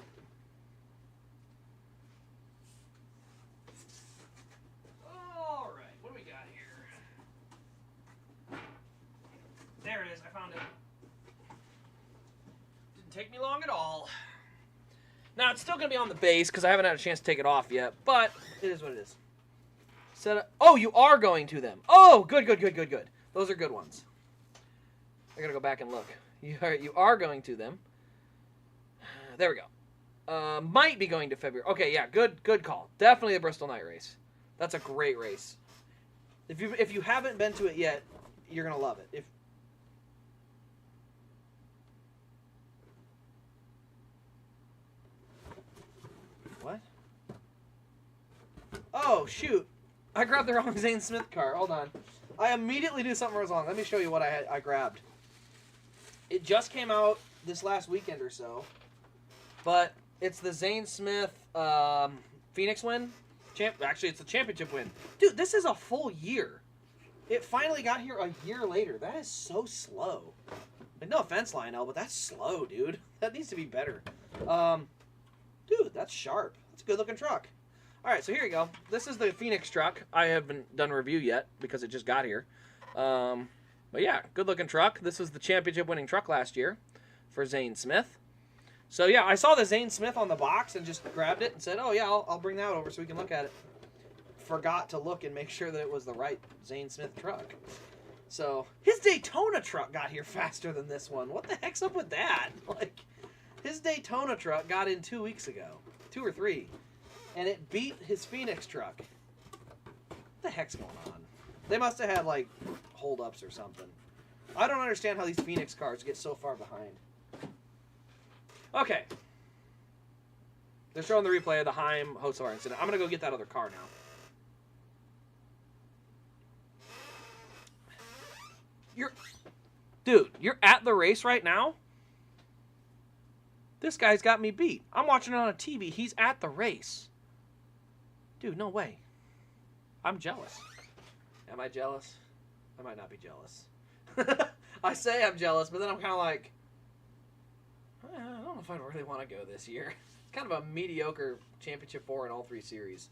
All right, what do we got here? There it is. I found it. Didn't take me long at all. Now, it's still going to be on the base because I haven't had a chance to take it off yet, but it is what it is. Set up. Oh, you are going to them. Oh, good. Those are good ones. I got to go back and look. You are going to them. There we go. Might be going to February. Okay, yeah, good call. Definitely the Bristol Night Race. That's a great race. If you haven't been to it yet, you're going to love it. What? Oh, shoot. I grabbed the wrong Zane Smith car. Hold on. I immediately do something wrong. Let me show you what I grabbed. It just came out this last weekend or so. But it's the Zane Smith Phoenix win. Actually, it's a championship win. Dude, this is a full year. It finally got here a year later. That is so slow. Like, no offense, Lionel, but that's slow, dude. That needs to be better. Dude, that's sharp. That's a good-looking truck. All right, so here you go. This is the Phoenix truck. I haven't done a review yet because it just got here. But yeah, good-looking truck. This was the championship-winning truck last year for Zane Smith. So yeah, I saw the Zane Smith on the box and just grabbed it and said, oh yeah, I'll bring that over so we can look at it. Forgot to look and make sure that it was the right Zane Smith truck. So his Daytona truck got here faster than this one. What the heck's up with that? Like, his Daytona truck got in 2 weeks ago. 2 or 3. And it beat his Phoenix truck. What the heck's going on? They must have had, like, hold-ups or something. I don't understand how these Phoenix cars get so far behind. Okay. They're showing the replay of the Heim Hocelar incident. I'm going to go get that other car now. Dude, you're at the race right now? This guy's got me beat. I'm watching it on a TV. He's at the race. Dude, no way. I'm jealous. Am I jealous? I might not be jealous. I say I'm jealous, but then I'm kind of like, I don't know if I really want to go this year. It's kind of a mediocre Championship 4 in all 3 series.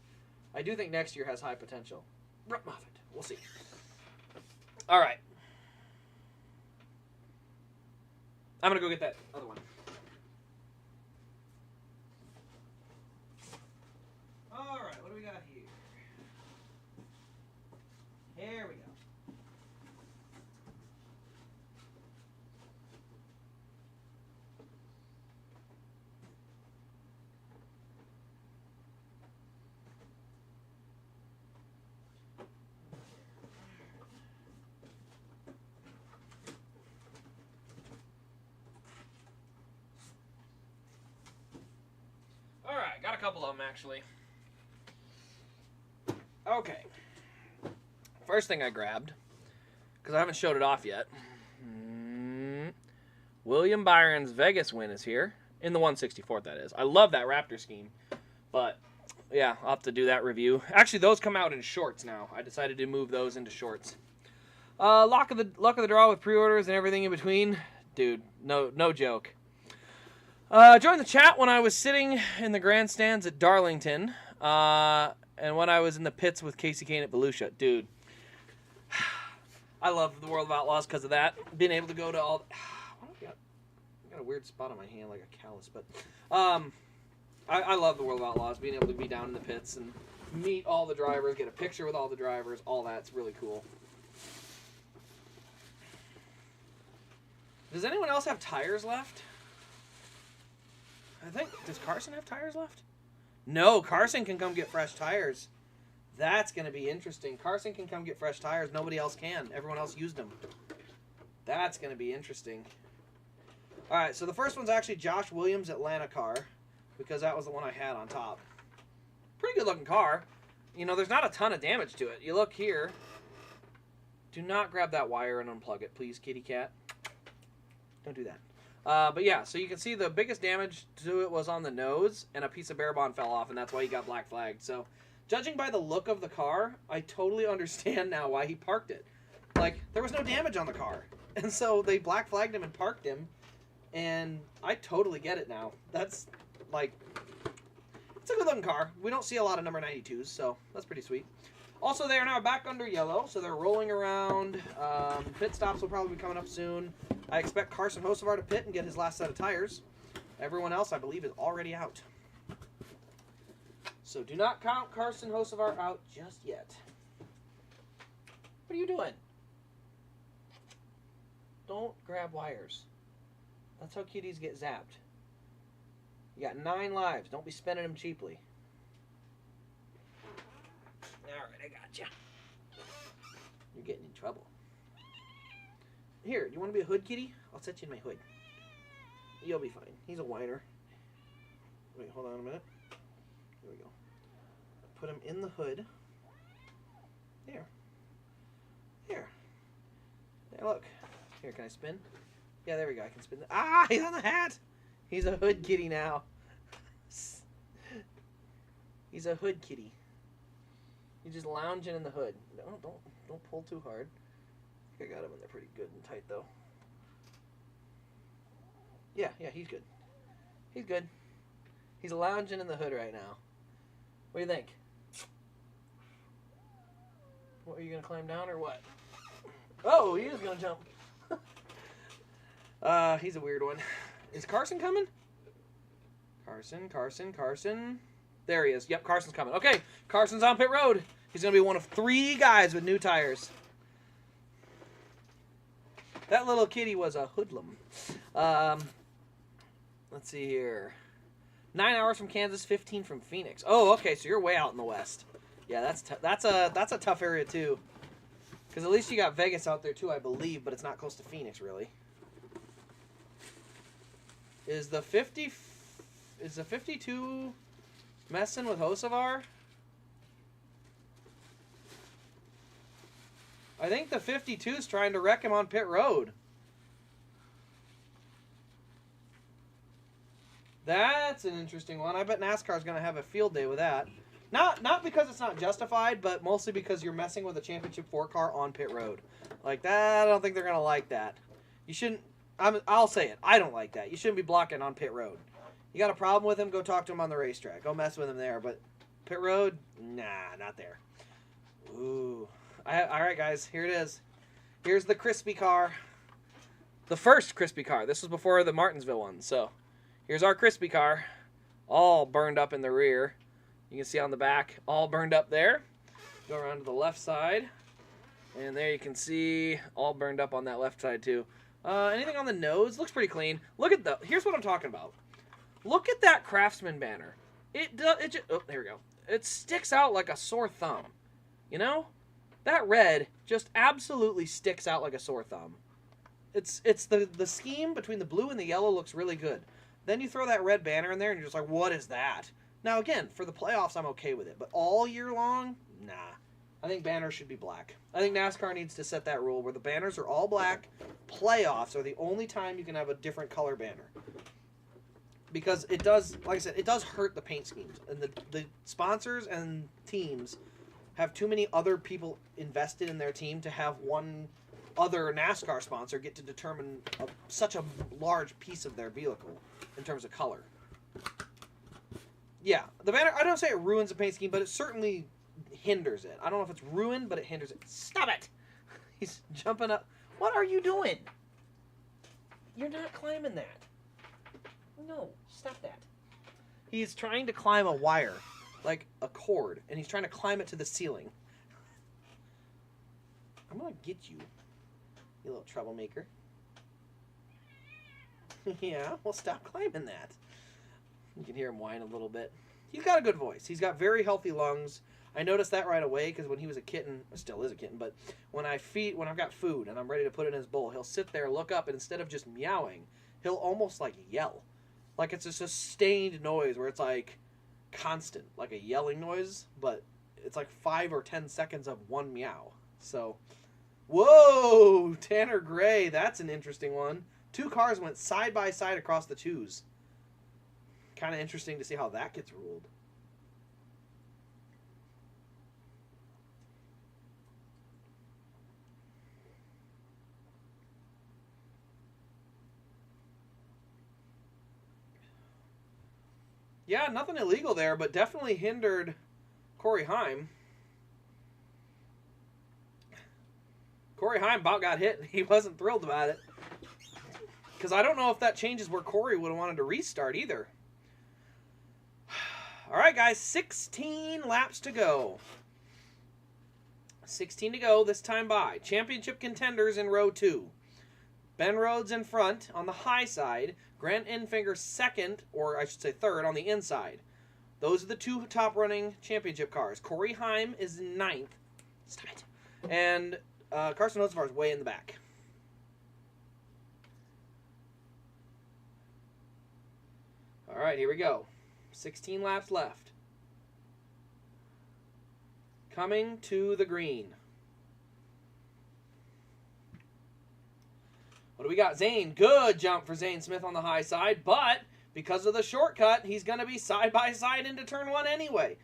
I do think next year has high potential. Brett Moffitt. We'll see. All right. I'm going to go get that other one. All right, what do we got here? Here we go. All right, got a couple of them actually. Okay. First thing I grabbed, because I haven't showed it off yet. William Byron's Vegas win is here. In the 164th, that is. I love that Raptor scheme. But, yeah, I'll have to do that review. Actually, those come out in shorts now. I decided to move those into shorts. Luck of the draw with pre-orders and everything in between. Dude, no joke. Joined the chat when I was sitting in the grandstands at Darlington. And when I was in the pits with Casey Kane at Volusia. Dude, I love the World of Outlaws because of that. Being able to go to all... I got a weird spot on my hand, like a callus. But I love the World of Outlaws. Being able to be down in the pits and meet all the drivers, get a picture with all the drivers, all that's really cool. Does anyone else have tires left? Does Carson have tires left? No, Carson can come get fresh tires. That's going to be interesting. Carson can come get fresh tires. Nobody else can. Everyone else used them. That's going to be interesting. All right, so the first one's actually Josh Williams' Atlanta car, because that was the one I had on top. Pretty good looking car. You know, there's not a ton of damage to it. You look here. Do not grab that wire and unplug it, please, kitty cat. Don't do that. But yeah, so you can see the biggest damage to it was on the nose, and a piece of bare bond fell off, and that's why he got black flagged. So, judging by the look of the car, I totally understand now why he parked it. Like, there was no damage on the car. And so they black flagged him and parked him, and I totally get it now. That's, like, it's a good looking car. We don't see a lot of number 92s, so that's pretty sweet. Also, they are now back under yellow, so they're rolling around. Pit stops will probably be coming up soon. I expect Carson Hocevar to pit and get his last set of tires. Everyone else, I believe, is already out. So do not count Carson Hocevar out just yet. What are you doing? Don't grab wires. That's how kitties get zapped. You got 9 lives. Don't be spending them cheaply. Alright, I got you. You're getting in trouble. Here, do you want to be a hood kitty? I'll set you in my hood. You'll be fine. He's a whiner. Wait, hold on a minute. Here we go. Put him in the hood. There. There. There, look. Here, can I spin? Yeah, there we go. I can spin. Ah, he's on the hat! He's a hood kitty now. He's a hood kitty. He's just lounging in the hood. No, don't pull too hard. I think I got him in there pretty good and tight, though. Yeah, he's good. He's good. He's lounging in the hood right now. What do you think? What, are you going to climb down or what? Oh, he is going to jump. He's a weird one. Is Carson coming? Carson. There he is. Yep, Carson's coming. Okay, Carson's on pit road. He's going to be one of 3 guys with new tires. That little kitty was a hoodlum. Let's see here. 9 hours from Kansas, 15 from Phoenix. Oh, okay, so you're way out in the west. Yeah, that's a tough area too. Because at least you got Vegas out there too, I believe, but it's not close to Phoenix really. Is the 52 messing with Hocevar? I think the 52's trying to wreck him on pit road. That's an interesting one. I bet NASCAR's going to have a field day with that. Not because it's not justified, but mostly because you're messing with a Championship 4 car on pit road. Like that, I don't think they're going to like that. You shouldn't... I'll say it. I don't like that. You shouldn't be blocking on pit road. You got a problem with him, go talk to him on the racetrack. Go mess with him there. But pit road, nah, not there. Ooh. All right, guys. Here it is. Here's the crispy car. The first crispy car. This was before the Martinsville one. So here's our crispy car. All burned up in the rear. You can see on the back, all burned up there. Go around to the left side. And there you can see all burned up on that left side too. Anything on the nose? Looks pretty clean. Look at the... Here's what I'm talking about. Look at that Craftsman banner. Oh, there we go. It sticks out like a sore thumb. You know? That red just absolutely sticks out like a sore thumb. It's the scheme between the blue and the yellow looks really good. Then you throw that red banner in there and you're just like, what is that? Now again, for the playoffs I'm okay with it. But all year long? Nah. I think banners should be black. I think NASCAR needs to set that rule where the banners are all black. Playoffs are the only time you can have a different color banner. Because it does, like I said, it does hurt the paint schemes. And the sponsors and teams have too many other people invested in their team to have one other NASCAR sponsor get to determine such a large piece of their vehicle in terms of color. Yeah, the banner, I don't say it ruins the paint scheme, but it certainly hinders it. I don't know if it's ruined, but it hinders it. Stop it! He's jumping up. What are you doing? You're not climbing that. No, stop that. He's trying to climb a wire, like a cord, and he's trying to climb it to the ceiling. I'm gonna get you, you little troublemaker. Yeah, well, stop climbing that. You can hear him whine a little bit. He's got a good voice. He's got very healthy lungs. I noticed that right away because when he was a kitten, still is a kitten, but when I've got food and I'm ready to put it in his bowl, he'll sit there, look up, and instead of just meowing, he'll almost like yell. Like it's a sustained noise where it's like constant, like a yelling noise, but it's like 5 or 10 seconds of one meow. So, whoa, Tanner Gray, that's an interesting one. Two cars went side by side across the twos. Kind of interesting to see how that gets ruled. Yeah, nothing illegal there, but definitely hindered Corey Heim. Corey Heim about got hit, and he wasn't thrilled about it. Because I don't know if that changes where Corey would have wanted to restart either. All right, guys, 16 laps to go. 16 to go this time by. Championship contenders in row 2. Ben Rhodes in front on the high side. Grant Enfinger second, or I should say third, on the inside. Those are the two top running championship cars. Corey Heim is ninth. Stop it. And Carson Hocevar is way in the back. All right, here we go. 16 laps left. Coming to the green. What do we got? Zane. Good jump for Zane Smith on the high side, but because of the shortcut, he's going to be side by side into turn 1 anyway.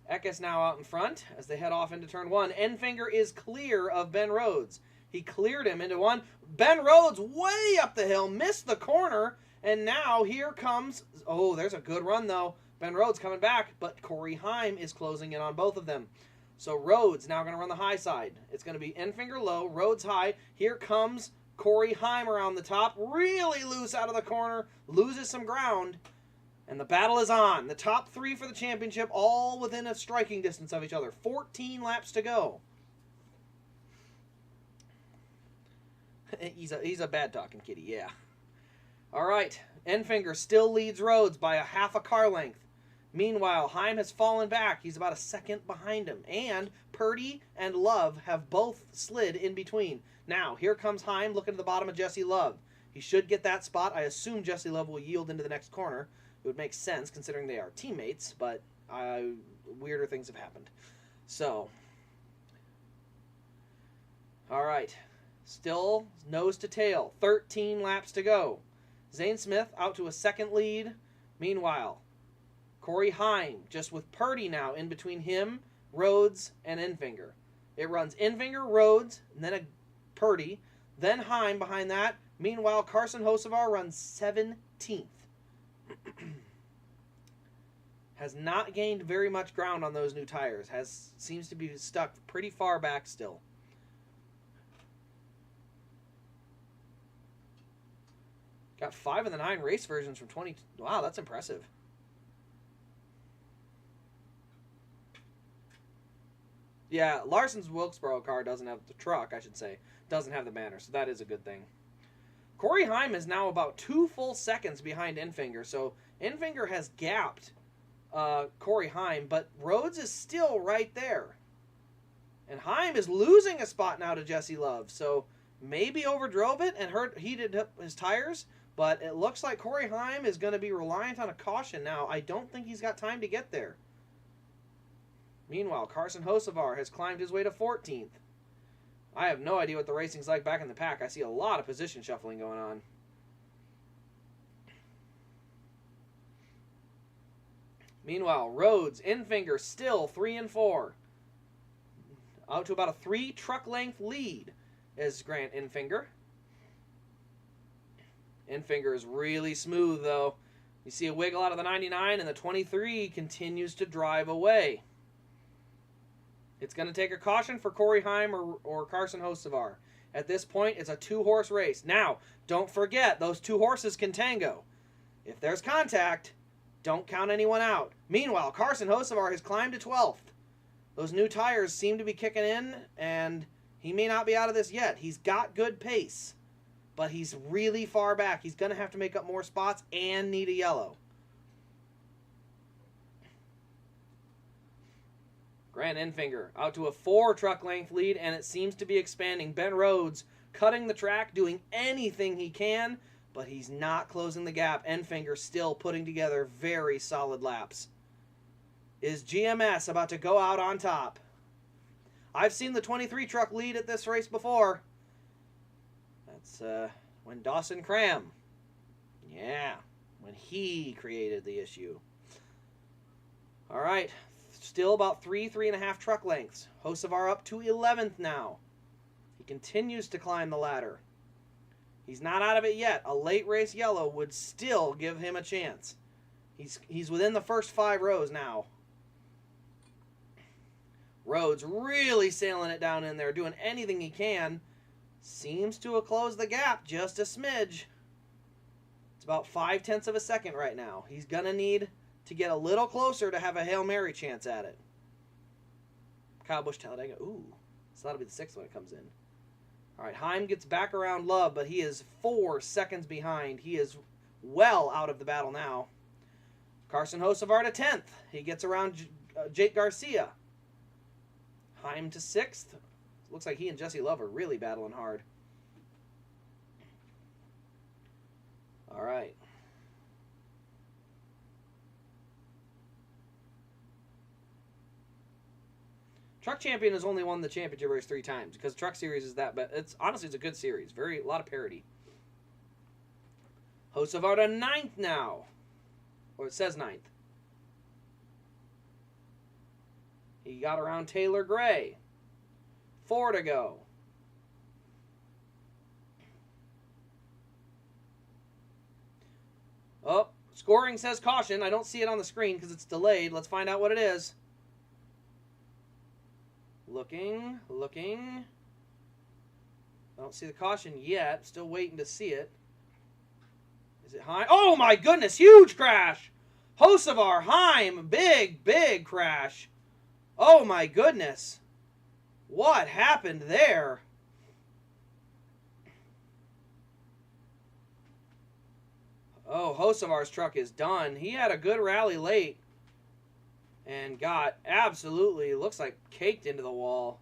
Eckes now out in front as they head off into turn 1. Enfinger is clear of Ben Rhodes. He cleared him into one. Ben Rhodes way up the hill, missed the corner, and now here comes... Oh, there's a good run, though. Ben Rhodes coming back, but Corey Heim is closing in on both of them. So Rhodes now going to run the high side. It's going to be Enfinger low, Rhodes high. Here comes Corey Heim around the top. Really loose out of the corner. Loses some ground. And the battle is on. The top 3 for the championship, all within a striking distance of each other. 14 laps to go. He's a bad-talking kitty, yeah. All right. Enfinger still leads Rhodes by a half a car length. Meanwhile, Heim has fallen back. He's about a second behind him. And Purdy and Love have both slid in between. Now, here comes Heim looking at the bottom of Jesse Love. He should get that spot. I assume Jesse Love will yield into the next corner. It would make sense considering they are teammates, but weirder things have happened. So, all right. Still nose to tail. 13 laps to go. Zane Smith out to a second lead. Meanwhile, Corey Heim, just with Purdy now in between him, Rhodes, and Enfinger. It runs Enfinger, Rhodes, and then a Purdy, then Heim behind that. Meanwhile, Carson Hocevar runs 17th. Has not gained very much ground on those new tires. Seems to be stuck pretty far back still. Got 5 of the 9 race versions from 20. Wow, that's impressive. Yeah, Larson's Wilkesboro car doesn't have the truck, I should say. Doesn't have the banner, so that is a good thing. Corey Heim is now about 2 full seconds behind Enfinger, so Enfinger has gapped Corey Heim, but Rhodes is still right there. And Heim is losing a spot now to Jesse Love, so maybe overdrove it and heated up his tires, but it looks like Corey Heim is going to be reliant on a caution now. I don't think he's got time to get there. Meanwhile, Carson Hocevar has climbed his way to 14th. I have no idea what the racing's like back in the pack. I see a lot of position shuffling going on. Meanwhile, Rhodes, Enfinger still 3 and 4. Out to about a 3 truck length lead is Grant Enfinger. Enfinger is really smooth though. You see a wiggle out of the 99 and the 23 continues to drive away. It's going to take a caution for Corey Heim or Carson Hocevar. At this point, it's a 2-horse race. Now, don't forget, those 2 horses can tango. If there's contact, don't count anyone out. Meanwhile, Carson Hocevar has climbed to 12th. Those new tires seem to be kicking in, and he may not be out of this yet. He's got good pace, but he's really far back. He's going to have to make up more spots and need a yellow. Grant Enfinger out to a 4 truck length lead, and it seems to be expanding. Ben Rhodes cutting the track, doing anything he can, but he's not closing the gap. Enfinger still putting together very solid laps. Is GMS about to go out on top? I've seen the 23 truck lead at this race before. That's when Dawson Cram. Yeah, when he created the issue. All right, still about 3.5 truck lengths. Hocevar up to 11th now. He continues to climb the ladder. He's not out of it yet. A late race yellow would still give him a chance. He's within the first 5 rows now. Rhodes really sailing it down in there, doing anything he can. Seems to have closed the gap just a smidge. It's about 0.5 of a second right now. He's going to need to get a little closer to have a Hail Mary chance at it. Kyle Busch, Talladega. Ooh, so that'll be the 6th when it comes in. All right, Heim gets back around Love, but he is 4 seconds behind. He is well out of the battle now. Carson Hocevar to 10th. He gets around Jake Garcia. Heim to 6th. Looks like he and Jesse Love are really battling hard. All right. Truck Champion has only won the championship race 3 times because Truck Series is that, but it's honestly it's a good series. A lot of parity. Hocevar to 9th now. Or it says 9th. He got around Taylor Gray. 4 to go. Oh, scoring says caution. I don't see it on the screen because it's delayed. Let's find out what it is. Looking. I don't see the caution yet. Still waiting to see it. Is it Heim? Oh my goodness, huge crash! Hocevar, Heim, big crash. Oh my goodness. What happened there? Oh, Hocevar's truck is done. He had a good rally late and got absolutely, looks like, caked into the wall.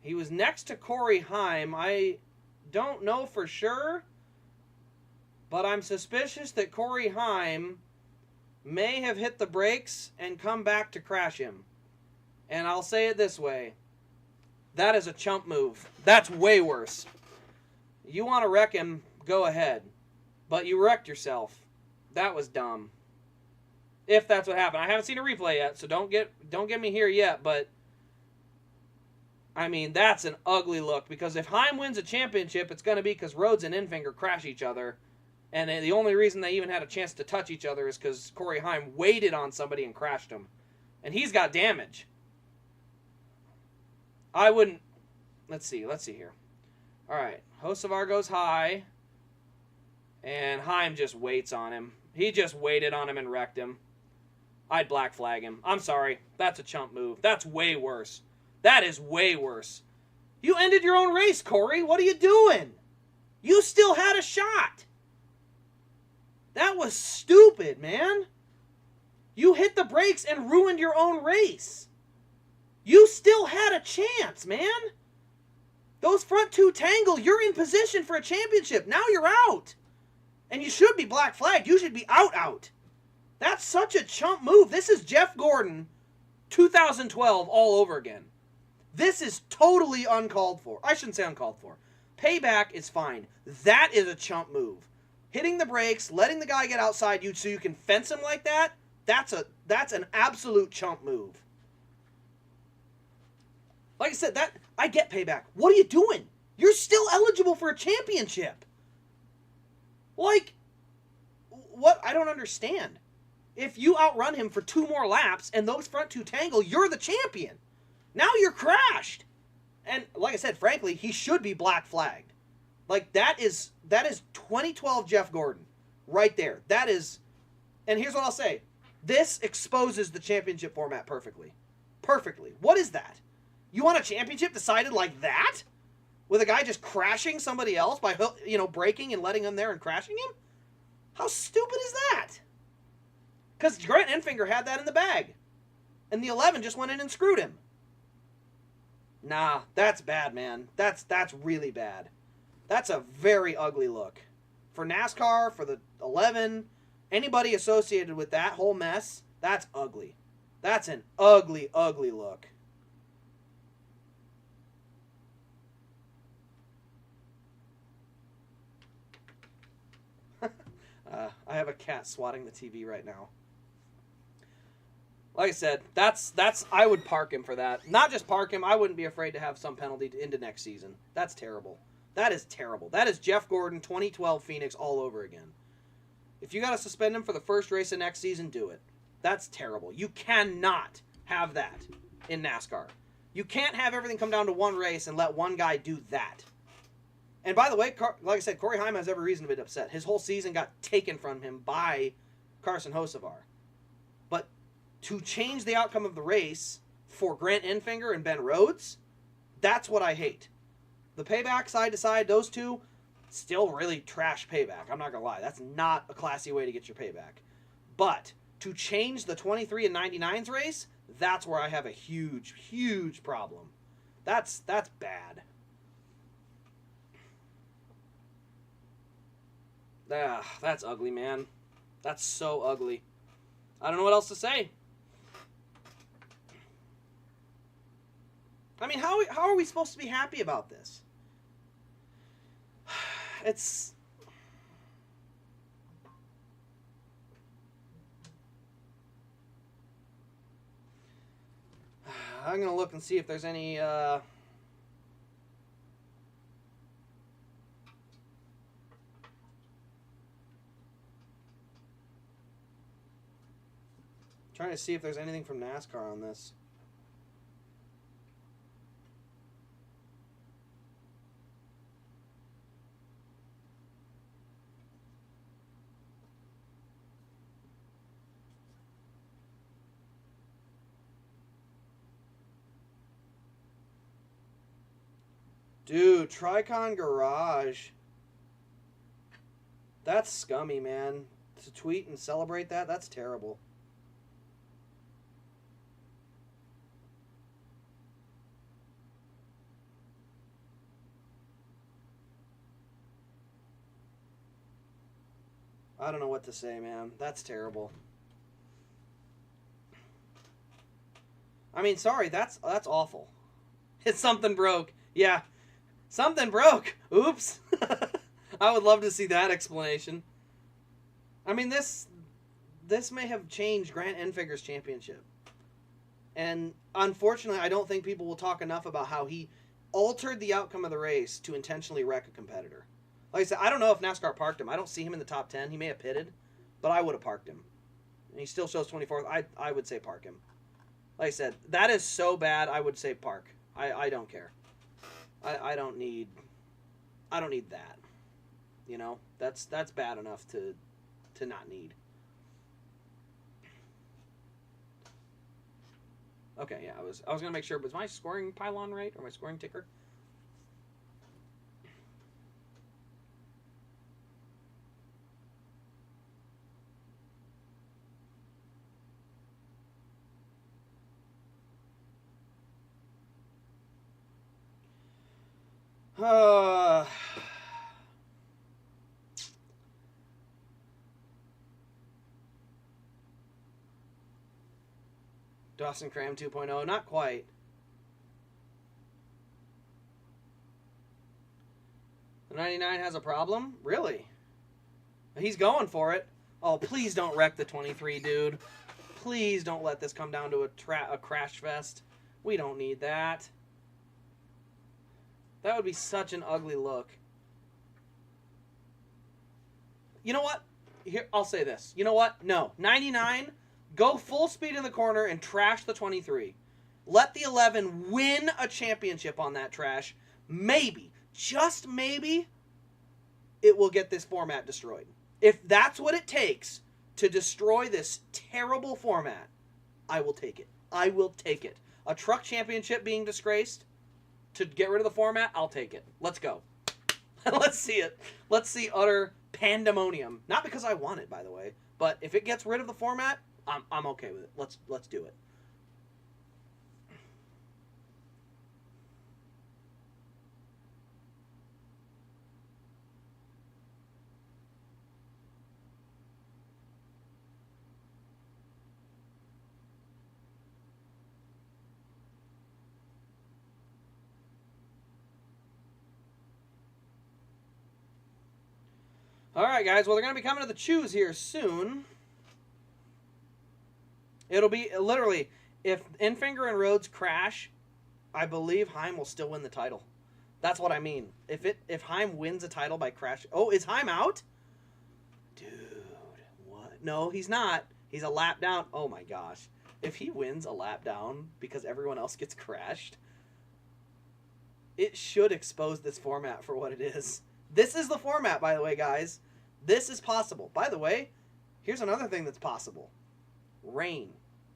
He was next to Corey Heim. I don't know for sure, but I'm suspicious that Corey Heim may have hit the brakes and come back to crash him. And I'll say it this way. That is a chump move. That's way worse. You want to wreck him, go ahead. But you wrecked yourself. That was dumb. If that's what happened. I haven't seen a replay yet, so don't get me here yet, but I mean, that's an ugly look, because if Heim wins a championship, it's going to be because Rhodes and Infinger crash each other, and the only reason they even had a chance to touch each other is because Corey Heim waited on somebody and crashed him, and he's got damage. I wouldn't. Let's see here. All right, Hocevar goes high, and Heim just waits on him. He just waited on him and wrecked him. I'd black flag him. I'm sorry. That's a chump move. That's way worse. That is way worse. You ended your own race, Corey. What are you doing? You still had a shot. That was stupid, man. You hit the brakes and ruined your own race. You still had a chance, man. Those front 2 tangle. You're in position for a championship. Now you're out. And you should be black flagged. You should be out. That's such a chump move. This is Jeff Gordon 2012 all over again. This is totally uncalled for. I shouldn't say uncalled for. Payback is fine. That is a chump move. Hitting the brakes, letting the guy get outside you so you can fence him like that, that's an absolute chump move. Like I said, I get payback. What are you doing? You're still eligible for a championship. Like, what? I don't understand. If you outrun him for 2 more laps and those front 2 tangle, you're the champion. Now you're crashed. And like I said, frankly, he should be black flagged. Like, that is 2012 Jeff Gordon right there. That is, and here's what I'll say. This exposes the championship format perfectly. Perfectly. What is that? You want a championship decided like that? With a guy just crashing somebody else by, braking and letting him there and crashing him? How stupid is that? Because Grant Enfinger had that in the bag. And the 11 just went in and screwed him. Nah, that's bad, man. That's really bad. That's a very ugly look. For NASCAR, for the 11, anybody associated with that whole mess, that's ugly. That's an ugly, ugly look. I have a cat swatting the TV right now. Like I said, that's I would park him for that. Not just park him, I wouldn't be afraid to have some penalty into next season. That's terrible. That is terrible. That is Jeff Gordon 2012 Phoenix all over again. If you got to suspend him for the first race of next season, do it. That's terrible. You cannot have that in NASCAR. You can't have everything come down to one race and let one guy do that. And by the way, like I said, Corey Heim has every reason to be upset. His whole season got taken from him by Carson Hocevar. But to change the outcome of the race for Grant Enfinger and Ben Rhodes, that's what I hate. The payback side to side, those two, still really trash payback. I'm not going to lie. That's not a classy way to get your payback. But to change the 23 and 99s race, that's where I have a huge, huge problem. That's bad. That's ugly, man. That's so ugly. I don't know what else to say. I mean, how are we supposed to be happy about this? It's... I'm going to look and see if there's any... Trying to see if there's anything from NASCAR on this. Dude, Tricon Garage. That's scummy, man. To tweet and celebrate that, that's terrible. I don't know what to say, man. That's terrible. I mean, sorry, that's awful. It's something broke. Yeah. Something broke. Oops. I would love to see that explanation. I mean, this may have changed Grant Enfinger's championship. And unfortunately, I don't think people will talk enough about how he altered the outcome of the race to intentionally wreck a competitor. Like I said, I don't know if NASCAR parked him. I don't see him in the top 10. He may have pitted, but I would have parked him. And he still shows 24th. I would say park him. Like I said, that is so bad, I would say park. I don't care. I don't need that. You know, that's bad enough to not need. Okay, yeah, I was gonna make sure. Was my scoring pylon right or my scoring ticker? Dawson Cram 2.0, not quite. The 99 has a problem? Really? He's going for it. Oh, please don't wreck the 23, dude. Please don't let this come down to a crash fest. We don't need that. That would be such an ugly look. You know what? Here, I'll say this. You know what? No. 99, go full speed in the corner and trash the 23. Let the 11 win a championship on that trash. Maybe, just maybe, it will get this format destroyed. If that's what it takes to destroy this terrible format, I will take it. I will take it. A truck championship being disgraced to get rid of the format, I'll take it. Let's go. Let's see it. Let's see utter pandemonium. Not because I want it, by the way, but if it gets rid of the format, I'm okay with it. Let's do it. All right, guys. Well, they're going to be coming to the choose here soon. It'll be literally, if Enfinger and Rhodes crash, I believe Heim will still win the title. That's what I mean. If Heim wins a title by crash... Oh, is Heim out? Dude, what? No, he's not. He's a lap down. Oh, my gosh. If he wins a lap down because everyone else gets crashed, it should expose this format for what it is. This is the format, by the way, guys. This is possible. By the way, here's another thing that's possible. Rain.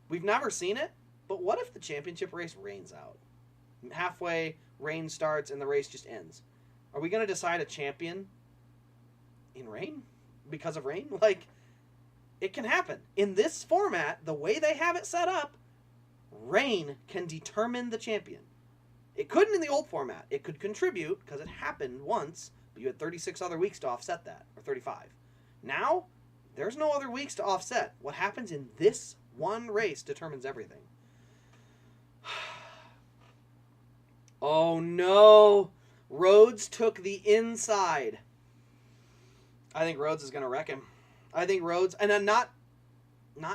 We've never seen it, but what if the championship race rains out? Halfway, rain starts, and the race just ends. Are we going to decide a champion in rain? Because of rain? Like, it can happen. In this format, the way they have it set up, rain can determine the champion. It couldn't in the old format. It could contribute, because it happened once, but you had 36 other weeks to offset that, or 35. Now, there's no other weeks to offset. What happens in this one race determines everything. Oh no! Rhodes took the inside. I think Rhodes is going to wreck him. I think Rhodes, and then not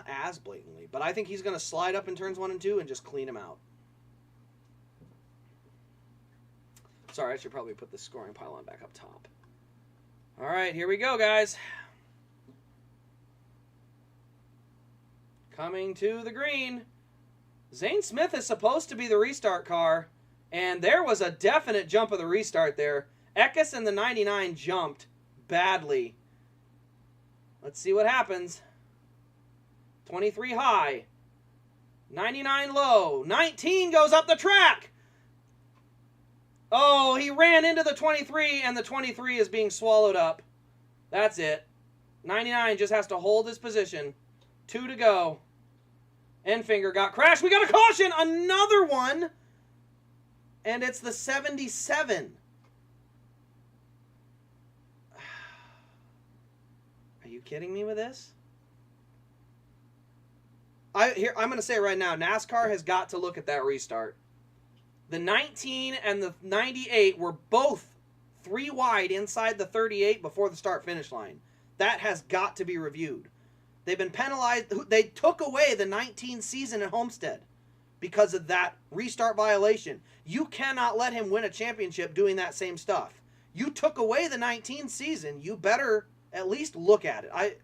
as blatantly, but I think he's going to slide up in turns 1 and 2 and just clean him out. Sorry, I should probably put the scoring pylon back up top. All right, here we go, guys. Coming to the green. Zane Smith is supposed to be the restart car, and there was a definite jump of the restart there. Eckes and the 99 jumped badly. Let's see what happens. 23 high. 99 low. 19 goes up the track. Oh, he ran into the 23, and the 23 is being swallowed up. That's it. 99 just has to hold his position. 2 to go. Enfinger got crashed. We got a caution. Another one. And it's the 77. Are you kidding me with this? I'm going to say right now, NASCAR has got to look at that restart. The 19 and the 98 were both 3 wide inside the 38 before the start-finish line. That has got to be reviewed. They've been penalized. They took away the 19 season at Homestead because of that restart violation. You cannot let him win a championship doing that same stuff. You took away the 19 season. You better at least look at it.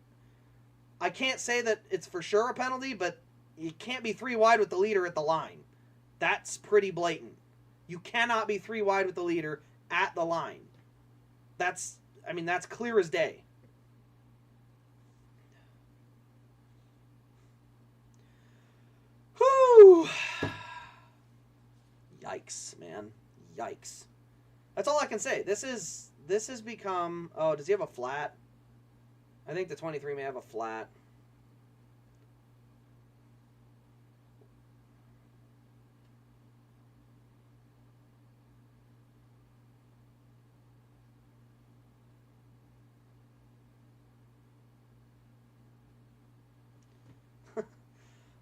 I can't say that it's for sure a penalty, but you can't be 3 wide with the leader at the line. That's pretty blatant. You cannot be 3 wide with the leader at the line. That's clear as day. Whew. Yikes, man. Yikes. That's all I can say. This has become... Oh, does he have a flat? I think the 23 may have a flat.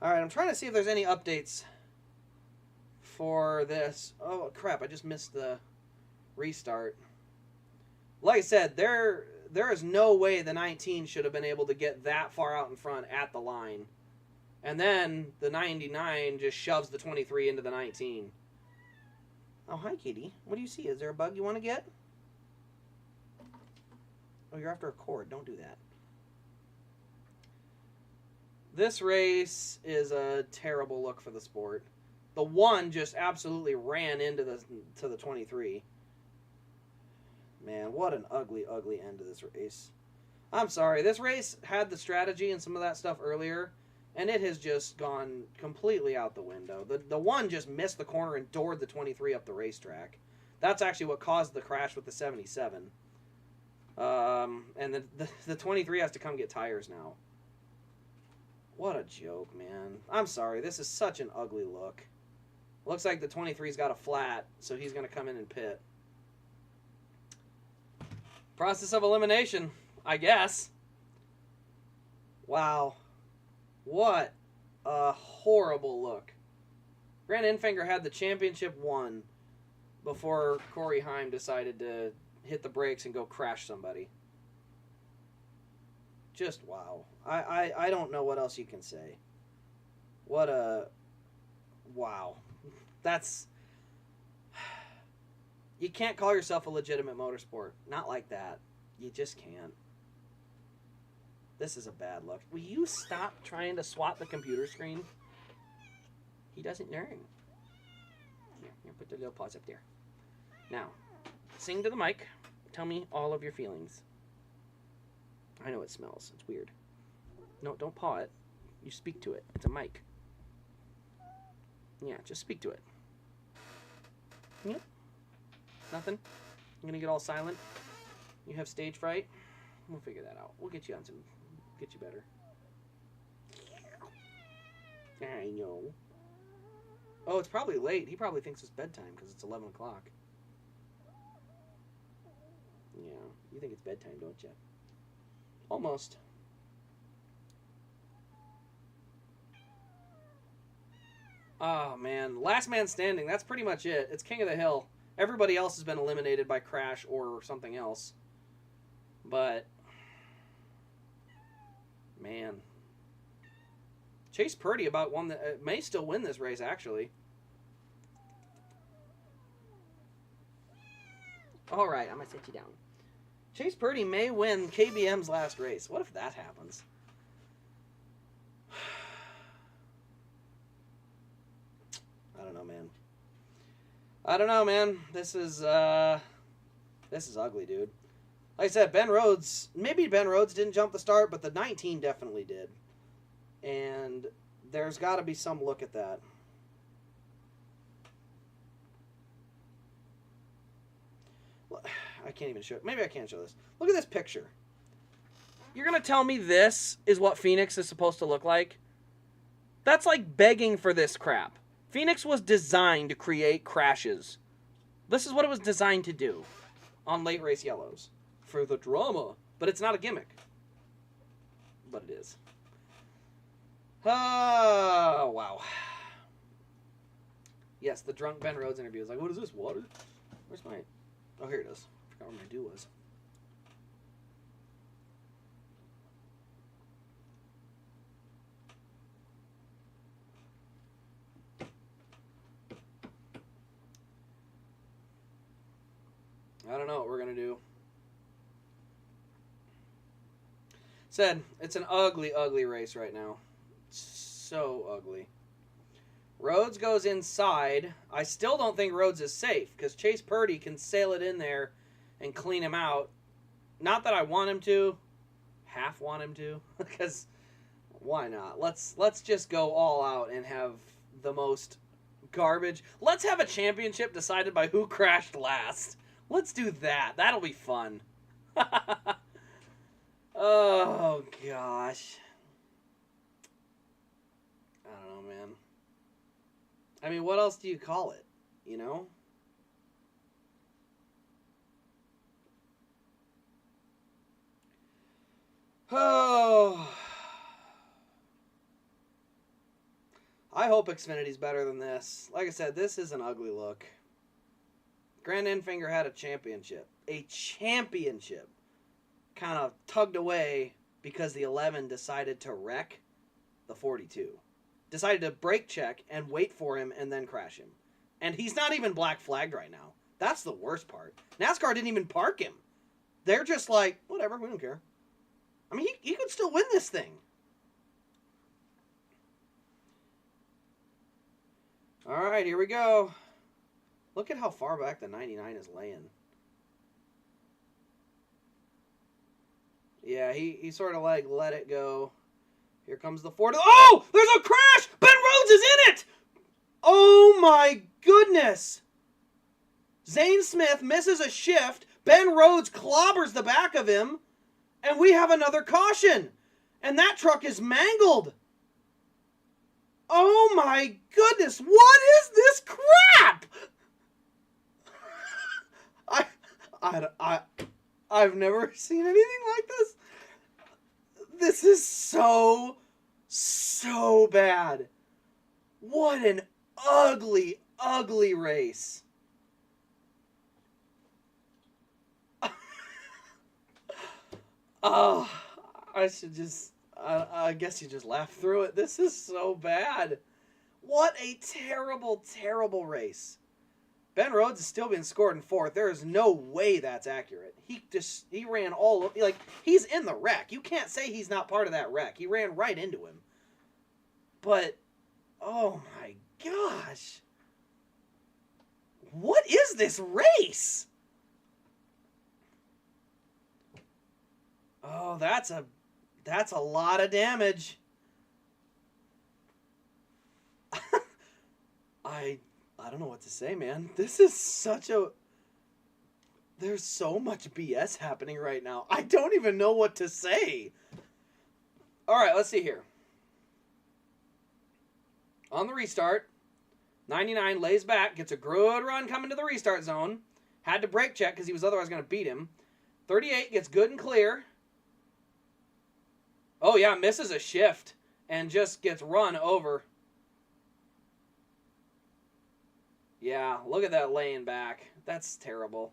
All right, I'm trying to see if there's any updates for this. Oh, crap, I just missed the restart. Like I said, there is no way the 19 should have been able to get that far out in front at the line. And then the 99 just shoves the 23 into the 19. Oh, hi, Katie. What do you see? Is there a bug you want to get? Oh, you're after a cord. Don't do that. This race is a terrible look for the sport. The 1 just absolutely ran into the 23. Man, what an ugly, ugly end to this race. I'm sorry. This race had the strategy and some of that stuff earlier, and it has just gone completely out the window. The 1 just missed the corner and doored the 23 up the racetrack. That's actually what caused the crash with the 77. And the 23 has to come get tires now. What a joke, man. I'm sorry. This is such an ugly look. Looks like the 23's got a flat, so he's going to come in and pit. Process of elimination, I guess. Wow. What a horrible look. Grant Enfinger had the championship won before Corey Heim decided to hit the brakes and go crash somebody. Just wow. I don't know what else you can say. What a... Wow. That's... You can't call yourself a legitimate motorsport. Not like that. You just can't. This is a bad look. Will you stop trying to swat the computer screen? He doesn't learn. Here, put the little paws up there. Now, sing to the mic. Tell me all of your feelings. I know it smells. It's weird. No, don't paw it. You speak to it. It's a mic. Yeah, just speak to it. Yep. Nothing? I'm gonna get all silent? You have stage fright? We'll figure that out. We'll get you on some... Get you better. I know. Oh, it's probably late. He probably thinks it's bedtime because it's 11 o'clock. Yeah, you think it's bedtime, don't you? Almost. Oh, man. Last man standing. That's pretty much it. It's King of the Hill. Everybody else has been eliminated by crash or something else. But... Man. Chase Purdy about one that may still win this race, actually. All right, I'm going to sit you down. Chase Purdy may win KBM's last race. What if that happens? I don't know, man. I don't know, man. This is ugly, dude. Like I said, Ben Rhodes, maybe Ben Rhodes didn't jump the start, but the 19 definitely did. And there's got to be some look at that. I can't even show it. Maybe I can't show this. Look at this picture. You're going to tell me this is what Phoenix is supposed to look like? That's like begging for this crap. Phoenix was designed to create crashes. This is what it was designed to do on late race yellows. For the drama. But it's not a gimmick. But it is. Oh, wow. Yes, the drunk Ben Rhodes interview is like, what is this, water? Where's my... Oh, here it is. I forgot where my dew was. I don't know what we're going to do. Said, it's an ugly, ugly race right now. So ugly. Rhodes goes inside. I still don't think Rhodes is safe because Chase Purdy can sail it in there and clean him out. Not that I want him to. Half want him to. Because why not? Let's just go all out and have the most garbage. Let's have a championship decided by who crashed last. Let's do that. That'll be fun. Oh, gosh. I don't know, man. I mean, what else do you call it? You know? Oh. I hope Xfinity's better than this. Like I said, this is an ugly look. Grand Enfinger had a championship. A championship. Kind of tugged away because the 11 decided to wreck the 42. Decided to brake check and wait for him and then crash him. And he's not even black flagged right now. That's the worst part. NASCAR didn't even park him. They're just like, whatever, we don't care. I mean, he could still win this thing. All right, here we go. Look at how far back the 99 is laying. Yeah, he sort of like let it go. Here comes the 40. Oh, there's a crash! Ben Rhodes is in it! Oh my goodness! Zane Smith misses a shift. Ben Rhodes clobbers the back of him. And we have another caution. And that truck is mangled. Oh my goodness, what is this crap? I've never seen anything like this. This is so bad. What an ugly, ugly race. Oh, I should just... I guess you just laugh through it. This is so bad. What a terrible, terrible race. Ben Rhodes is still being scored in fourth. There is no way that's accurate. He ran all... Like, he's in the wreck. You can't say he's not part of that wreck. He ran right into him. But, oh my gosh. What is this race? Oh, that's a lot of damage. I don't know what to say, man. This is such a... There's so much BS happening right now. I don't even know what to say. All right, let's see here. On the restart, 99 lays back, gets a good run coming to the restart zone. Had to brake check because he was otherwise going to beat him. 38 gets good and clear. Oh, yeah, misses a shift and just gets run over. Yeah, look at that laying back. That's terrible.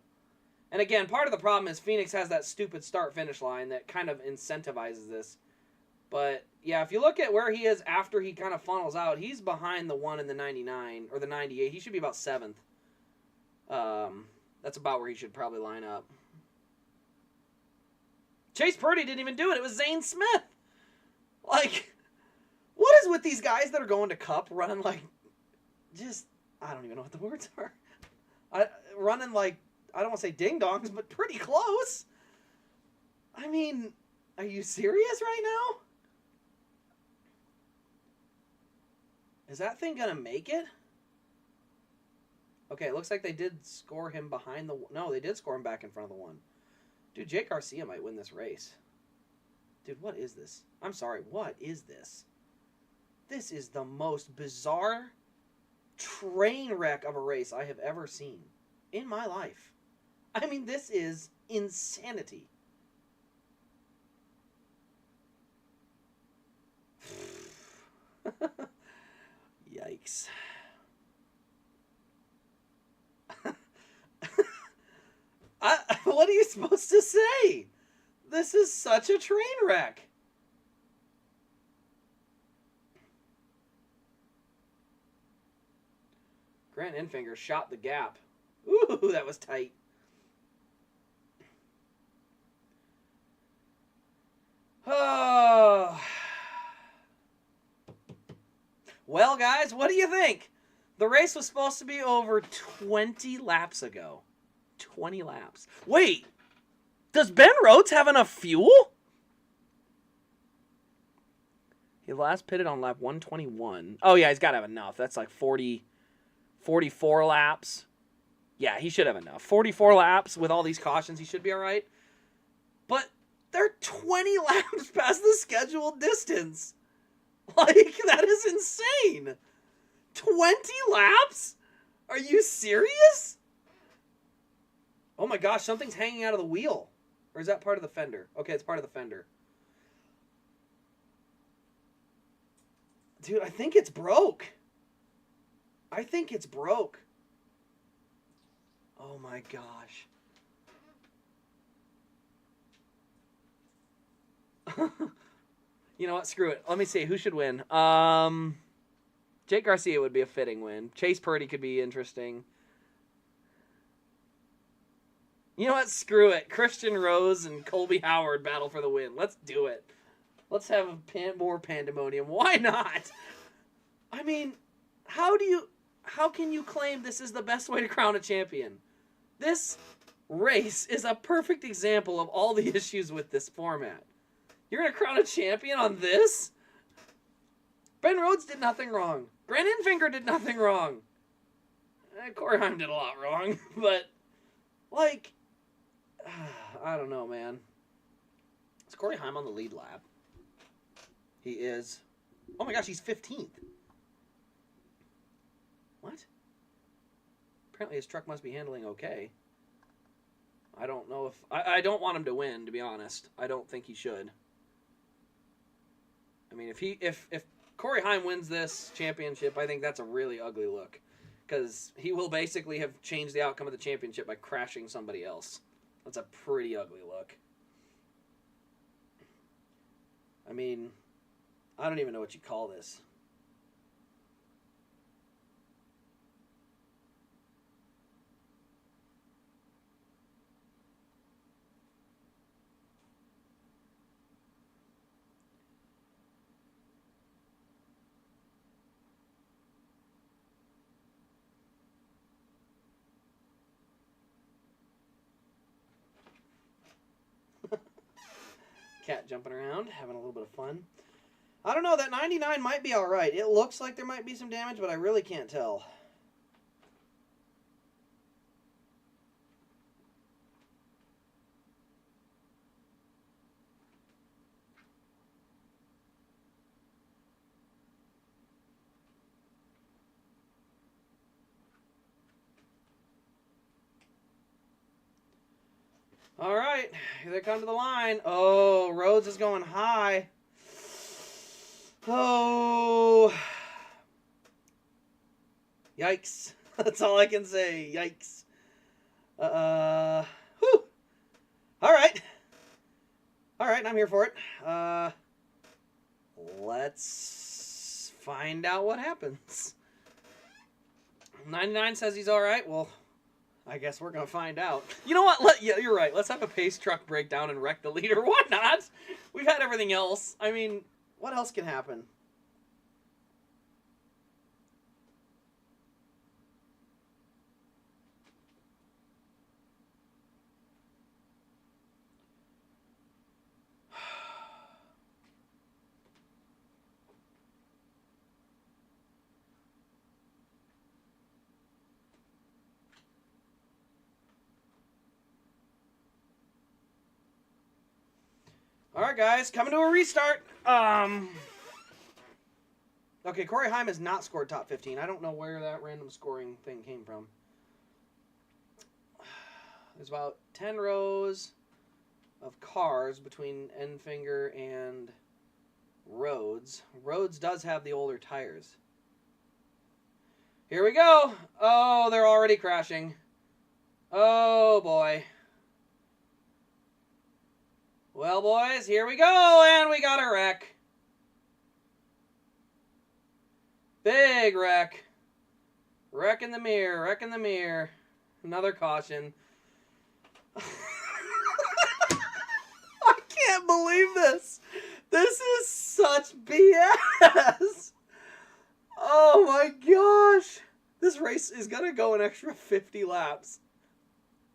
And again, part of the problem is Phoenix has that stupid start-finish line that kind of incentivizes this. But, yeah, if you look at where he is after he kind of funnels out, he's behind the one in the 99, or the 98. He should be about 7th. That's about where he should probably line up. Chase Purdy didn't even do it. It was Zane Smith. Like, what is with these guys that are going to Cup running like, just, I don't even know what the words are. Running like, I don't want to say ding-dongs, but pretty close. I mean, are you serious right now? Is that thing going to make it? Okay, it looks like they did score him behind the... No, they did score him back in front of the one. Dude, Jake Garcia might win this race. Dude, what is this? I'm sorry, what is this? This is the most bizarre train wreck of a race I have ever seen in my life. I mean, this is insanity. Yikes. What are you supposed to say? This is such a train wreck. Grant Enfinger shot the gap. Ooh, that was tight. Oh. Well, guys, what do you think? The race was supposed to be over 20 laps ago. 20 laps. Wait, does Ben Rhodes have enough fuel? He last pitted on lap 121. Oh, yeah, he's got to have enough. That's like 44 laps. Yeah, he should have enough. 44 laps with all these cautions, he should be all right. But they're 20 laps past the scheduled distance. Like, that is insane. 20 laps? Are you serious? Oh my gosh, something's hanging out of the wheel. Or is that part of the fender? Okay, it's part of the fender. Dude, I think it's broke. I think it's broke. Oh my gosh. You know what? Screw it. Let me see. Who should win? Jake Garcia would be a fitting win. Chase Purdy could be interesting. You know what? Screw it. Christian Rose and Colby Howard battle for the win. Let's do it. Let's have more pandemonium. Why not? I mean, how can you claim this is the best way to crown a champion? This race is a perfect example of all the issues with this format. You're going to crown a champion on this? Ben Rhodes did nothing wrong. Grant Enfinger did nothing wrong. Corey Heim did a lot wrong. But, like, I don't know, man. Is Corey Heim on the lead lap? He is. Oh my gosh, he's 15th. What? Apparently his truck must be handling okay. I don't know if... I don't want him to win, to be honest. I don't think he should. I mean, if Corey Heim wins this championship, I think that's a really ugly look. Because he will basically have changed the outcome of the championship by crashing somebody else. That's a pretty ugly look. I mean, I don't even know what you call this. Cat jumping around, having a little bit of fun. I don't know, that 99 might be alright. It looks like there might be some damage, but I really can't tell. All right, here they come to the line. Oh, Rhodes is going high. Oh. Yikes. That's all I can say. Yikes. Whew. All right. All right, I'm here for it. Let's find out what happens. 99 says he's all right. Well, I guess we're going to find out. You know what? Yeah, you're right. Let's have a pace truck breakdown and wreck the leader. Why not? We've had everything else. I mean, what else can happen? All right, guys, coming to a restart. Okay, Corey Heim has not scored top 15. I don't know where that random scoring thing came from. There's about 10 rows of cars between Enfinger and Rhodes. Rhodes does have the older tires. Here we go. Oh, they're already crashing. Oh, boy. Well, boys, here we go, and we got a wreck. Big wreck. Wreck in the mirror, wreck in the mirror. Another caution. I can't believe this. This is such BS. Oh my gosh. This race is going to go an extra 50 laps.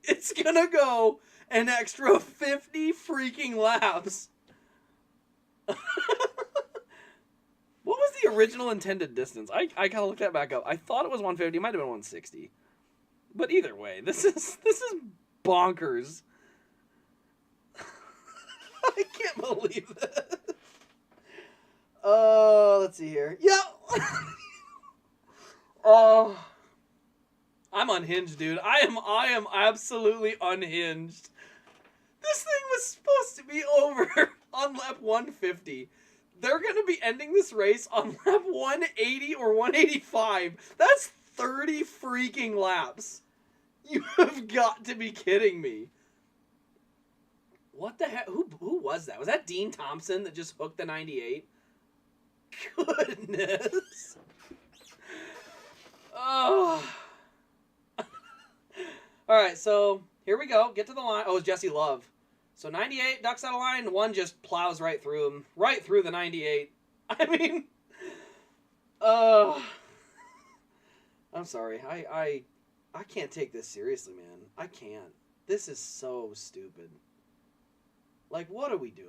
It's going to go an extra 50 freaking laps. What was the original intended distance? I gotta look that back up. I thought it was 150. It might have been 160. But either way, this is bonkers. I can't believe this. Let's see here. Yeah. Oh, I'm unhinged, dude. I am absolutely unhinged. This thing was supposed to be over on lap 150. They're going to be ending this race on lap 180 or 185. That's 30 freaking laps. You have got to be kidding me. What the heck? Who was that? Was that Dean Thompson that just hooked the 98? Goodness. Oh. All right, so here we go. Get to the line. Oh, it's Jesse Love. So 98 ducks out of line. One just plows right through him. Right through the 98. I mean, I'm sorry. I can't take this seriously, man. I can't. This is so stupid. Like, what are we doing?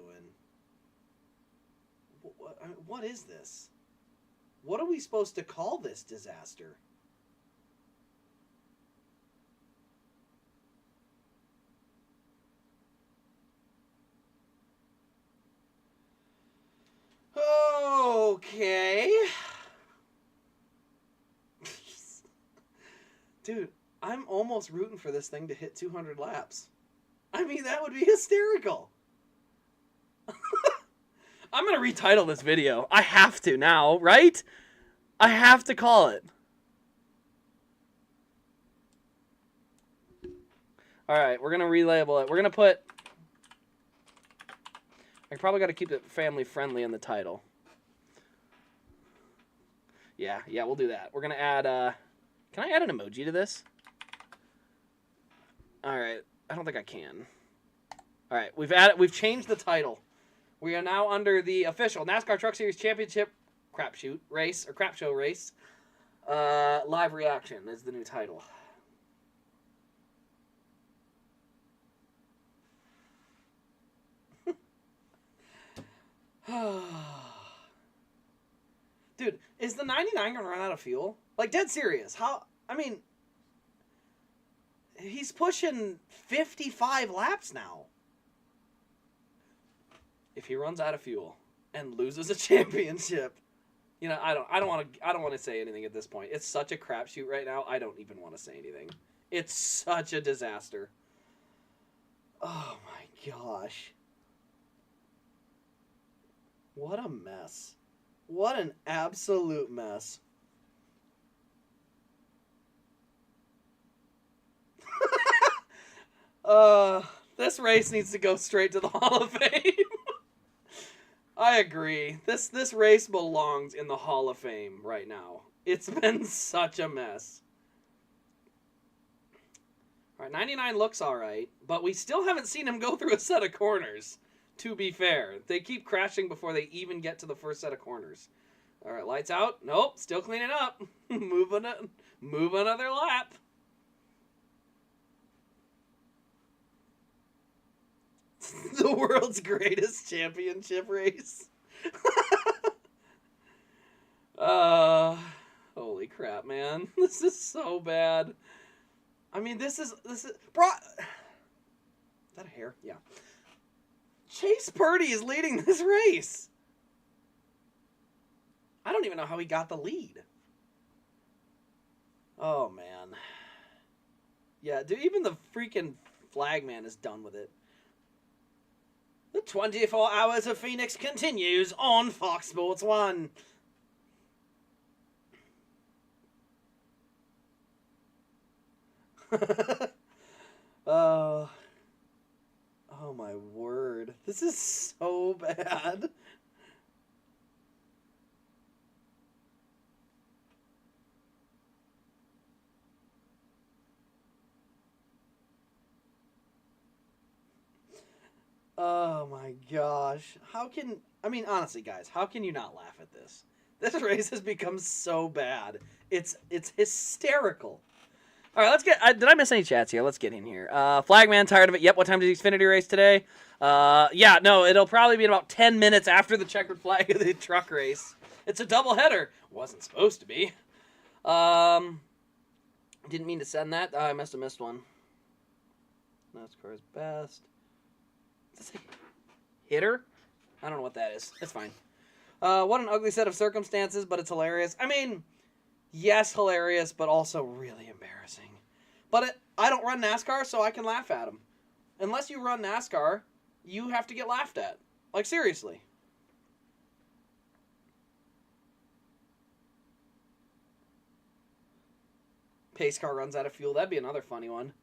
What is this? What are we supposed to call this disaster? Okay. Dude, I'm almost rooting for this thing to hit 200 laps. I mean, that would be hysterical. I'm going to retitle this video. I have to now, right? I have to call it. All right, we're going to relabel it. We're going to put... I probably got to keep it family friendly in the title. Yeah, we'll do that. We're gonna add. Can I add an emoji to this? All right, I don't think I can. All right, we've changed the title. We are now under the official NASCAR Truck Series Championship crap show race. Live reaction is the new title. Dude, is the 99 gonna run out of fuel? Like, dead serious. How? I mean, he's pushing 55 laps now. If he runs out of fuel and loses a championship, you know, I don't want to say anything at this point. It's such a crapshoot right now. I don't even want to say anything. It's such a disaster. Oh my gosh. What a mess. What an absolute mess. This race needs to go straight to the Hall of Fame. I agree. This race belongs in the Hall of Fame right now. It's been such a mess. All right, 99 looks all right, but we still haven't seen him go through a set of corners. To be fair, they keep crashing before they even get to the first set of corners. All right, lights out. Nope, still cleaning up. Move another lap. The world's greatest championship race. Holy crap, man. This is so bad. I mean, this is bro. Is that a hair? Yeah. Chase Purdy is leading this race. I don't even know how he got the lead. Oh, man. Yeah, dude, even the freaking flagman is done with it. The 24 Hours of Phoenix continues on Fox Sports 1. Oh my word. This is so bad. Oh my gosh. Honestly, guys, how can you not laugh at this? This race has become so bad. It's hysterical. All right, let's get... did I miss any chats here? Let's get in here. Flagman, tired of it. Yep, what time does the Xfinity race today? Yeah, no, it'll probably be in about 10 minutes after the checkered flag of the truck race. It's a doubleheader. Wasn't supposed to be. Didn't mean to send that. I must have missed one. NASCAR's best. Is this a hitter? I don't know what that is. It's fine. What an ugly set of circumstances, but it's hilarious. I mean... Yes, hilarious, but also really embarrassing. But I don't run NASCAR, so I can laugh at them. Unless you run NASCAR, you have to get laughed at. Like, seriously. Pace car runs out of fuel. That'd be another funny one.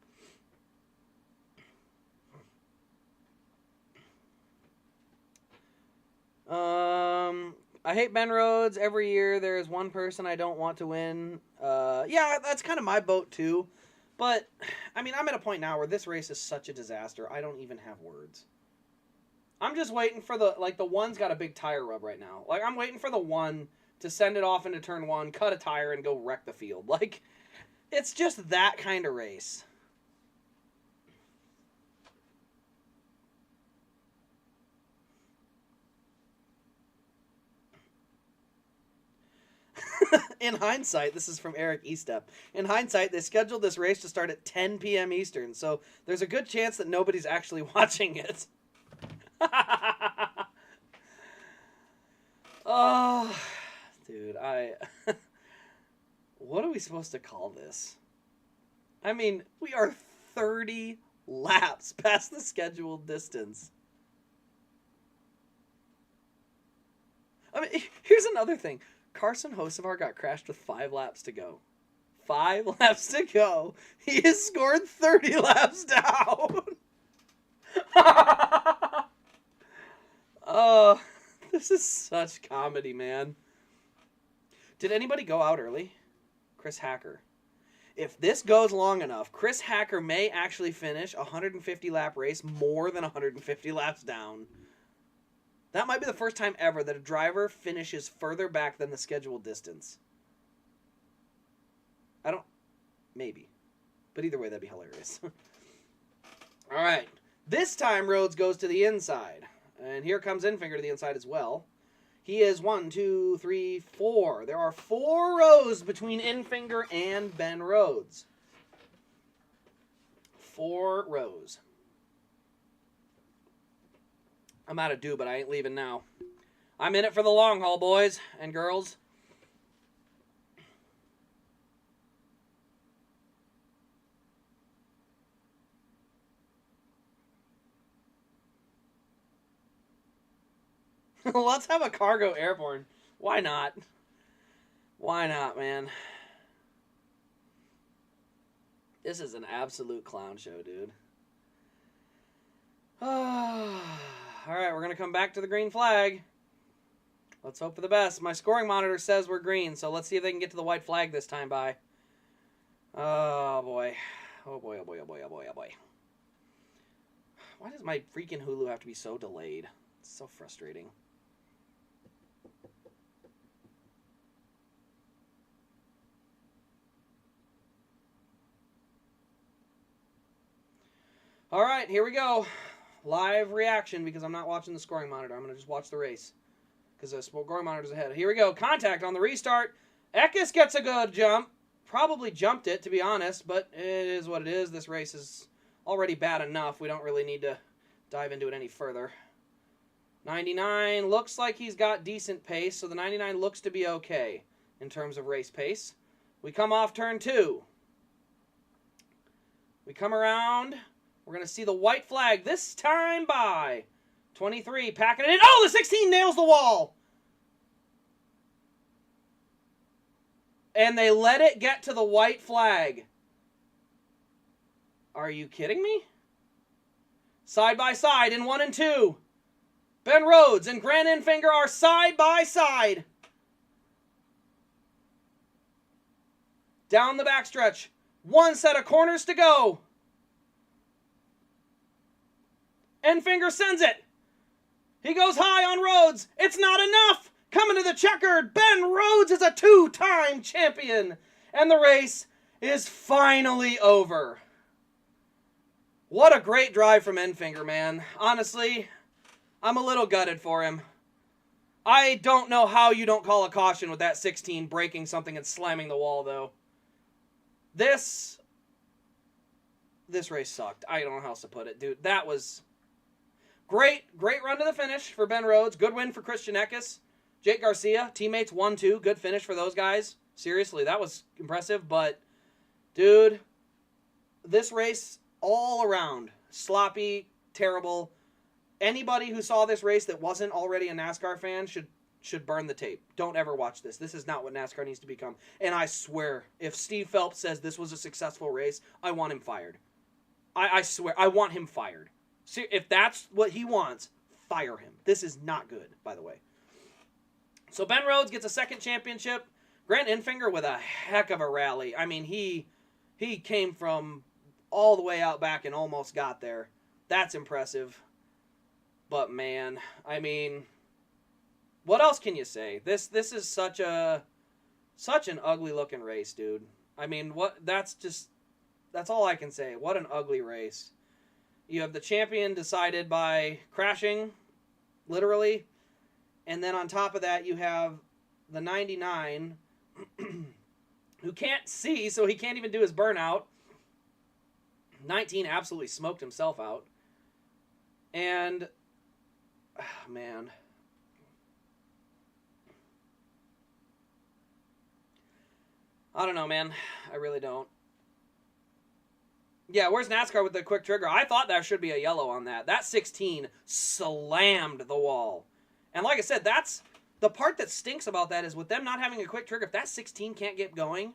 I hate Ben Rhodes. Every year there is one person I don't want to win. Yeah, that's kind of my boat too. But, I mean, I'm at a point now where this race is such a disaster, I don't even have words. I'm just waiting for the one's got a big tire rub right now. Like, I'm waiting for the one to send it off into turn one, cut a tire, and go wreck the field. Like, it's just that kind of race. In hindsight, this is from Eric Estep. In hindsight, they scheduled this race to start at 10 p.m. Eastern, so there's a good chance that nobody's actually watching it. Oh, dude, what are we supposed to call this? I mean, we are 30 laps past the scheduled distance. I mean, here's another thing. Carson Hocevar got crashed with 5 laps to go. 5 laps to go. He has scored 30 laps down. Oh, this is such comedy, man. Did anybody go out early? Chris Hacker. If this goes long enough, Chris Hacker may actually finish a 150-lap race more than 150 laps down. That might be the first time ever that a driver finishes further back than the scheduled distance. Maybe. But either way, that'd be hilarious. All right. This time, Rhodes goes to the inside. And here comes Enfinger to the inside as well. He is 1, 2, 3, 4. There are 4 rows between Enfinger and Ben Rhodes. 4 rows. I'm out of dew, but I ain't leaving now. I'm in it for the long haul, boys and girls. Let's have a cargo airborne. Why not? Why not, man? This is an absolute clown show, dude. All right, we're going to come back to the green flag. Let's hope for the best. My scoring monitor says we're green, so let's see if they can get to the white flag this time by. Oh, boy. Oh, boy, oh, boy, oh, boy, oh, boy, oh, boy. Why does my freaking Hulu have to be so delayed? It's so frustrating. All right, here we go. Live reaction because I'm not watching the scoring monitor. I'm going to just watch the race because the scoring monitor's ahead. Here we go. Contact on the restart. Eckes gets a good jump. Probably jumped it, to be honest, but it is what it is. This race is already bad enough. We don't really need to dive into it any further. 99 looks like he's got decent pace, so the 99 looks to be okay in terms of race pace. We come off turn 2. We come around. We're going to see the white flag this time by 23 packing it in. Oh, the 16 nails the wall. And they let it get to the white flag. Are you kidding me? Side by side in 1 and 2. Ben Rhodes and Grant Enfinger are side by side. Down the backstretch. 1 set of corners to go. Enfinger sends it. He goes high on Rhodes. It's not enough. Coming to the checkered. Ben Rhodes is a 2-time champion. And the race is finally over. What a great drive from Enfinger, man. Honestly, I'm a little gutted for him. I don't know how you don't call a caution with that 16 breaking something and slamming the wall, though. This race sucked. I don't know how else to put it, dude. That was great run to the finish for Ben Rhodes. Good win for Christian Eckes. Jake Garcia, teammates 1-2. Good finish for those guys. Seriously, that was impressive. But, dude, this race all around, sloppy, terrible. Anybody who saw this race that wasn't already a NASCAR fan should burn the tape. Don't ever watch this. This is not what NASCAR needs to become. And I swear, if Steve Phelps says this was a successful race, I want him fired. I swear, I want him fired. See, if that's what he wants, fire him. This is not good, by the way. So Ben Rhodes gets a second championship. Grant Enfinger with a heck of a rally. I mean, he came from all the way out back and almost got there. That's impressive. But man, I mean, what else can you say? This is such an ugly looking race, dude. I mean, that's all I can say. What an ugly race. You have the champion decided by crashing, literally. And then on top of that, you have the 99 who can't see, so he can't even do his burnout. 19 absolutely smoked himself out. And, oh, man. I don't know, man. I really don't. Yeah, where's NASCAR with the quick trigger? I thought there should be a yellow on that. That 16 slammed the wall. And like I said, that's the part that stinks about that is with them not having a quick trigger, if that 16 can't get going,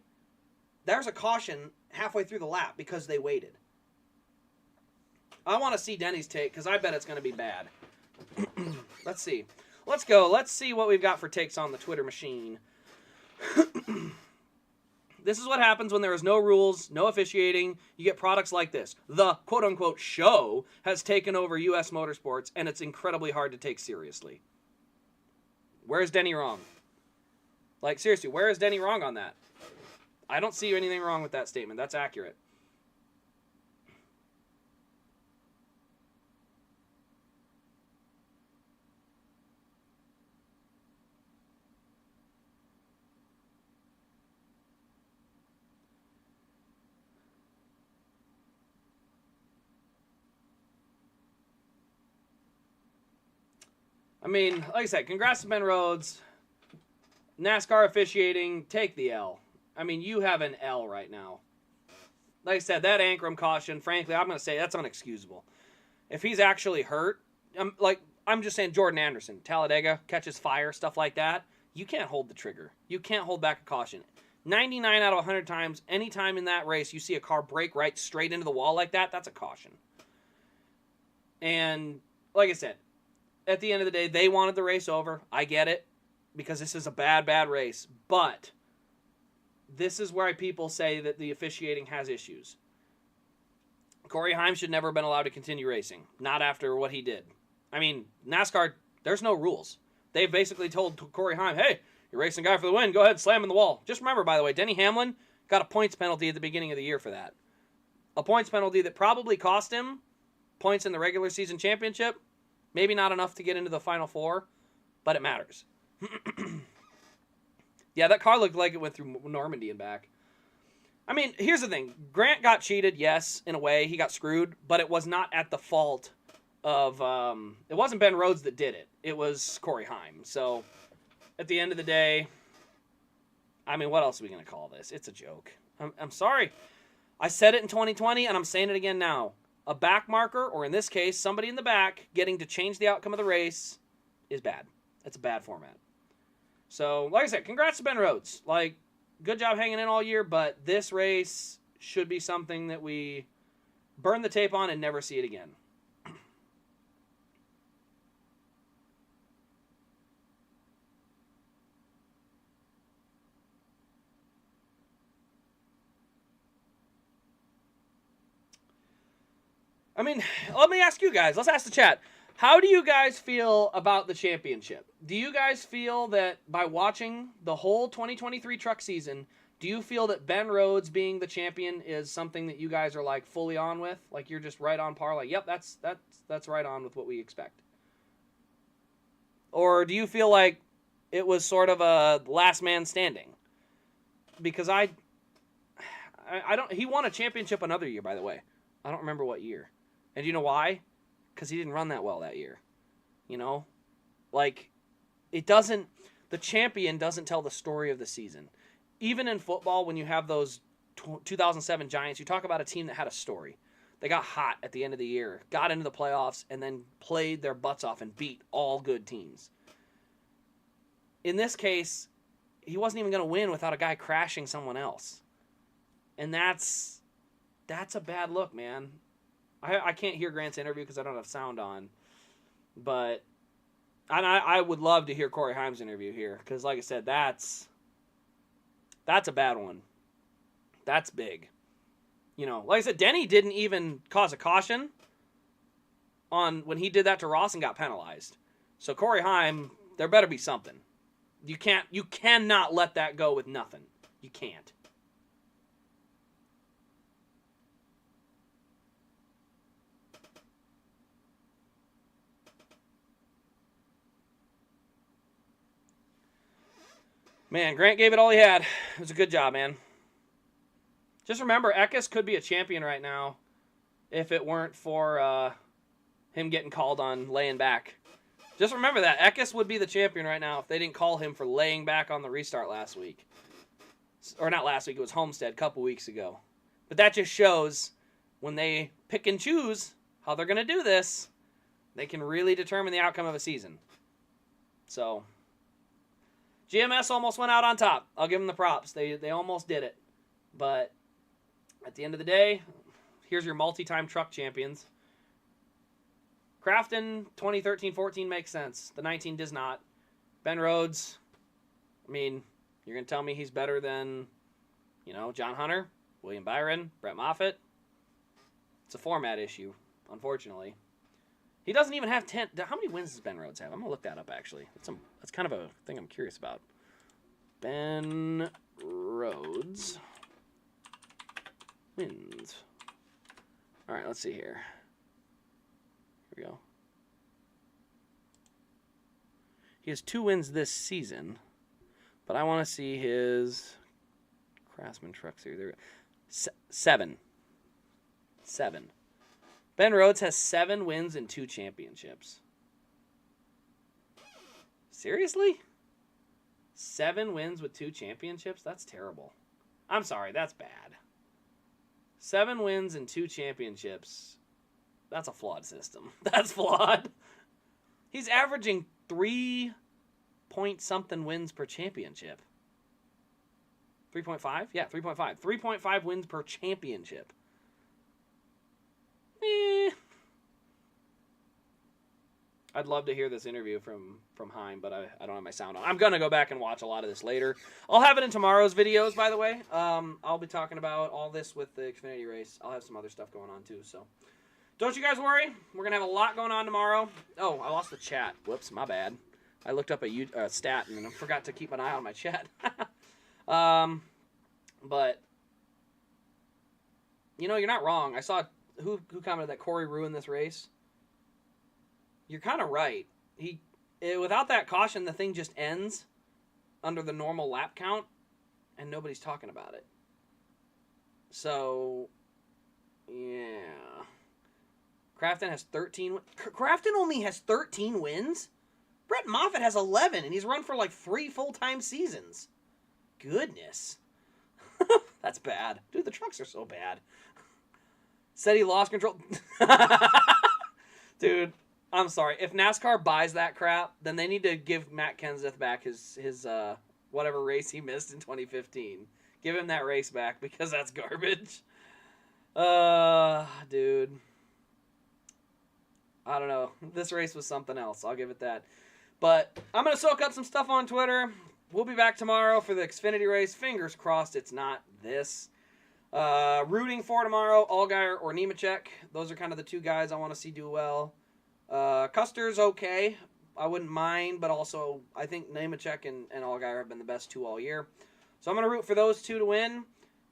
there's a caution halfway through the lap because they waited. I want to see Denny's take because I bet it's going to be bad. Let's see. Let's go. Let's see what we've got for takes on the Twitter machine. This is what happens when there is no rules, no officiating. You get products like this. The quote-unquote show has taken over U.S. motorsports, and it's incredibly hard to take seriously. Where is Denny wrong? Like, seriously, where is Denny wrong on that? I don't see anything wrong with that statement. That's accurate. I mean, like I said, congrats to Ben Rhodes. NASCAR officiating, take the L. I mean, you have an L right now. Like I said, that Ankrum caution, frankly, I'm going to say that's unexcusable. If he's actually hurt, I'm just saying Jordan Anderson, Talladega, catches fire, stuff like that, you can't hold the trigger. You can't hold back a caution. 99 out of 100 times, anytime in that race you see a car break right straight into the wall like that, that's a caution. And like I said, at the end of the day, they wanted the race over. I get it, because this is a bad, bad race. But this is where people say that the officiating has issues. Corey Heim should never have been allowed to continue racing. Not after what he did. I mean, NASCAR, there's no rules. They've basically told Corey Heim, hey, you're racing guy for the win. Go ahead, slam in the wall. Just remember, by the way, Denny Hamlin got a points penalty at the beginning of the year for that. A points penalty that probably cost him points in the regular season championship. Maybe not enough to get into the Final Four, but it matters. Yeah, that car looked like it went through Normandy and back. I mean, here's the thing. Grant got cheated, yes, in a way. He got screwed, but it was not at the fault of... it wasn't Ben Rhodes that did it. It was Corey Heim. So, at the end of the day, I mean, what else are we going to call this? It's a joke. I'm sorry. I said it in 2020, and I'm saying it again now. A back marker, or in this case, somebody in the back, getting to change the outcome of the race is bad. It's a bad format. So, like I said, congrats to Ben Rhodes. Like, good job hanging in all year, but this race should be something that we burn the tape on and never see it again. I mean, let me ask you guys. Let's ask the chat. How do you guys feel about the championship? Do you guys feel that by watching the whole 2023 truck season, do you feel that Ben Rhodes being the champion is something that you guys are like fully on with? Like you're just right on par? Like, yep, that's right on with what we expect. Or do you feel like it was sort of a last man standing? Because I don't... He won a championship another year, by the way. I don't remember what year. And you know why? Because he didn't run that well that year. You know? Like, it doesn't... The champion doesn't tell the story of the season. Even in football, when you have those 2007 Giants, you talk about a team that had a story. They got hot at the end of the year, got into the playoffs, and then played their butts off and beat all good teams. In this case, he wasn't even going to win without a guy crashing someone else. And that's a bad look, man. I can't hear Grant's interview because I don't have sound on. But I would love to hear Corey Heim's interview here. Because like I said, that's a bad one. That's big. You know, like I said, Denny didn't even cause a caution on when he did that to Ross and got penalized. So Corey Heim, there better be something. You cannot let that go with nothing. You can't. Man, Grant gave it all he had. It was a good job, man. Just remember, Eckes could be a champion right now if it weren't for him getting called on laying back. Just remember that. Eckes would be the champion right now if they didn't call him for laying back on the restart last week. Or not last week, it was Homestead a couple weeks ago. But that just shows when they pick and choose how they're going to do this, they can really determine the outcome of a season. So... GMS almost went out on top. I'll give them the props. They almost did it. But at the end of the day, here's your multi-time truck champions. Crafton 2013-14 makes sense. The 19 does not. Ben Rhodes, I mean, you're going to tell me he's better than, you know, John Hunter, William Byron, Brett Moffitt? It's a format issue, unfortunately. He doesn't even have 10. How many wins does Ben Rhodes have? I'm going to look that up, actually. That's kind of a thing I'm curious about. Ben Rhodes wins. All right, let's see here. Here we go. He has 2 wins this season, but I want to see his Craftsman Truck Series. There we go. 7. Ben Rhodes has 7 wins and 2 championships. Seriously? 7 wins with 2 championships? That's terrible. I'm sorry, that's bad. 7 wins and 2 championships. That's a flawed system. That's flawed. He's averaging 3-point-something wins per championship. 3.5? Yeah, 3.5. 3.5 wins per championship. I'd love to hear this interview from Heim, but I don't have my sound on. I'm going to go back and watch a lot of this later. I'll have it in tomorrow's videos, by the way. I'll be talking about all this with the Xfinity race. I'll have some other stuff going on, too, so don't you guys worry. We're going to have a lot going on tomorrow. Oh, I lost the chat. Whoops, my bad. I looked up a stat and I forgot to keep an eye on my chat. But, you know, you're not wrong. I saw who commented that Corey ruined this race. You're kind of right. Without that caution, the thing just ends under the normal lap count, and nobody's talking about it. So, yeah. Crafton has 13. Crafton only has 13 wins? Brett Moffitt has 11, and he's run for like 3 full-time seasons. Goodness. That's bad. Dude, the trucks are so bad. Said he lost control. Dude, I'm sorry. If NASCAR buys that crap, then they need to give Matt Kenseth back his whatever race he missed in 2015. Give him that race back because that's garbage. Dude. I don't know. This race was something else. I'll give it that. But I'm going to soak up some stuff on Twitter. We'll be back tomorrow for the Xfinity race. Fingers crossed it's not this. Rooting for tomorrow, Allgaier or Nemechek. Those are kind of the 2 guys I want to see do well. Custer's okay. I wouldn't mind, but also I think Nemechek and Allgaier have been the best 2 all year. So I'm going to root for those 2 to win.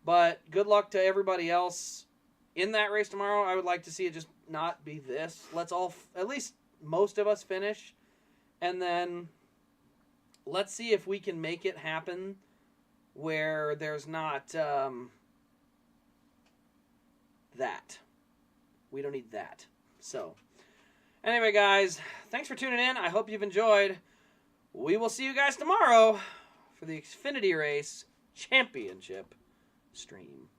But good luck to everybody else in that race tomorrow. I would like to see it just not be this. Let's all, at least most of us, finish. And then let's see if we can make it happen where there's not that. We don't need that. So, anyway, guys, thanks for tuning in. I hope you've enjoyed. We will see you guys tomorrow for the Xfinity Race Championship stream.